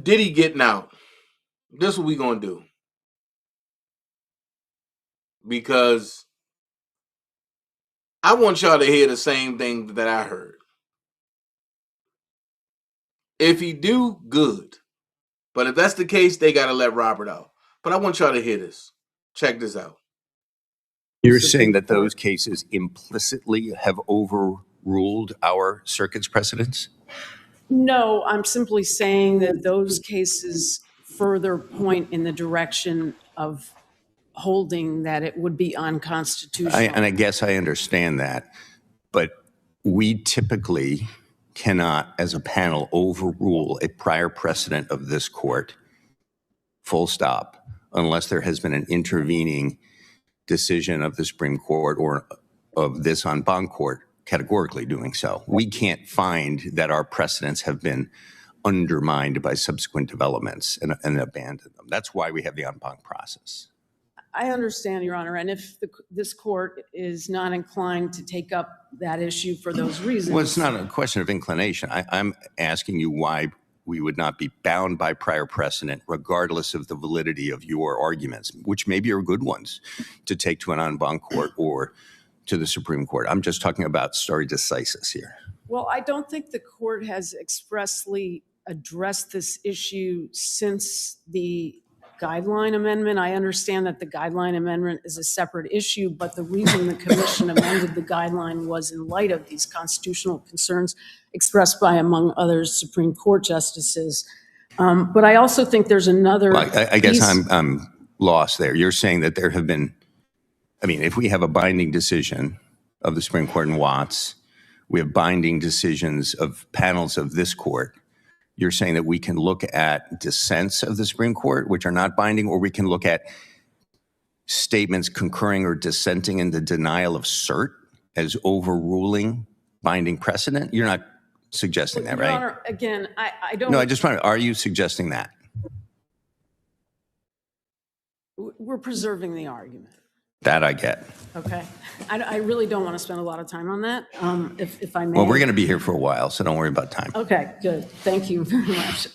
Diddy getting out, this is what we gonna do. Because I want y'all to hear the same thing that I heard. If he do, good. But if that's the case, they gotta let Robert out. But I want y'all to hear this. Check this out. You're saying that those cases implicitly have overruled our circuit's precedents? No, I'm simply saying that those cases further point in the direction of holding that it would be unconstitutional. And I guess I understand that. But we typically cannot, as a panel, overrule a prior precedent of this court, full stop, unless there has been an intervening decision of the Supreme Court or of this en banc court categorically doing so. We can't find that our precedents have been undermined by subsequent developments and abandon them. That's why we have the en banc process. I understand, Your Honor, and if this court is not inclined to take up that issue for those reasons. Well, it's not a question of inclination. I'm asking you why we would not be bound by prior precedent, regardless of the validity of your arguments, which maybe are good ones, to take to an en banc court or to the Supreme Court. I'm just talking about stare decisis here. Well, I don't think the court has expressly addressed this issue since the guideline amendment. I understand that the guideline amendment is a separate issue, but the reason the commission amended the guideline was in light of these constitutional concerns expressed by, among others, Supreme Court justices. But I also think there's another. Well, I guess I'm lost there. You're saying that there have been, I mean, if we have a binding decision of the Supreme Court in Watts, we have binding decisions of panels of this court. You're saying that we can look at dissents of the Supreme Court, which are not binding, or we can look at statements concurring or dissenting in the denial of cert as overruling binding precedent? You're not suggesting that, Your right? Honor, again, I don't. No, I just want to, are you suggesting that? We're preserving the argument. That I get. Okay. I really don't want to spend a lot of time on that, if I may. Well, we're going to be here for a while, so don't worry about time. Okay, good. Thank you very much.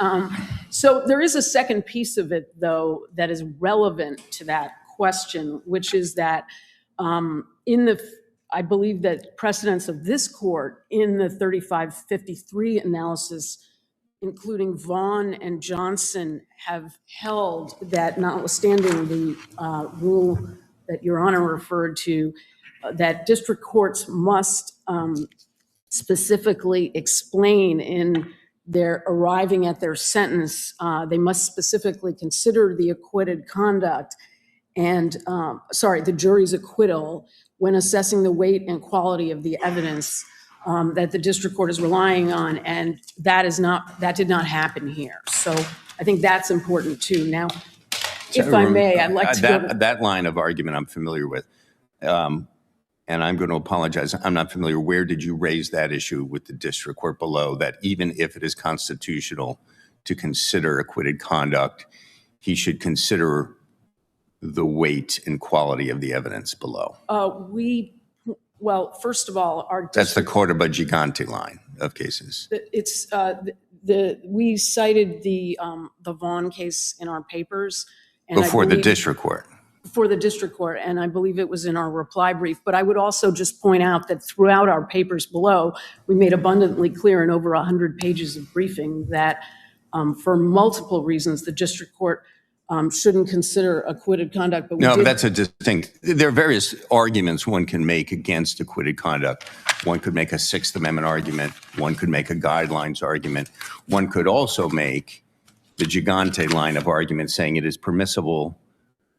So there is a second piece of it, though, that is relevant to that question, which is that I believe that precedents of this court in the 3553 analysis, including Vaughn and Johnson, have held that, notwithstanding the rule that Your Honor referred to, that district courts must specifically explain in their arriving at their sentence, they must specifically consider the acquitted conduct and, the jury's acquittal when assessing the weight and quality of the evidence that the district court is relying on, and that did not happen here. So I think that's important too. Now, if I may, I'd like to go to that line of argument I'm familiar with, and I'm going to apologize. I'm not familiar. Where did you raise that issue with the district court below, that even if it is constitutional to consider acquitted conduct, he should consider the weight and quality of the evidence below? Well, first of all, that's the Cordoba Gigante line of cases. It's we cited the Vaughn case in our papers. And before the district court. Before the district court, and I believe it was in our reply brief. But I would also just point out that throughout our papers below, we made abundantly clear in over 100 pages of briefing that for multiple reasons, the district court shouldn't consider acquitted conduct. But but that's a distinct. There are various arguments one can make against acquitted conduct. One could make a Sixth Amendment argument. One could make a guidelines argument. One could also make the Gigante line of argument, saying it is permissible,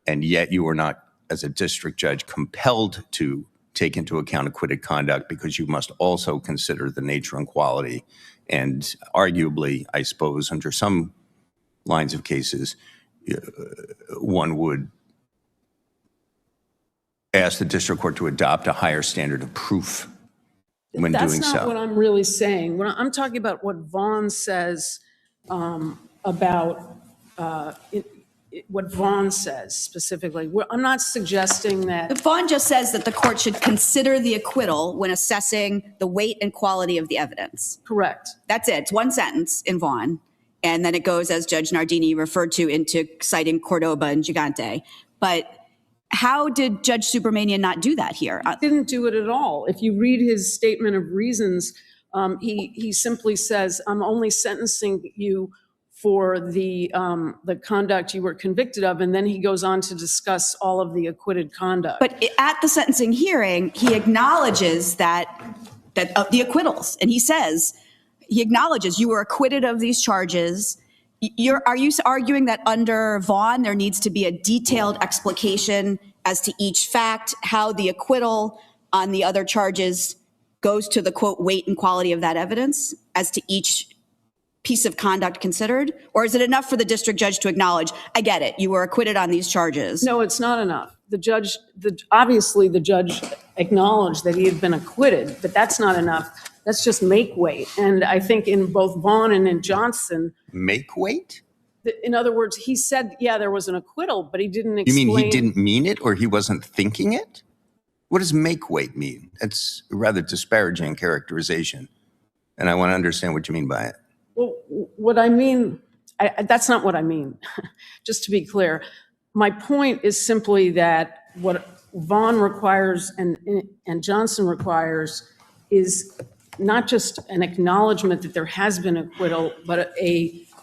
and yet you are not, as a district judge, compelled to take into account acquitted conduct because you must also consider the nature and quality. And arguably, I suppose, under some lines of cases, one would ask the district court to adopt a higher standard of proof when doing so. That's not what I'm really saying. When I'm talking about what Vaughn says about what Vaughn says specifically. I'm not suggesting that. Vaughn just says that the court should consider the acquittal when assessing the weight and quality of the evidence. Correct. That's it. It's one sentence in Vaughn. And then it goes, as Judge Nardini referred to, into citing Cordoba and Gigante. But how did Judge Subramanian not do that here? He didn't do it at all. If you read his statement of reasons, he simply says, I'm only sentencing you for the conduct you were convicted of, and then he goes on to discuss all of the acquitted conduct. But at the sentencing hearing, he acknowledges that the acquittals, and he says, he acknowledges you were acquitted of these charges. Are you arguing that under Vaughn there needs to be a detailed explication as to each fact, how the acquittal on the other charges goes to the, quote, weight and quality of that evidence as to each piece of conduct considered? Or is it enough for the district judge to acknowledge, I get it, you were acquitted on these charges? No, it's not enough. Obviously the judge acknowledged that he had been acquitted, but that's not enough. That's just make weight. And I think in both Vaughn and in Johnson. Make weight? In other words, he said, yeah, there was an acquittal, but he didn't explain. You mean he didn't mean it, or he wasn't thinking it? What does make weight mean? It's a rather disparaging characterization. And I want to understand what you mean by it. Well, what I mean, that's not what I mean, just to be clear. My point is simply that what Vaughn requires and Johnson requires is not just an acknowledgement that there has been acquittal, but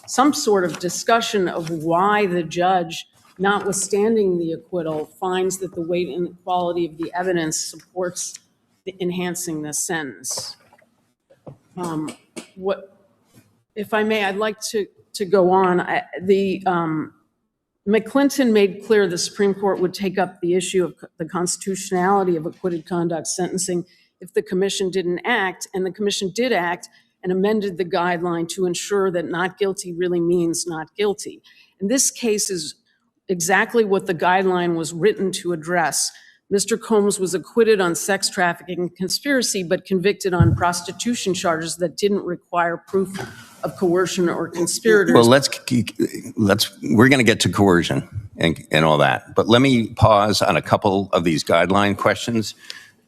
some sort of discussion of why the judge, notwithstanding the acquittal, finds that the weight and quality of the evidence supports enhancing the sentence. If I may, I'd like to go on. McClinton made clear the Supreme Court would take up the issue of the constitutionality of acquitted conduct sentencing if the commission didn't act, and the commission did act and amended the guideline to ensure that not guilty really means not guilty. And this case is exactly what the guideline was written to address. Mr. Combs was acquitted on sex trafficking conspiracy, but convicted on prostitution charges that didn't require proof of coercion or conspirators. Well, we're going to get to coercion and all that. But let me pause on a couple of these guideline questions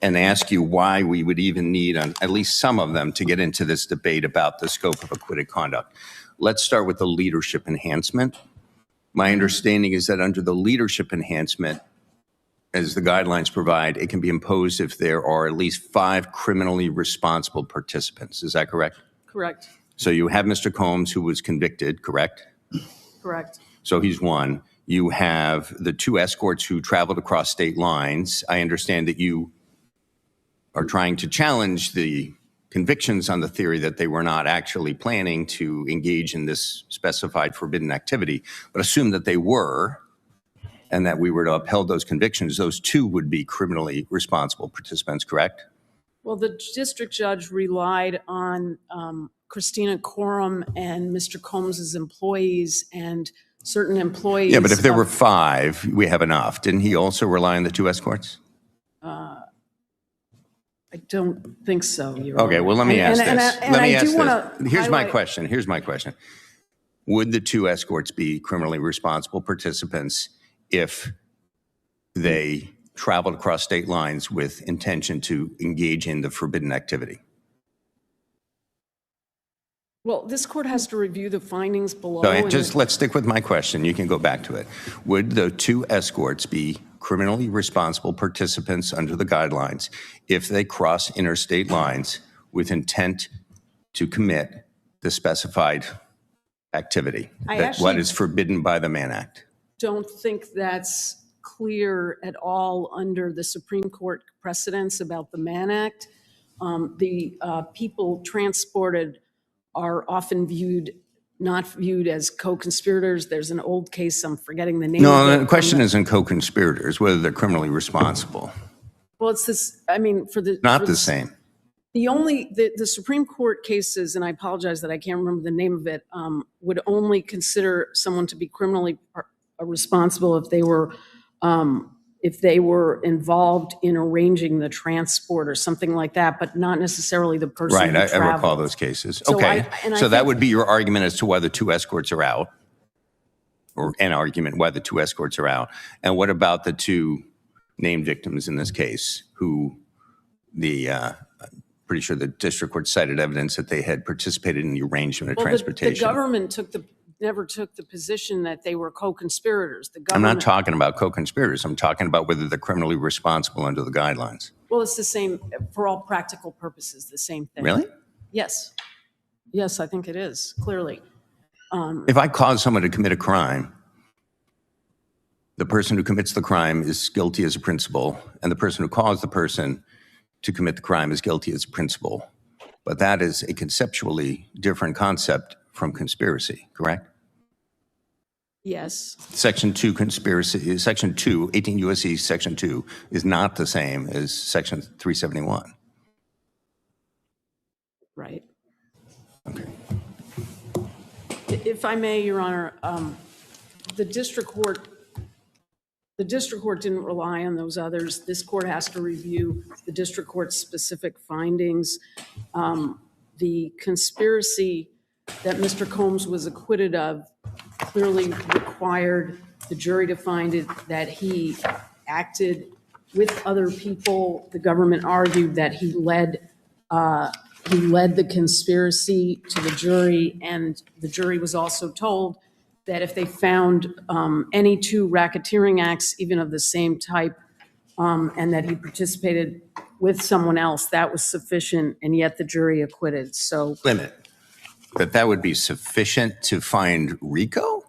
and ask you why we would even need on at least some of them to get into this debate about the scope of acquitted conduct. Let's start with the leadership enhancement. My understanding is that under the leadership enhancement, as the guidelines provide, it can be imposed if there are at least 5 criminally responsible participants. Is that correct? Correct. So you have Mr. Combs, who was convicted, correct? Correct. So he's one. You have the 2 escorts who traveled across state lines. I understand that you are trying to challenge the convictions on the theory that they were not actually planning to engage in this specified forbidden activity, but assume that they were, and that we were to uphold those convictions. Those 2 would be criminally responsible participants, correct? Well, the district judge relied on Christina Coram and Mr. Combs's employees and certain employees. Yeah, but if there were 5, we have enough. Didn't he also rely on the 2 escorts? I don't think so. Okay, well, let me ask this. Here's my question. Would the 2 escorts be criminally responsible participants if they traveled across state lines with intention to engage in the forbidden activity? Well, this court has to review the findings below. So let's stick with my question. You can go back to it. Would the 2 escorts be criminally responsible participants under the guidelines if they cross interstate lines with intent to commit the specified activity, what is forbidden by the Mann Act? Don't think that's clear at all under the Supreme Court precedents about the Mann Act. The people transported are often not viewed as co-conspirators. There's an old case, I'm forgetting the name of it. No, the question isn't co-conspirators, whether they're criminally responsible. Well, it's this, I mean, Not the same. The Supreme Court cases, and I apologize that I can't remember the name of it, would only consider someone to be criminally responsible if they were involved in arranging the transport or something like that, but not necessarily the person who traveled. Right, I recall those cases. Okay, so that would be your argument as to why the 2 escorts are out, or an argument why the 2 escorts are out. And what about the 2 named victims in this case, who pretty sure the district court cited evidence that they had participated in the arrangement of transportation. The government never took the position that they were co-conspirators. I'm not talking about co-conspirators. I'm talking about whether they're criminally responsible under the guidelines. Well, it's the same, for all practical purposes, the same thing. Really? Yes. Yes, I think it is, clearly. If I cause someone to commit a crime, the person who commits the crime is guilty as a principal, and the person who caused the person to commit the crime is guilty as a principal. But that is a conceptually different concept from conspiracy, correct? Yes. Section 2 conspiracy, Section 2, 18 U.S.C. Section 2 is not the same as Section 371. Right. Okay. If I may, Your Honor, the district court didn't rely on those others. This court has to review the district court's specific findings. The conspiracy that Mr. Combs was acquitted of clearly required the jury to find that he acted with other people. The government argued that he led the conspiracy to the jury, and the jury was also told that if they found any 2 racketeering acts, even of the same type, and that he participated with someone else, that was sufficient, and yet the jury acquitted. So limit. But that would be sufficient to find RICO?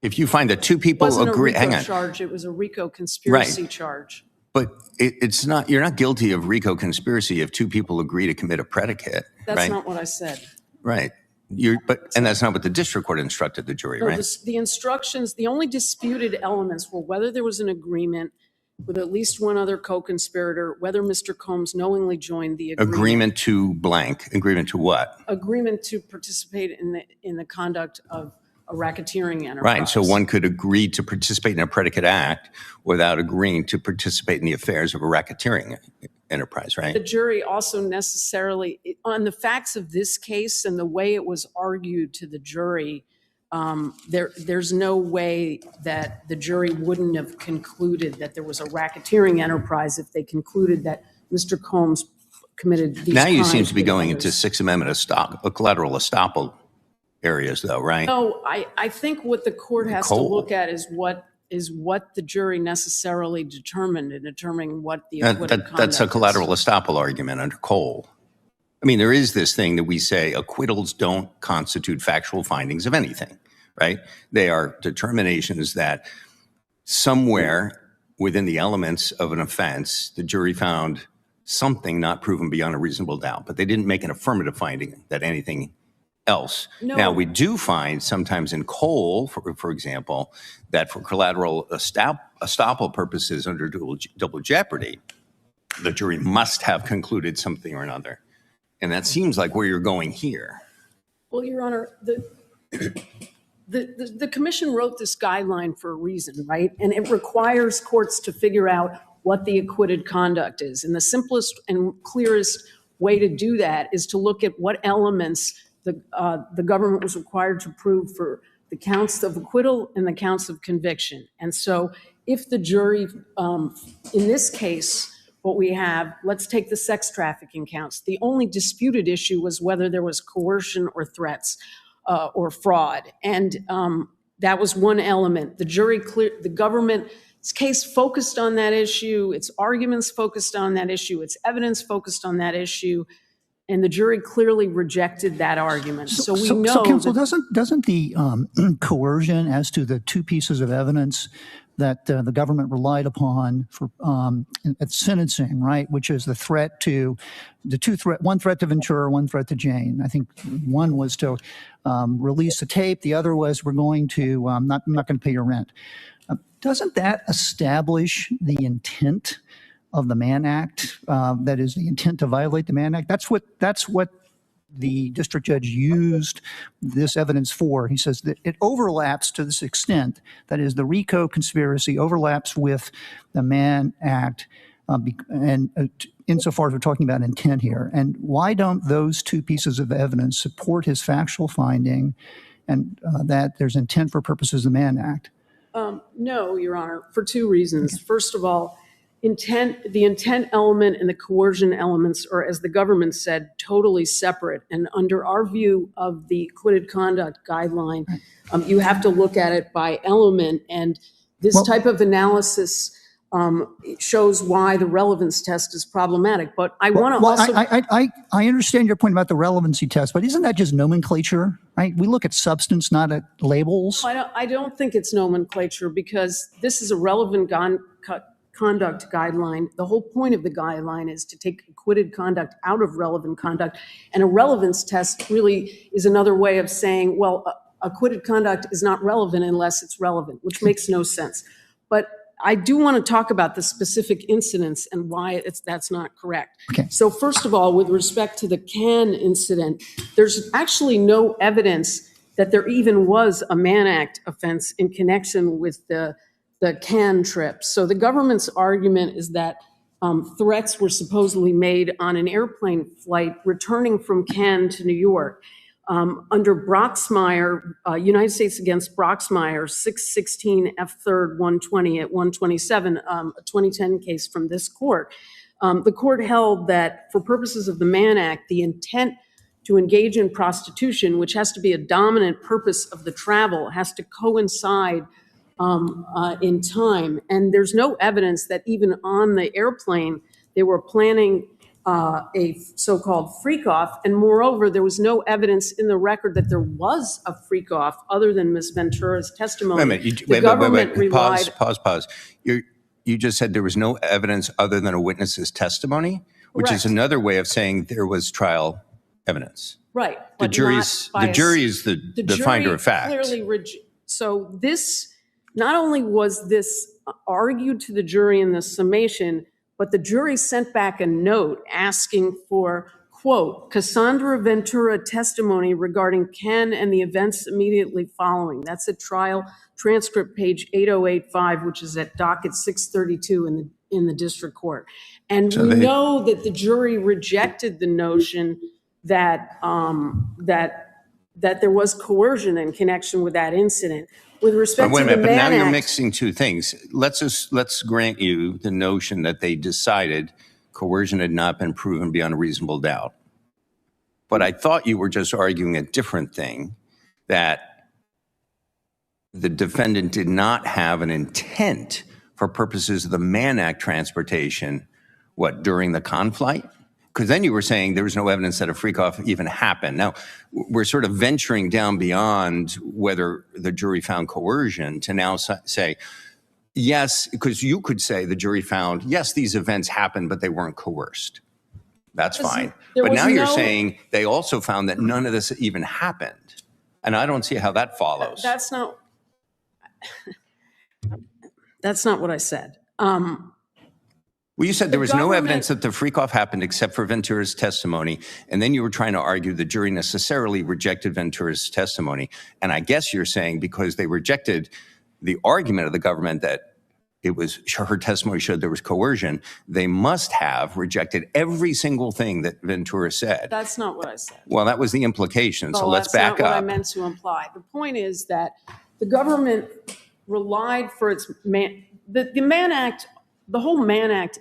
If you find that 2 people agree, hang on. Charge, it was a RICO conspiracy charge. But it's not, you're not guilty of RICO conspiracy if 2 people agree to commit a predicate. That's not what I said. Right. And that's not what the district court instructed the jury, right? The instructions, the only disputed elements were whether there was an agreement with at least one other co-conspirator, whether Mr. Combs knowingly joined the agreement. Agreement to blank. Agreement to what? Agreement to participate in the conduct of racketeering enterprise. Right. So one could agree to participate in a predicate act without agreeing to participate in the affairs of a racketeering enterprise, right? The jury also necessarily, on the facts of this case and the way it was argued to the jury, there's no way that the jury wouldn't have concluded that there was a racketeering enterprise if they concluded that Mr. Combs committed these Now you crimes seem to be with going others. into Sixth Amendment collateral estoppel areas, though, right? No, I think what the court has to look at is what the jury necessarily determined in determining what the acquitted conduct That's a is. collateral estoppel argument under Cole. I mean, there is this thing that we say acquittals don't constitute factual findings of anything, right? They are determinations that somewhere within the elements of an offense, the jury found something not proven beyond a reasonable doubt, but they didn't make an affirmative finding that anything else. No. Now, we do find sometimes in Cole, for example, that for collateral estoppel purposes under double jeopardy, the jury must have concluded something or another. And that seems like where you're going here. Well, Your Honor, the commission wrote this guideline for a reason, right? And it requires courts to figure out what the acquitted conduct is. And the simplest and clearest way to do that is to look at what elements the government was required to prove for the counts of acquittal and the counts of conviction. And so if the jury, in this case, what we have, let's take the sex trafficking counts. The only disputed issue was whether there was coercion or threats or fraud. And that was one element. The government's case focused on that issue, its arguments focused on that issue, its evidence focused on that issue, and the jury clearly rejected that argument. So counsel, doesn't the coercion as to the two pieces of evidence that the government relied upon for at sentencing, right, which is the threat to one threat to Ventura, one threat to Jane. I think one was to release the tape. The other was we're going to I'm not going to pay your rent. Doesn't that establish the intent of the Mann Act? That is the intent to violate the Mann Act. That's what the district judge used this evidence for. He says that it overlaps to this extent, that is the RICO conspiracy overlaps with the Mann Act, and insofar as we're talking about intent here. And why don't those two pieces of evidence support his factual finding and that there's intent for purposes of the Mann Act? No, Your Honor, for two reasons. First of all, the intent element and the coercion elements are, as the government said, totally separate. And under our view of the acquitted conduct guideline, you have to look at it by element. And this type of analysis shows why the relevance test is problematic. But I want to also... I understand your point about the relevancy test, but isn't that just nomenclature, right? We look at substance, not at labels. I don't think it's nomenclature because this is a relevant conduct guideline. The whole point of the guideline is to take acquitted conduct out of relevant conduct. And a relevance test really is another way of saying, well, acquitted conduct is not relevant unless it's relevant, which makes no sense. But I do want to talk about the specific incidents and why that's not correct. Okay. So first of all, with respect to the Cannes incident, there's actually no evidence that there even was a Mann Act offense in connection with the Cannes trip. So the government's argument is that threats were supposedly made on an airplane flight returning from Cannes to New York. Under Broxmire, United States against Broxmire, 616 F3rd 120 at 127, a 2010 case from this court. The court held that for purposes of the Mann Act, the intent to engage in prostitution, which has to be a dominant purpose of the travel, has to coincide in time. And there's no evidence that even on the airplane, they were planning a so-called freak-off. And moreover, there was no evidence in the record that there was a freak-off other than Ms. Ventura's testimony. Wait a minute. Relied... Pause. You just said there was no evidence other than a witness's testimony, which is another way of saying there was trial evidence. Right. The jury is the finder of fact. So this, not only was this argued to the jury in the summation, but the jury sent back a note asking for quote, Cassandra Ventura testimony regarding Ken and the events immediately following. That's at trial transcript page 8085, which is at docket 632 in the district court. And So we they- know that the jury rejected the notion that that there was coercion in connection with that incident. With respect Wait a to minute, the but now Mann you're Act, mixing two things. Let's grant you the notion that they decided coercion had not been proven beyond a reasonable doubt. But I thought you were just arguing a different thing, that the defendant did not have an intent for purposes of the Mann Act transportation, during the conflict? Because then you were saying there was no evidence that a freak-off even happened. Now, we're sort of venturing down beyond whether the jury found coercion to now say, yes, because you could say the jury found, yes, these events happened, but they weren't coerced. That's fine. But now you're saying they also found that none of this even happened. And I don't see how that follows. That's not what I said. Well, you said there was no evidence that the freak-off happened except for Ventura's testimony, and then you were trying to argue the jury necessarily rejected Ventura's testimony. And I guess you're saying because they rejected the argument of the government that it was her testimony showed there was coercion, they must have rejected every single thing that Ventura said. That's not what I said. Well, that was the implication, so let's back up. That's not what I meant to imply. The point is that the government relied for its the Mann Act. The whole Mann Act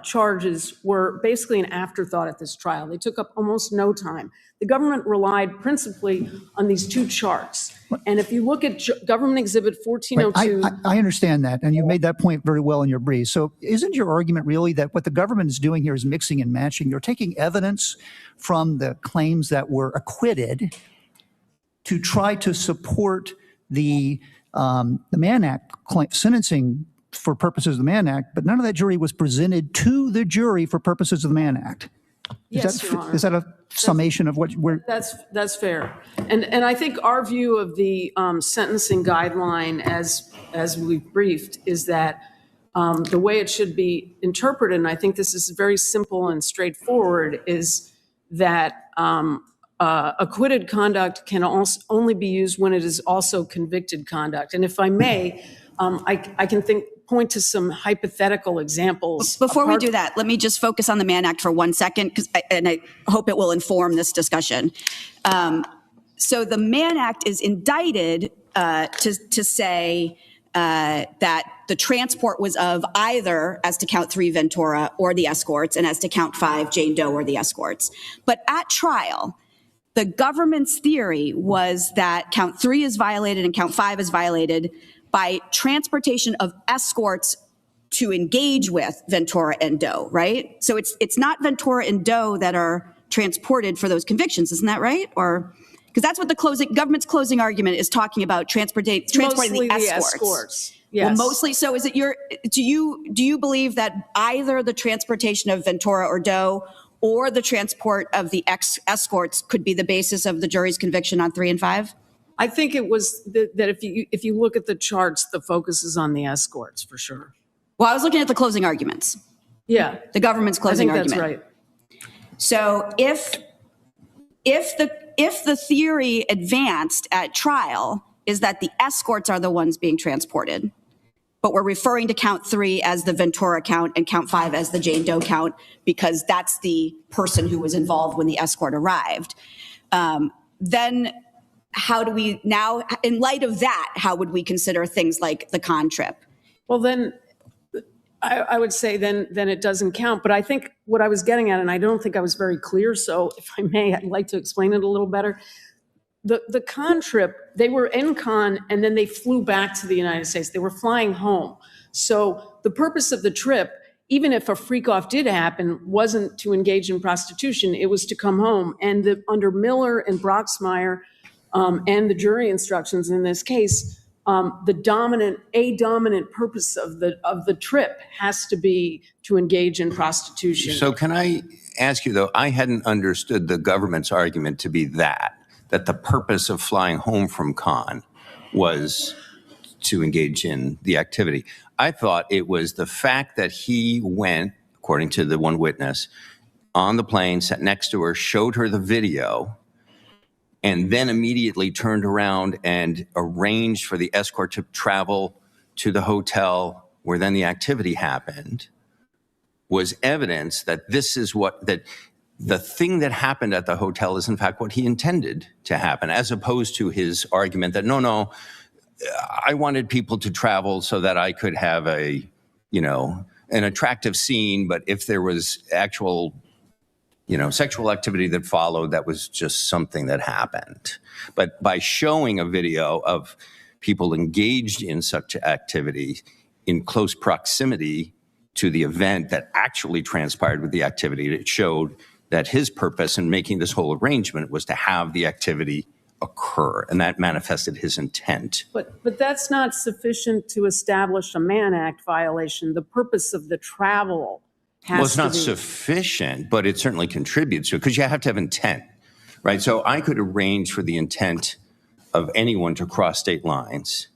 charges were basically an afterthought at this trial. They took up almost no time. The government relied principally on these two charts. And if you look at Government Exhibit 1402... I understand that, and you made that point very well in your brief. So isn't your argument really that what the government is doing here is mixing and matching? You're taking evidence from the claims that were acquitted to try to support the Mann Act sentencing for purposes of the Mann Act, but none of that jury was presented to the jury for purposes of the Mann Act. Yes, Your Honor. Is that a summation of what we're... That's fair. And I think our view of the sentencing guideline as we've briefed is that the way it should be interpreted, and I think this is very simple and straightforward, is that acquitted conduct can only be used when it is also convicted conduct. And if I may, I can point to some hypothetical examples. Before we do that, let me just focus on the Mann Act for 1 second, and I hope it will inform this discussion. So the Mann Act is indicted to say that the transport was of either, as to count 3, Ventura or the escorts, and as to count 5, Jane Doe or the escorts. But at trial, the government's theory was that count 3 is violated and count 5 is violated by transportation of escorts to engage with Ventura and Doe, right? So it's not Ventura and Doe that are transported for those convictions, isn't that right? Or because that's what the government's closing argument is talking about, transporting the escorts. Yes. Well, mostly. So is it do you believe that either the transportation of Ventura or Doe or the transport of the escorts could be the basis of the jury's conviction on 3 and 5? I think it was that if you look at the charts, the focus is on the escorts for sure. Well, I was looking at the closing arguments. Yeah. The government's closing argument. I think that's right. So if the theory advanced at trial is that the escorts are the ones being transported, but we're referring to count 3 as the Ventura count and count 5 as the Jane Doe count because that's the person who was involved when the escort arrived, then how do we now, in light of that, how would we consider things like the con trip? Well, then I would say then it doesn't count. But I think what I was getting at, and I don't think I was very clear, so if I may, I'd like to explain it a little better. The con trip, they were in con and then they flew back to the United States. They were flying home. So the purpose of the trip, even if a freak off did happen, wasn't to engage in prostitution. It was to come home. And under Miller and Broxmire, and the jury instructions in this case, a dominant purpose of the trip has to be to engage in prostitution. So can I ask you though, I hadn't understood the government's argument to be that the purpose of flying home from con was to engage in the activity. I thought it was the fact that he went, according to the one witness, on the plane, sat next to her, showed her the video, and then immediately turned around and arranged for the escort to travel to the hotel where then the activity happened, was evidence that this is that the thing that happened at the hotel is in fact what he intended to happen, as opposed to his argument that, no, I wanted people to travel so that I could have an attractive scene, but if there was actual sexual activity that followed, that was just something that happened. But by showing a video of people engaged in such activity in close proximity to the event that actually transpired with the activity, it showed that his purpose in making this whole arrangement was to have the activity occur, and that manifested his intent. But that's not sufficient to establish a Mann Act violation. The purpose of the travel it's not sufficient, but it certainly contributes to it, because you have to have intent, right? So I could arrange for the intent of anyone to cross state lines,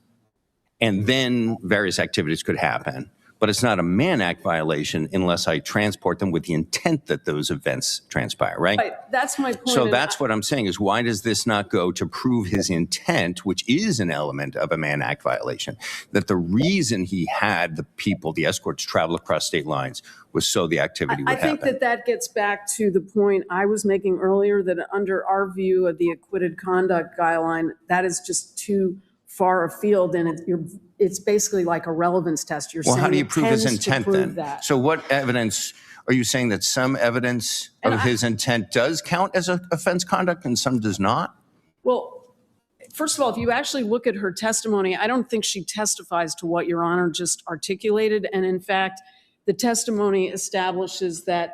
and then various activities could happen. But it's not a Mann Act violation unless I transport them with the intent that those events transpire, right? Right. That's my point. So that's what I'm saying is, why does this not go to prove his intent, which is an element of a Mann Act violation, that the reason he had the people, the escorts, travel across state lines was so the activity would happen? I think that gets back to the point I was making earlier, that under our view of the acquitted conduct guideline, that is just too far afield, and it's basically like a relevance test. You're saying, how do you prove his tends to intent prove then? that. So what evidence are you saying that some evidence of his intent does count as an offense conduct and some does not? Well, first of all, if you actually look at her testimony, I don't think she testifies to what Your Honor just articulated. And in fact, the testimony establishes that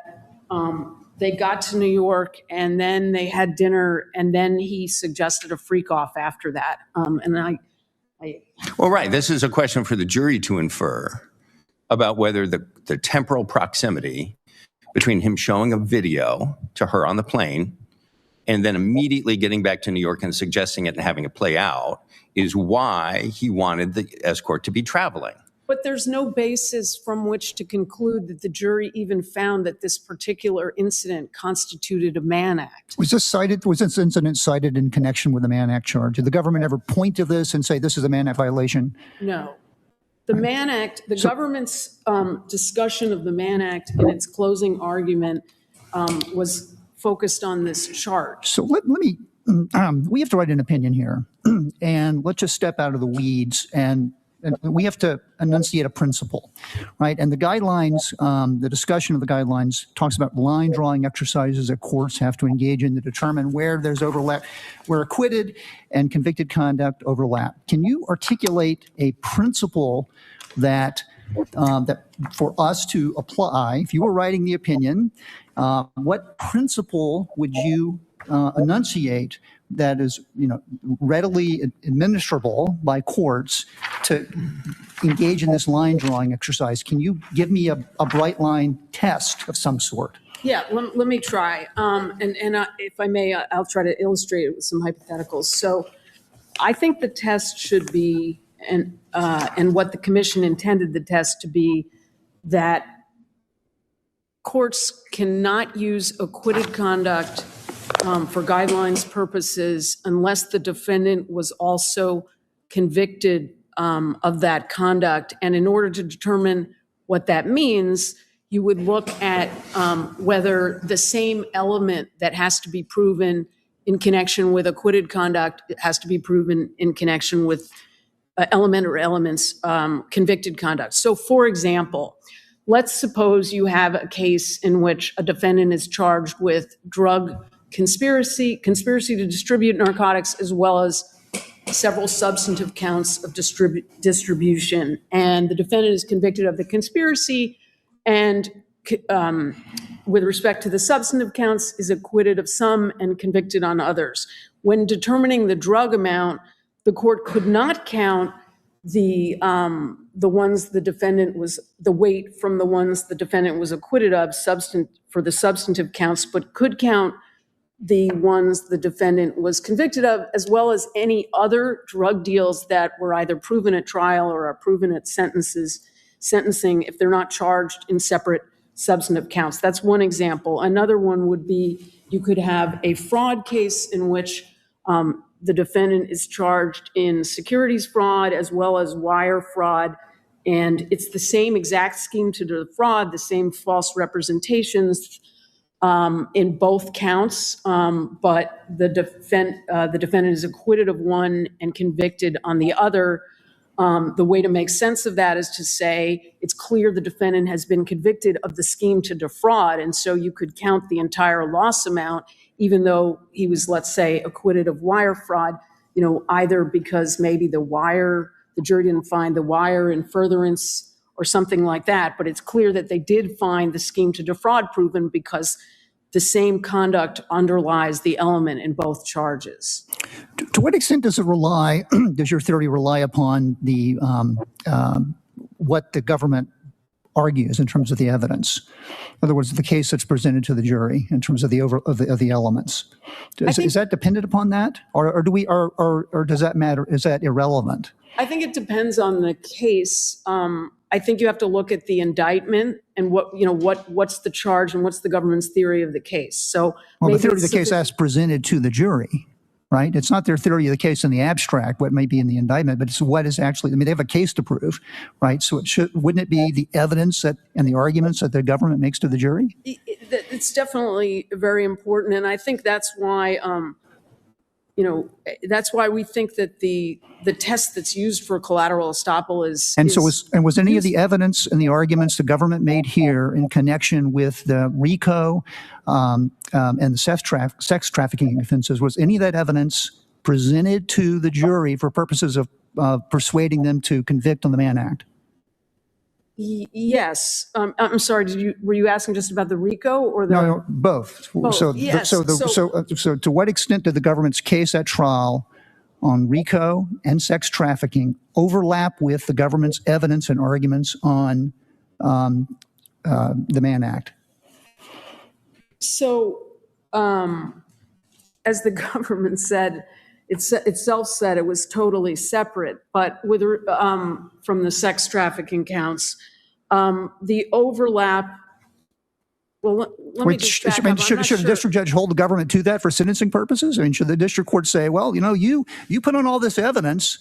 they got to New York and then they had dinner, and then he suggested a freak off after that. Well, right. This is a question for the jury to infer about whether the temporal proximity between him showing a video to her on the plane and then immediately getting back to New York and suggesting it and having it play out is why he wanted the escort to be traveling. But there's no basis from which to conclude that the jury even found that this particular incident constituted a Mann Act. Was this incident cited in connection with the Mann Act charge? Did the government ever point to this and say this is a Mann Act violation? No. The Mann Act, the government's discussion of the Mann Act in its closing argument was focused on this charge. So let me, we have to write an opinion here, and let's just step out of the weeds, and we have to enunciate a principle, right? And the guidelines, the discussion of the guidelines talks about line drawing exercises that courts have to engage in to determine where there's overlap, where acquitted and convicted conduct overlap. Can you articulate a principle that for us to apply, if you were writing the opinion, what principle would you enunciate that is, readily administrable by courts to engage in this line drawing exercise? Can you give me a bright line test of some sort? Yeah, let me try. And if I may, I'll try to illustrate it with some hypotheticals. So I think the test should be, and what the commission intended the test to be, that courts cannot use acquitted conduct for guidelines purposes unless the defendant was also convicted of that conduct. And in order to determine what that means, you would look at whether the same element that has to be proven in connection with acquitted conduct has to be proven in connection with element or elements convicted conduct. So for example, let's suppose you have a case in which a defendant is charged with drug conspiracy to distribute narcotics, as well as several substantive counts of distribution. And the defendant is convicted of the conspiracy and with respect to the substantive counts is acquitted of some and convicted on others. When determining the drug amount, the court could not count the ones the defendant was, the weight from the ones the defendant was acquitted of for the substantive counts, but could count the ones the defendant was convicted of, as well as any other drug deals that were either proven at trial or are proven at sentencing if they're not charged in separate substantive counts. That's one example. Another one would be you could have a fraud case in which the defendant is charged in securities fraud as well as wire fraud, and it's the same exact scheme to defraud, the same false representations in both counts, but the defendant is acquitted of one and convicted on the other. The way to make sense of that is to say it's clear the defendant has been convicted of the scheme to defraud, and so you could count the entire loss amount, even though he was, let's say, acquitted of wire fraud, either because maybe the jury didn't find the wire in furtherance or something like that, but it's clear that they did find the scheme to defraud proven because the same conduct underlies the element in both charges. To what extent does your theory rely upon the what the government argues in terms of the evidence? In other words, the case that's presented to the jury in terms of the elements. Is that dependent upon that, or does that matter? Is that irrelevant? I think it depends on the case. I think you have to look at the indictment and what's the charge and what's the government's theory of the case. So, the theory of the case as presented to the jury, right? It's not their theory of the case in the abstract, what may be in the indictment, but it's what is actually. I mean, they have a case to prove, right? So wouldn't it be the evidence and the arguments that the government makes to the jury? It's definitely very important, and I think that's why. That's why we think that the test that's used for collateral estoppel is. And so was any of the evidence and the arguments the government made here in connection with the RICO and the sex trafficking offenses, was any of that evidence presented to the jury for purposes of persuading them to convict on the Mann Act? Yes. I'm sorry. Were you asking just about the RICO or the? No, both. Yes. So to what extent did the government's case at trial on RICO and sex trafficking overlap with the government's evidence and arguments on the Mann Act? So, as the government said, itself said it was totally separate, but with from the sex trafficking counts, the overlap. Well, let me just back up. Should a district judge hold the government to that for sentencing purposes? I mean, should the district court say, well, you put on all this evidence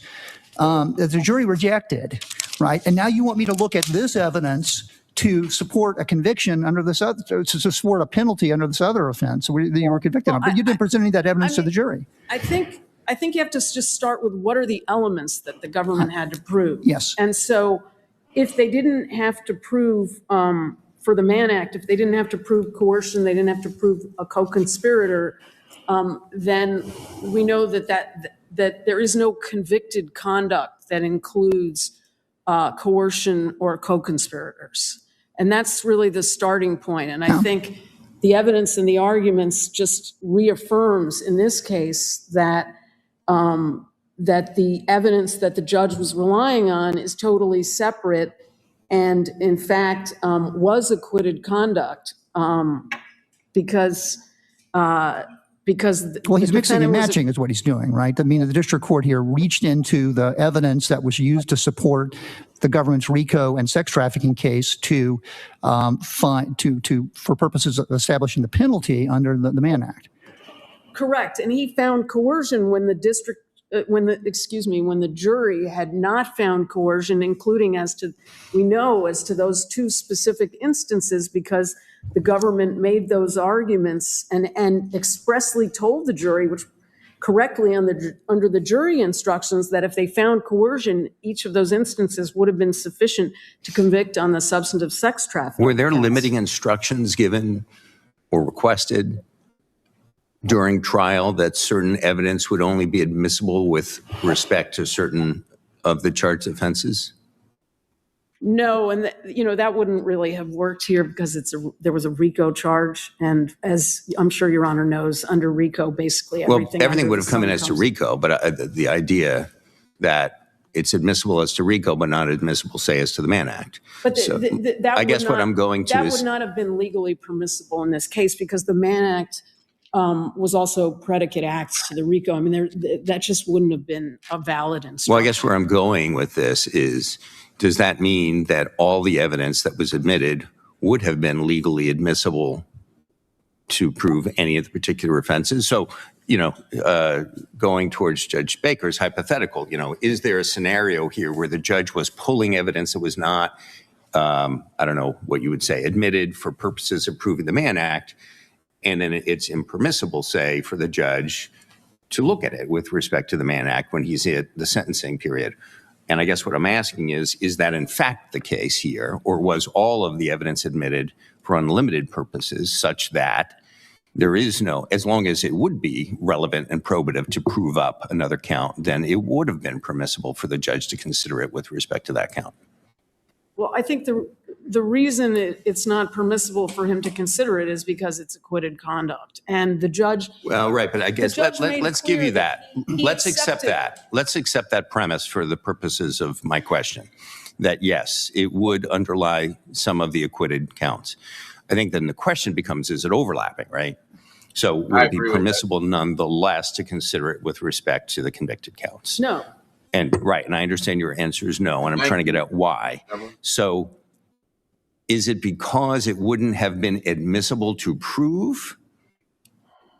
that the jury rejected, right? And now you want me to look at this evidence to support a conviction under this other, to support a penalty under this other offense that you were convicted on, but you didn't present any of that evidence to the jury. I think you have to just start with what are the elements that the government had to prove. Yes. And so if they didn't have to prove for the Mann Act, if they didn't have to prove coercion, they didn't have to prove a co-conspirator, then we know that there is no convicted conduct that includes coercion or co-conspirators. And that's really the starting point. And I think the evidence and the arguments just reaffirms in this case that that the evidence that the judge was relying on is totally separate and, in fact, was acquitted conduct because he's mixing and matching is what he's doing, right? I mean, the district court here reached into the evidence that was used to support the government's RICO and sex trafficking case for purposes of establishing the penalty under the Mann Act. Correct, and he found coercion when the jury had not found coercion, including as to those two specific instances, because the government made those arguments and expressly told the jury, which correctly under the jury instructions, that if they found coercion, each of those instances would have been sufficient to convict on the substantive sex trafficking. Were there limiting instructions given or requested during trial that certain evidence would only be admissible with respect to certain of the charged offenses? No, and that wouldn't really have worked here because there was a RICO charge, and as I'm sure Your Honor knows, under RICO, basically everything would have come in as to RICO, but the idea that it's admissible as to RICO, but not admissible, say, as to the Mann Act. But what I'm going to that is would not have been legally permissible in this case because the Mann Act was also predicate acts to the RICO. I mean, that just wouldn't have been a valid instruction. Well, I guess where I'm going with this is, does that mean that all the evidence that was admitted would have been legally admissible to prove any of the particular offenses. So, going towards Judge Baker's hypothetical, is there a scenario here where the judge was pulling evidence that was not, I don't know what you would say, admitted for purposes of proving the Mann Act, and then it's impermissible, say, for the judge to look at it with respect to the Mann Act when he's at the sentencing period? And I guess what I'm asking is that in fact the case here, or was all of the evidence admitted for unlimited purposes such that there is no, as long as it would be relevant and probative to prove up another count, then it would have been permissible for the judge to consider it with respect to that count? Well, I think the reason it's not permissible for him to consider it is because it's acquitted conduct. And the judge... Well, right, but I guess let's give you that. Let's accept that. Let's accept that premise for the purposes of my question, that yes, it would underlie some of the acquitted counts. I think then the question becomes, is it overlapping, right? So would it be permissible nonetheless to consider it with respect to the convicted counts? No. And right, and I understand your answer is no, and I'm trying to get at why. So is it because it wouldn't have been admissible to prove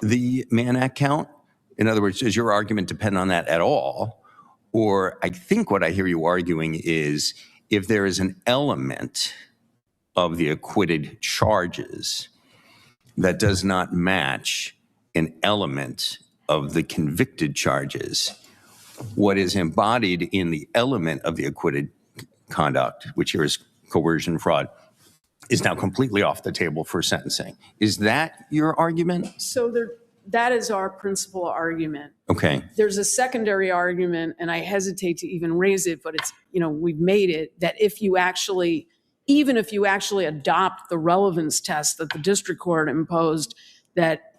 the Mann Act count? In other words, does your argument depend on that at all? Or I think what I hear you arguing is if there is an element of the acquitted charges that does not match an element of the convicted charges, what is embodied in the element of the acquitted conduct, which here is coercion, fraud, is now completely off the table for sentencing. Is that your argument? So that is our principal argument. Okay. There's a secondary argument, and I hesitate to even raise it, but it's, we've made it, that even if you actually adopt the relevance test that the district court imposed, that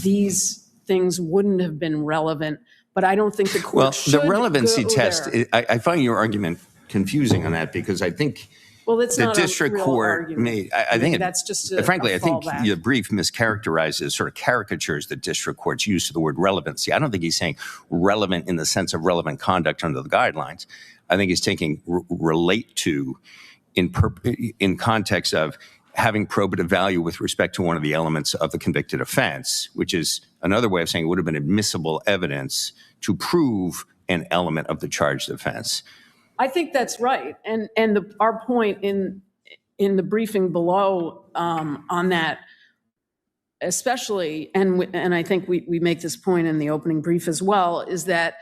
these things wouldn't have been relevant. But I don't think the court should the relevancy go test, there. I find your argument confusing on that because I think the district court made, I think that's just frankly, I think fallback. your brief mischaracterizes, sort of caricatures the district court's use of the word relevancy. I don't think he's saying relevant in the sense of relevant conduct under the guidelines. I think he's taking relate to in context of having probative value with respect to one of the elements of the convicted offense, which is another way of saying it would have been admissible evidence to prove an element of the charged offense. I think that's right. And our point in the briefing below on that, especially, and I think we make this point in the opening brief as well, is that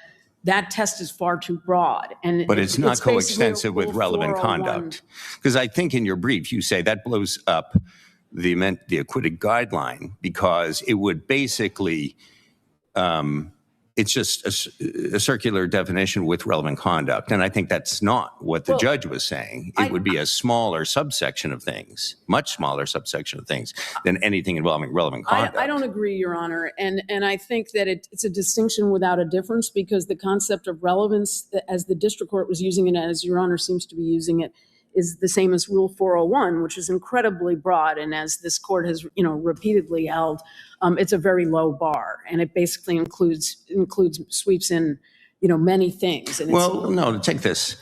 test is far too broad. But it's not coextensive with relevant conduct. Because I think in your brief, you say that blows up the acquitted guideline because it would basically, it's just a circular definition with relevant conduct. And I think that's not what the judge was saying. It would be a smaller subsection of things, much smaller subsection of things than anything involving relevant conduct. I don't agree, Your Honor. And I think that it's a distinction without a difference because the concept of relevance, as the district court was using it, as Your Honor seems to be using it, is the same as Rule 401, which is incredibly broad. And as this court has, repeatedly held, it's a very low bar. And it basically sweeps in, many things. And no, take this.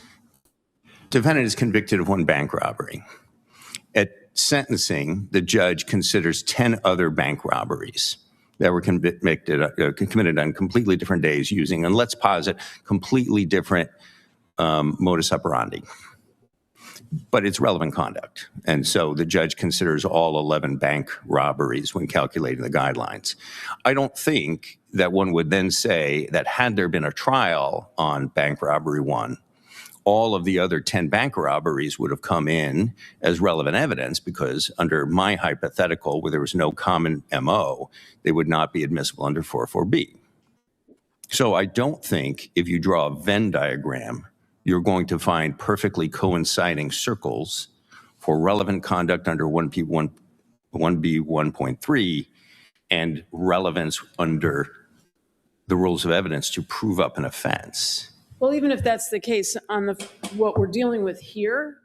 Defendant is convicted of one bank robbery. At sentencing, the judge considers 10 other bank robberies that were committed on completely different days using, and let's posit, completely different modus operandi. But it's relevant conduct. And so the judge considers all 11 bank robberies when calculating the guidelines. I don't think that one would then say that had there been a trial on bank robbery 1, all of the other 10 bank robberies would have come in as relevant evidence because under my hypothetical, where there was no common MO, they would not be admissible under 404B. So I don't think if you draw a Venn diagram, you're going to find perfectly coinciding circles for relevant conduct under 1B1.3 and relevance under the rules of evidence to prove up an offense. Well, even if that's the case, on what we're dealing with here,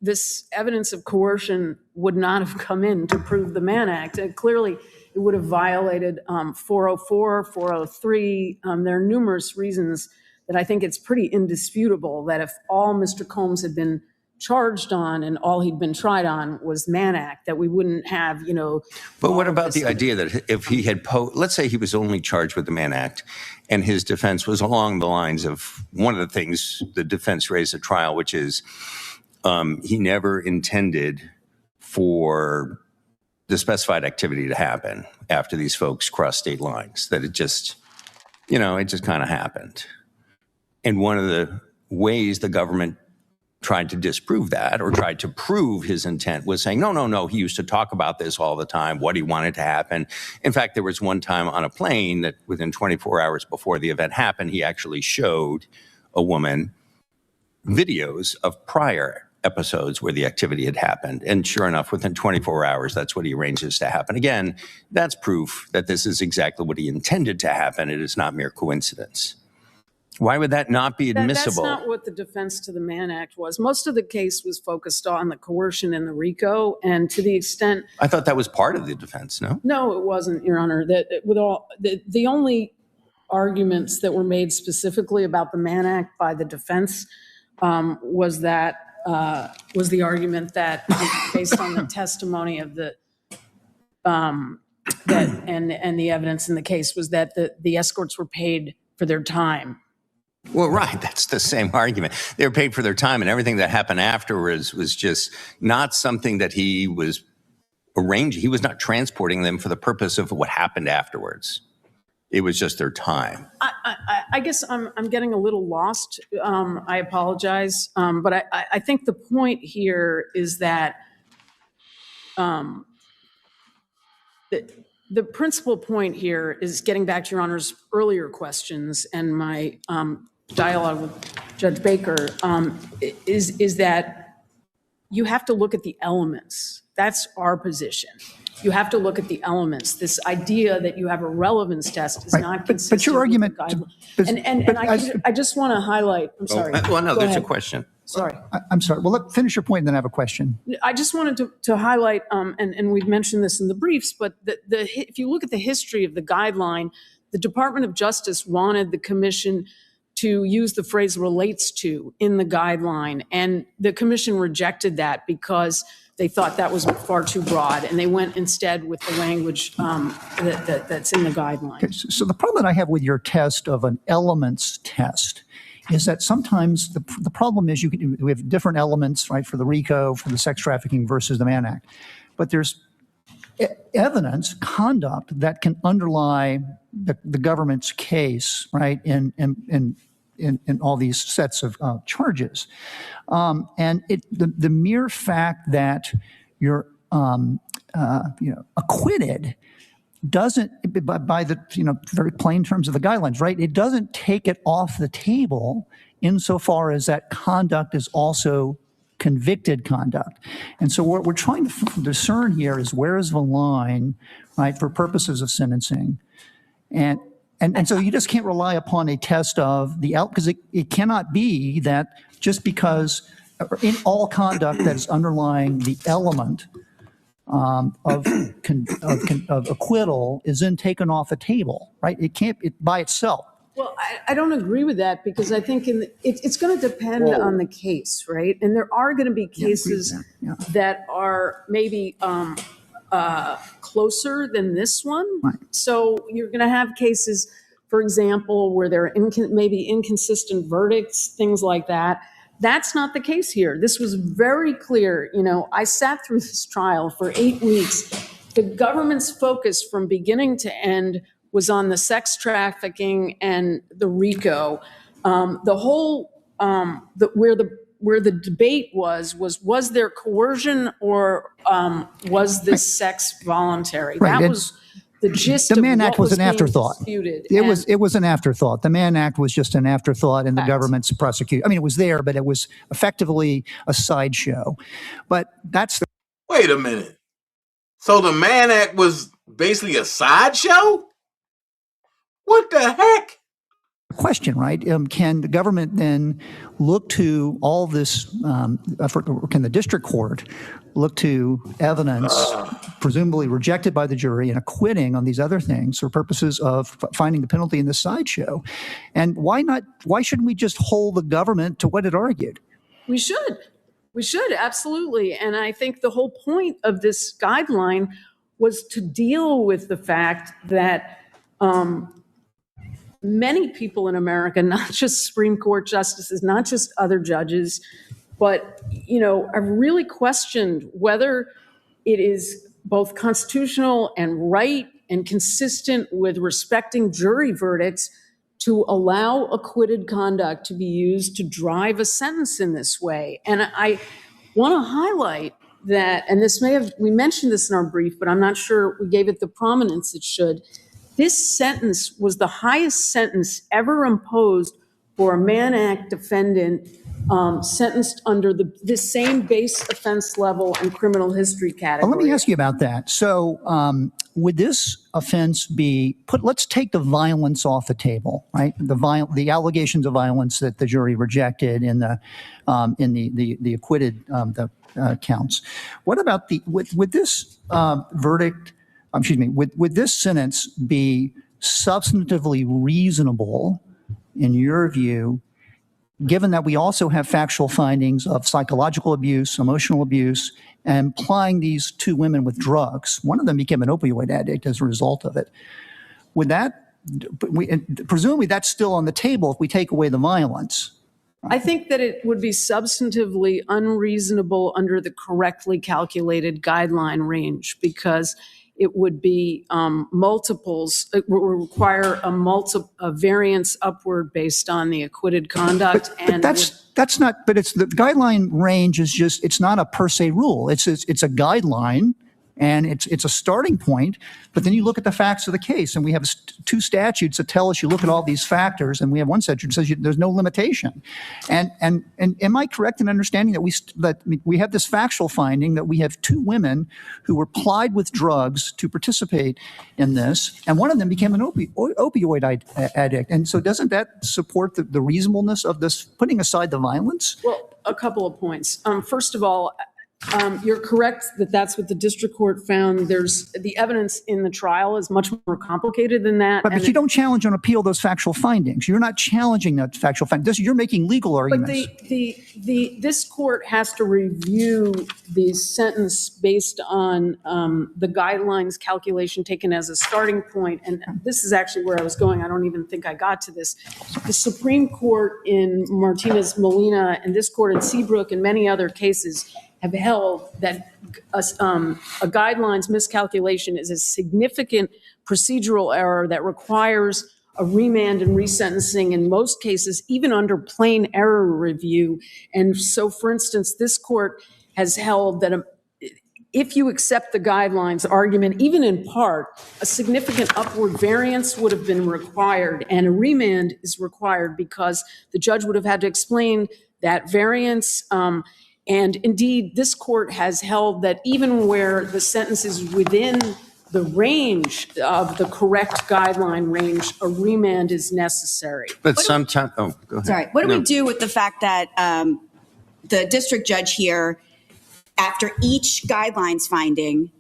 this evidence of coercion would not have come in to prove the Mann Act. Clearly, it would have violated 404, 403. There are numerous reasons that I think it's pretty indisputable that if all Mr. Combs had been charged on and all he'd been tried on was Mann Act, that we wouldn't have, But what about the idea that if he had, let's say he was only charged with the Mann Act and his defense was along the lines of one of the things the defense raised at trial, which is he never intended for the specified activity to happen after these folks crossed state lines, that it just kind of happened. And one of the ways the government tried to disprove that or tried to prove his intent was saying, no, he used to talk about this all the time, what he wanted to happen. In fact, there was one time on a plane that within 24 hours before the event happened, he actually showed a woman videos of prior episodes where the activity had happened. And sure enough, within 24 hours, that's what he arranges to happen. Again, that's proof that this is exactly what he intended to happen. It is not mere coincidence. Why would that not be admissible? That's not what the defense to the Mann Act was. Most of the case was focused on the coercion and the RICO, and to the extent... I thought that was part of the defense, no? No, it wasn't, Your Honor. The only arguments that were made specifically about the Mann Act by the defense was the argument that, based on the testimony of the and the evidence in the case, was that the escorts were paid for their time. Well, right. That's the same argument. They were paid for their time, and everything that happened afterwards was just not something that he was arranging. He was not transporting them for the purpose of what happened afterwards. It was just their time. I guess I'm getting a little lost. I apologize. But I think the point here is that the principal point here is getting back to Your Honor's earlier questions and my dialogue with Judge Baker, is that you have to look at the elements. That's our position. You have to look at the elements. This idea that you have a relevance test is not consistent. But your argument, I just want to highlight. I'm sorry. Well, no, Go there's ahead. a question. Sorry. I'm sorry. Well, finish your point, and then I have a question. I just wanted to highlight, and we've mentioned this in the briefs, but if you look at the history of the guideline, the Department of Justice wanted the commission to use the phrase relates to in the guideline, and the commission rejected that because they thought that was far too broad, and they went instead with the language that's in the guideline. Okay, so the problem that I have with your test of an elements test is that sometimes the problem is we have different elements, right, for the RICO, for the sex trafficking versus the Mann Act. But there's evidence, conduct that can underlie the government's case, right, in all these sets of charges. And the mere fact that you're acquitted doesn't, by the very plain terms of the guidelines, right? It doesn't take it off the table insofar as that conduct is also convicted conduct. And so what we're trying to discern here is where is the line, right, for purposes of sentencing. And so you just can't rely upon a test of because it cannot be that just because in all conduct that is underlying the element of acquittal is then taken off the table, right? It can't by itself. Well, I don't agree with that because I think it's going to depend on the case, right? And there are going to be cases that are maybe closer than this one. Right. So you're going to have cases, for example, where there are maybe inconsistent verdicts, things like that. That's not the case here. This was very clear. I sat through this trial for 8 weeks. The government's focus from beginning to end was on the sex trafficking and the RICO. The whole where the debate was there coercion or was this sex voluntary? Right. That was the gist of the Mann Act what was an afterthought. Disputed. It was an afterthought. The Mann Act was just an afterthought in the government's prosecution. I mean, it was there, but it was effectively a sideshow. But that's the Wait a minute. So the Mann Act was basically a sideshow? What the heck? question, right? Can the government then look to all this, or can the district court look to evidence presumably rejected by the jury and acquitting on these other things for purposes of finding the penalty in the sideshow? And why shouldn't we just hold the government to what it argued? We should. We should, absolutely. And I think the whole point of this guideline was to deal with the fact that many people in America, not just Supreme Court justices, not just other judges, but, have really questioned whether it is both constitutional and right and consistent with respecting jury verdicts to allow acquitted conduct to be used to drive a sentence in this way. And I want to highlight that, and we mentioned this in our brief, but I'm not sure we gave it the prominence it should. This sentence was the highest sentence ever imposed for a Mann Act defendant sentenced under the same base offense level and criminal history category. Well, let me ask you about that. So would this offense be let's take the violence off the table, right? The allegations of violence that the jury rejected in the acquitted counts. What about would this verdict, would this sentence be substantively reasonable in your view, given that we also have factual findings of psychological abuse, emotional abuse, and applying these two women with drugs? One of them became an opioid addict as a result of it. Would presumably that's still on the table if we take away the violence? I think that it would be substantively unreasonable under the correctly calculated guideline range, because it would be multiples. It would require a variance upward based on the acquitted conduct. But that's not. But it's the guideline range is just. It's not a per se rule. It's a guideline, and it's a starting point. But then you look at the facts of the case, and we have two statutes that tell us you look at all these factors, and we have one statute that says there's no limitation. And am I correct in understanding that we have this factual finding that we have two women who were plied with drugs to participate in this, and one of them became an opioid addict? And so doesn't that support the reasonableness of this, putting aside the violence? Well, a couple of points. First of all, you're correct that that's what the district court found. There's the evidence in the trial is much more complicated than that. But you don't challenge on appeal those factual findings. You're not challenging that factual findings. You're making legal arguments. But this court has to review the sentence based on the guidelines calculation taken as a starting point. And this is actually where I was going. I don't even think I got to this. The Supreme Court in Martinez-Molina and this court in Seabrook and many other cases have held that a guidelines miscalculation is a significant procedural error that requires a remand and resentencing in most cases, even under plain error review. And so, for instance, this court has held that if you accept the guidelines argument, even in part, a significant upward variance would have been required, and a remand is required because the judge would have had to explain that variance. And indeed, this court has held that even where the sentence is within the range of the correct guideline range, a remand is necessary. But sometimes, go ahead. Sorry, what do we do with the fact that the district judge here, after each guidelines finding,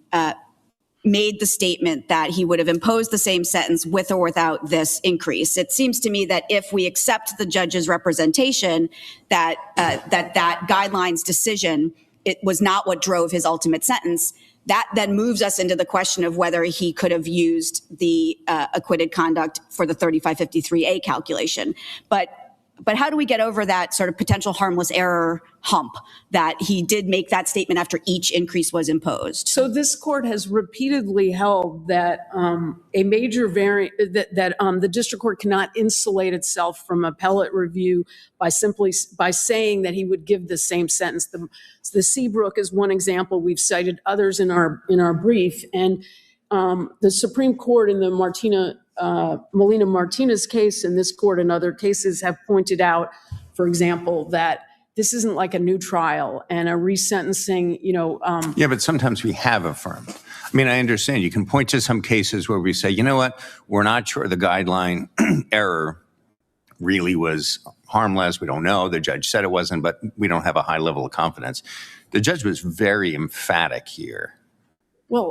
made the statement that he would have imposed the same sentence with or without this increase? It seems to me that if we accept the judge's representation that that guidelines decision, it was not what drove his ultimate sentence, that then moves us into the question of whether he could have used the acquitted conduct for the 3553A calculation. But how do we get over that sort of potential harmless error hump that he did make that statement after each increase was imposed? So this court has repeatedly held that a major variant that the district court cannot insulate itself from appellate review by saying that he would give the same sentence. The Seabrook is one example. We've cited others in our brief, and the Supreme Court in the Molina Martinez case, and this court and other cases have pointed out, for example, that this isn't like a new trial and a resentencing, Yeah, but sometimes we have affirmed. I mean, I understand you can point to some cases where we say, you know what, we're not sure the guideline error really was harmless. We don't know. The judge said it wasn't, but we don't have a high level of confidence. The judge was very emphatic here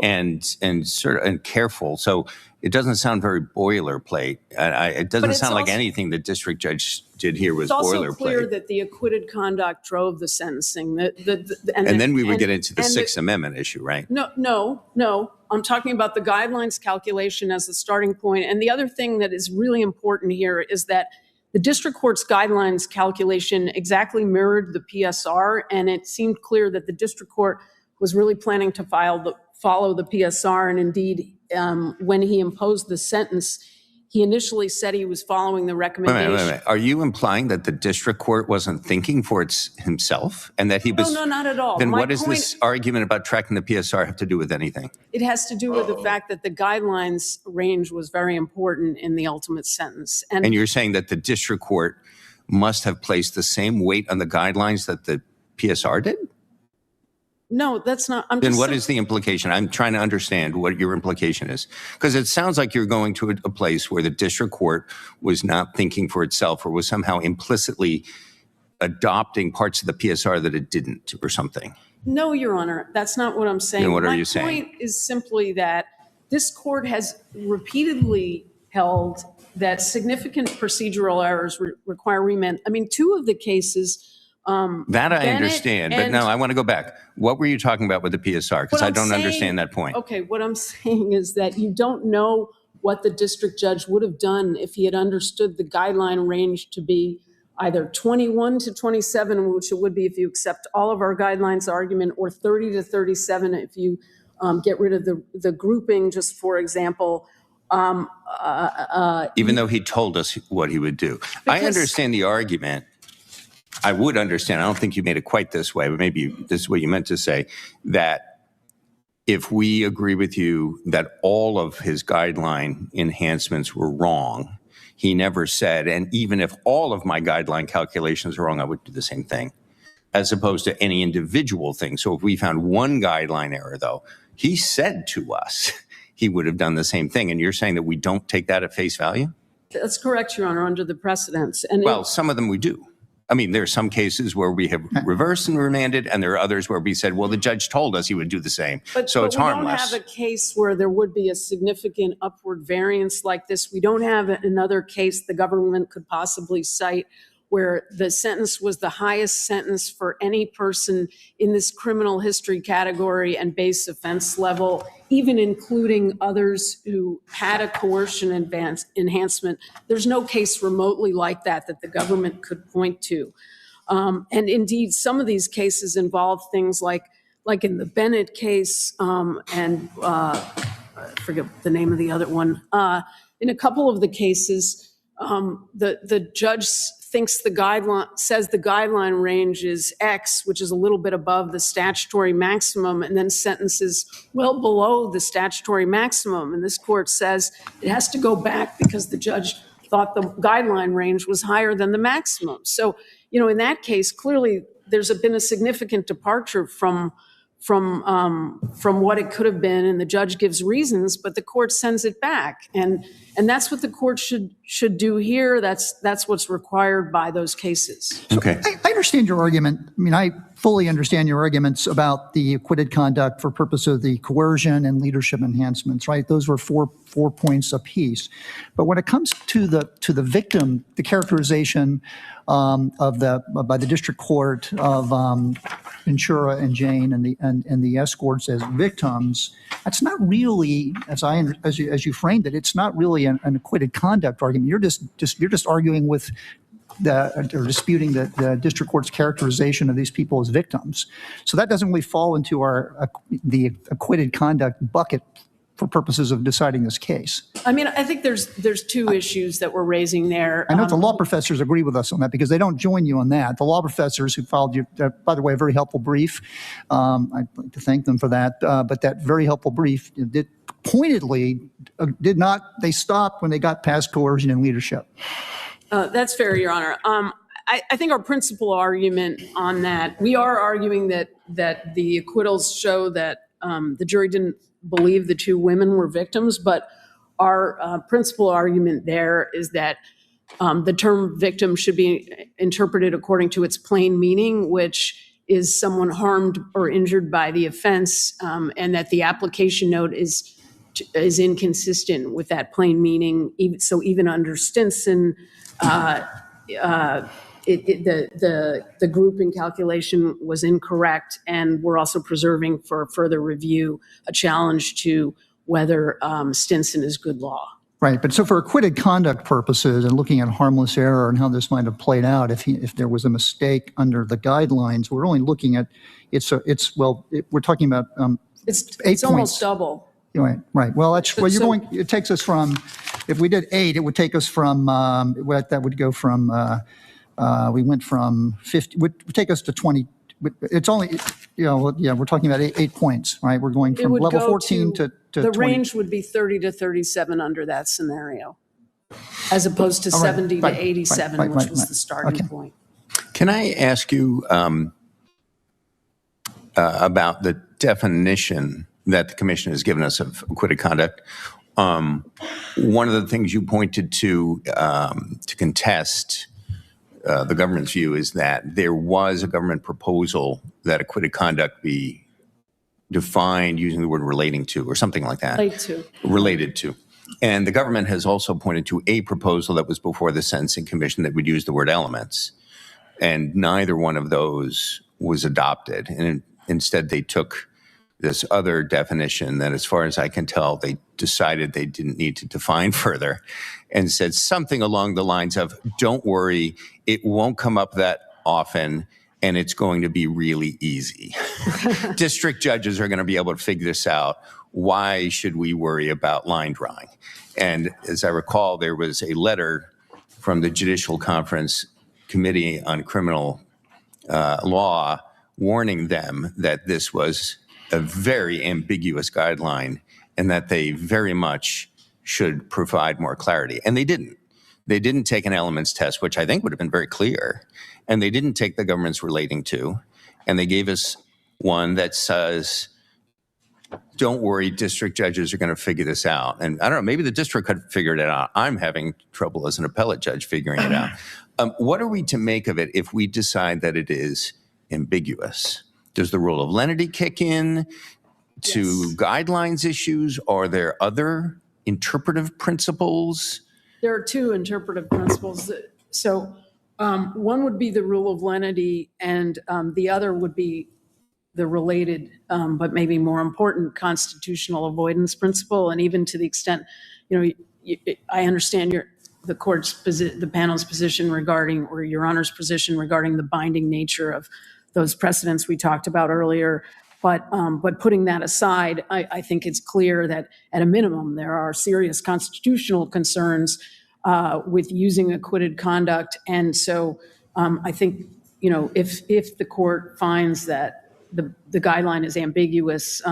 and careful. So it doesn't sound very boilerplate. It doesn't sound like anything the district judge did here was boilerplate. It's also clear that the acquitted conduct drove the sentencing. And then we would get into the Sixth Amendment issue, right? No. I'm talking about the guidelines calculation as the starting point. And the other thing that is really important here is that the district court's guidelines calculation exactly mirrored the PSR, and it seemed clear that the district court was really planning to follow the PSR. And indeed, when he imposed the sentence, he initially said he was following the recommendation. Wait. Are you implying that the district court wasn't thinking for himself and that he was? No, not at all. Then what does this argument about tracking the PSR have to do with anything? It has to do with the fact that the guidelines range was very important in the ultimate sentence. And you're saying that the district court must have placed the same weight on the guidelines that the PSR did? No, that's not. Then what is the implication? I'm trying to understand what your implication is. Because it sounds like you're going to a place where the district court was not thinking for itself or was somehow implicitly adopting parts of the PSR that it didn't or something. No, Your Honor, that's not what I'm saying. Then what are you saying? My point is simply that this court has repeatedly held that significant procedural errors require remand. I mean, two of the cases... that I understand, but no, I want to go back. What were you talking about with the PSR? Because I don't understand that point. Okay, what I'm saying is that you don't know what the district judge would have done if he had understood the guideline range to be either 21 to 27, which it would be if you accept all of our guidelines argument, or 30 to 37 if you get rid of the grouping, just for example. Even though he told us what he would do. I understand the argument. I would understand. I don't think you made it quite this way, but maybe this is what you meant to say, that if we agree with you that all of his guideline enhancements were wrong, he never said, and even if all of my guideline calculations are wrong, I would do the same thing, as opposed to any individual thing. So if we found one guideline error, though, he said to us he would have done the same thing. And you're saying that we don't take that at face value? That's correct, Your Honor, under the precedents. Well, some of them we do. I mean, there are some cases where we have reversed and remanded, and there are others where we said, well, the judge told us he would do the same. So it's harmless. We don't have a case where there would be a significant upward variance like this. We don't have another case the government could possibly cite where the sentence was the highest sentence for any person in this criminal history category and base offense level, even including others who had a coercion enhancement. There's no case remotely like that the government could point to. And indeed, some of these cases involve things like in the Bennett case, and I forget the name of the other one. In a couple of the cases, the judge says the guideline range is X, which is a little bit above the statutory maximum, and then sentences well below the statutory maximum. And this court says it has to go back because the judge thought the guideline range was higher than the maximum. So, in that case, clearly there's been a significant departure from what it could have been, and the judge gives reasons, but the court sends it back, and that's what the court should do here. That's what's required by those cases. Okay, I understand your argument. I mean, I fully understand your arguments about the acquitted conduct for purpose of the coercion and leadership enhancements. Right, those were four points apiece. But when it comes to the victim, the characterization by the district court of Ventura and Jane and the escorts as victims, that's not really, as you framed it, it's not really an acquitted conduct argument. You're just arguing with or disputing the district court's characterization of these people as victims. So that doesn't really fall into the acquitted conduct bucket for purposes of deciding this case. I mean, I think there's two issues that we're raising there. I know the law professors agree with us on that because they don't join you on that. The law professors who filed, by the way, a very helpful brief. I'd like to thank them for that. But that very helpful brief did not, they stopped when they got past coercion and leadership. That's fair, Your Honor. I think our principal argument on that, we are arguing that the acquittals show that the jury didn't believe the two women were victims, but our principal argument there is that the term victim should be interpreted according to its plain meaning, which is someone harmed or injured by the offense, and that the application note is inconsistent with that plain meaning. So even under Stinson, the grouping calculation was incorrect, and we're also preserving for further review a challenge to whether Stinson is good law. Right, but so for acquitted conduct purposes and looking at harmless error and how this might have played out, if there was a mistake under the guidelines, we're only looking at we're talking about It's almost double. Right. Well, it takes us from, if we did 8, it would take us from, that would go from, we went from 50, would take us to 20. It's only, we're talking about 8 points, right? We're going from level 14 to 20. The range would be 30 to 37 under that scenario, as opposed to 70 to 87, which was the starting point. Can I ask you about the definition that the commission has given us of acquitted conduct? One of the things you pointed to contest the government's view is that there was a government proposal that acquitted conduct be defined using the word relating to or something like that. Related to. And the government has also pointed to a proposal that was before the Sentencing Commission that would use the word elements. And neither one of those was adopted. And instead they took this other definition that, as far as I can tell, they decided they didn't need to define further and said something along the lines of, don't worry, it won't come up that often and it's going to be really easy. District judges are going to be able to figure this out. Why should we worry about line drawing? And as I recall, there was a letter from the Judicial Conference Committee on Criminal Law warning them that this was a very ambiguous guideline and that they very much should provide more clarity. And they didn't. They didn't take an elements test, which I think would have been very clear. And they didn't take the government's relating to. And they gave us one that says, don't worry, district judges are going to figure this out. And I don't know, maybe the district could figure it out. I'm having trouble as an appellate judge figuring it out. What are we to make of it if we decide that it is ambiguous? Does the rule of lenity kick in to guidelines issues? Are there other interpretive principles? There are 2 interpretive principles. So one would be the rule of lenity, and the other would be the related, but maybe more important, constitutional avoidance principle. And even to the extent, I understand the panel's position regarding, or Your Honor's position regarding the binding nature of those precedents we talked about earlier. But putting that aside, I think it's clear that at a minimum, there are serious constitutional concerns with using acquitted conduct. And so I think, if the court finds that the guideline is ambiguous,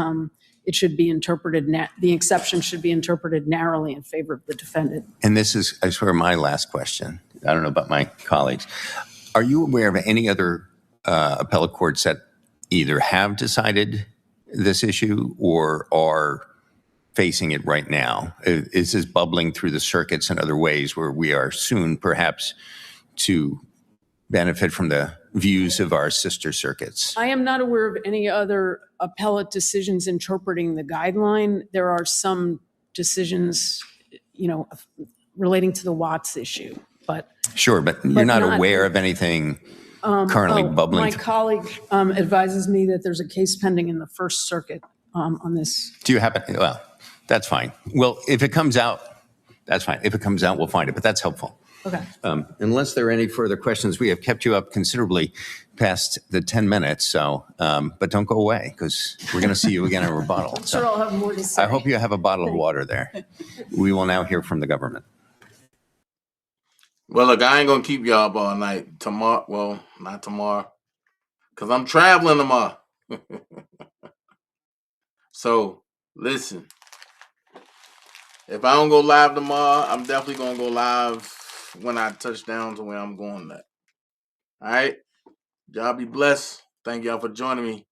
it should be interpreted, the exception should be interpreted narrowly in favor of the defendant. And this is, I swear, my last question. I don't know about my colleagues. Are you aware of any other appellate courts that either have decided this issue or are facing it right now? Is this bubbling through the circuits in other ways where we are soon perhaps to benefit from the views of our sister circuits? I am not aware of any other appellate decisions interpreting the guideline. There are some decisions, relating to the Watts issue, but sure, but you're not aware of anything currently bubbling. My colleague advises me that there's a case pending in the First Circuit on this. Do you happen? Well, that's fine. Well, if it comes out, that's fine. If it comes out, we'll find it, but that's helpful. Okay. Unless there are any further questions, we have kept you up considerably past the 10 minutes. So, but don't go away because we're going to see you again in rebuttal. I'm sure I'll have more to say. I hope you have a bottle of water there. We will now hear from the government. Well, look, I ain't going to keep y'all up all night. Tomorrow, well, not tomorrow, because I'm traveling tomorrow. So, listen. If I don't go live tomorrow, I'm definitely going to go live when I touch down to where I'm going at. All right? Y'all be blessed. Thank y'all for joining me.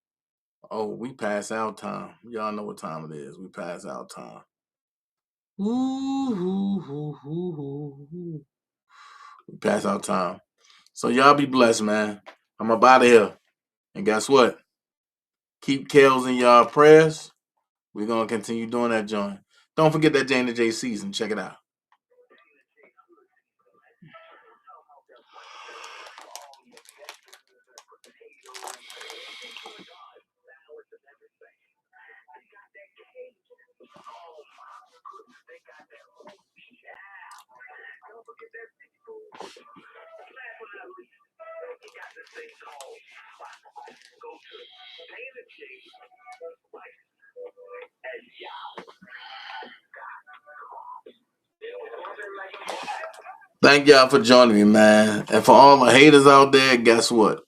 Oh, we pass out time. Y'all know what time it is. We pass out time. We pass out time. So y'all be blessed, man. I'm up out of here. And guess what? Keep Kels in y'all prayers. We're going to continue doing that, John. Don't forget that Jane and J season. Check it out. Thank y'all for joining me, man. And for all the haters out there, guess what?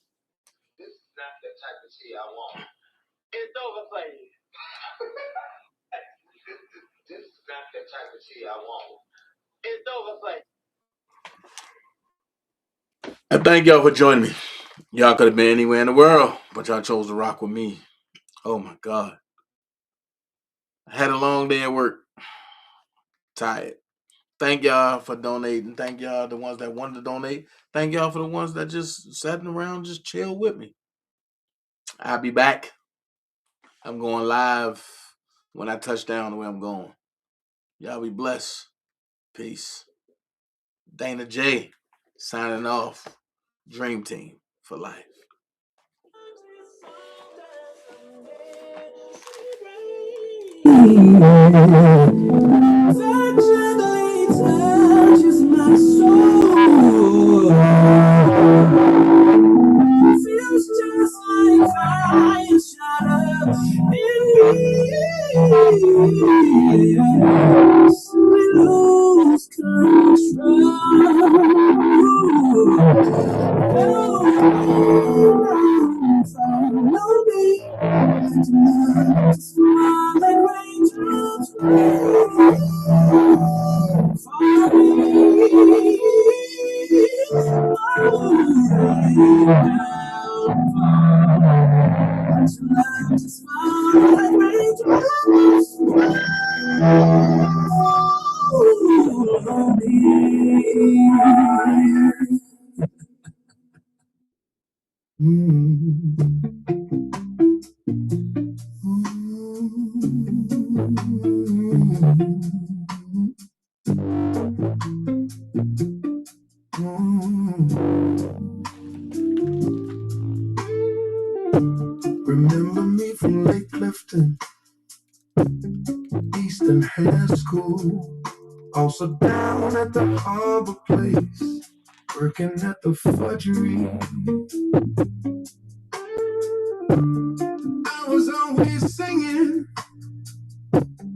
This is not the type of tea I want. It's overplayed. This is not the type of tea I want. It's overplayed. And thank y'all for joining me. Y'all could have been anywhere in the world, but y'all chose to rock with me. Oh my God. I had a long day at work. Tired. Thank y'all for donating. Thank y'all the ones that wanted to donate. Thank y'all for the ones that just sat around, just chill with me. I'll be back. I'm going live when I touch down the way I'm going. Y'all be blessed. Peace. Dana J signing off. Dream Team for life. Gently touches my soul. Feels just like fire shot up in me. We lose control. Follow me. Smile like raindrops. Remember me from Lake Clifton, Eastern Hair School. Also down at the Harbor Place, working at the fudgery. I was always singing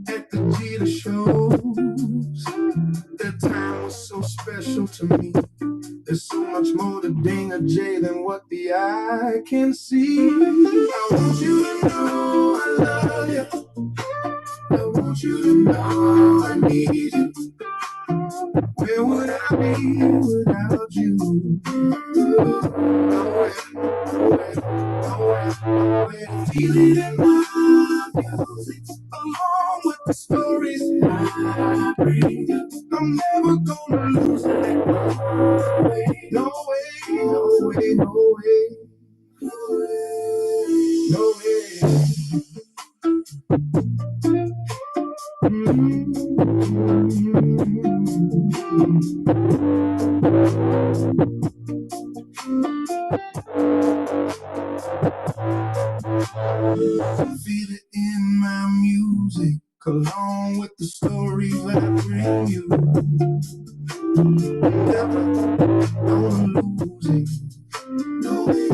at the Jeter shows. That time was so special to me. There's so much more to Dana J than what the eye can see. I want you to know I love you. I want you to know I need you. Where would I be without you? Nowhere, nowhere, nowhere. Feel it in my music, along with the stories I bring you. I'm never gonna lose it. No way, no way, no way, no way, no way. Feel it in my music, along with the stories that I bring you. Never gonna lose it. No way.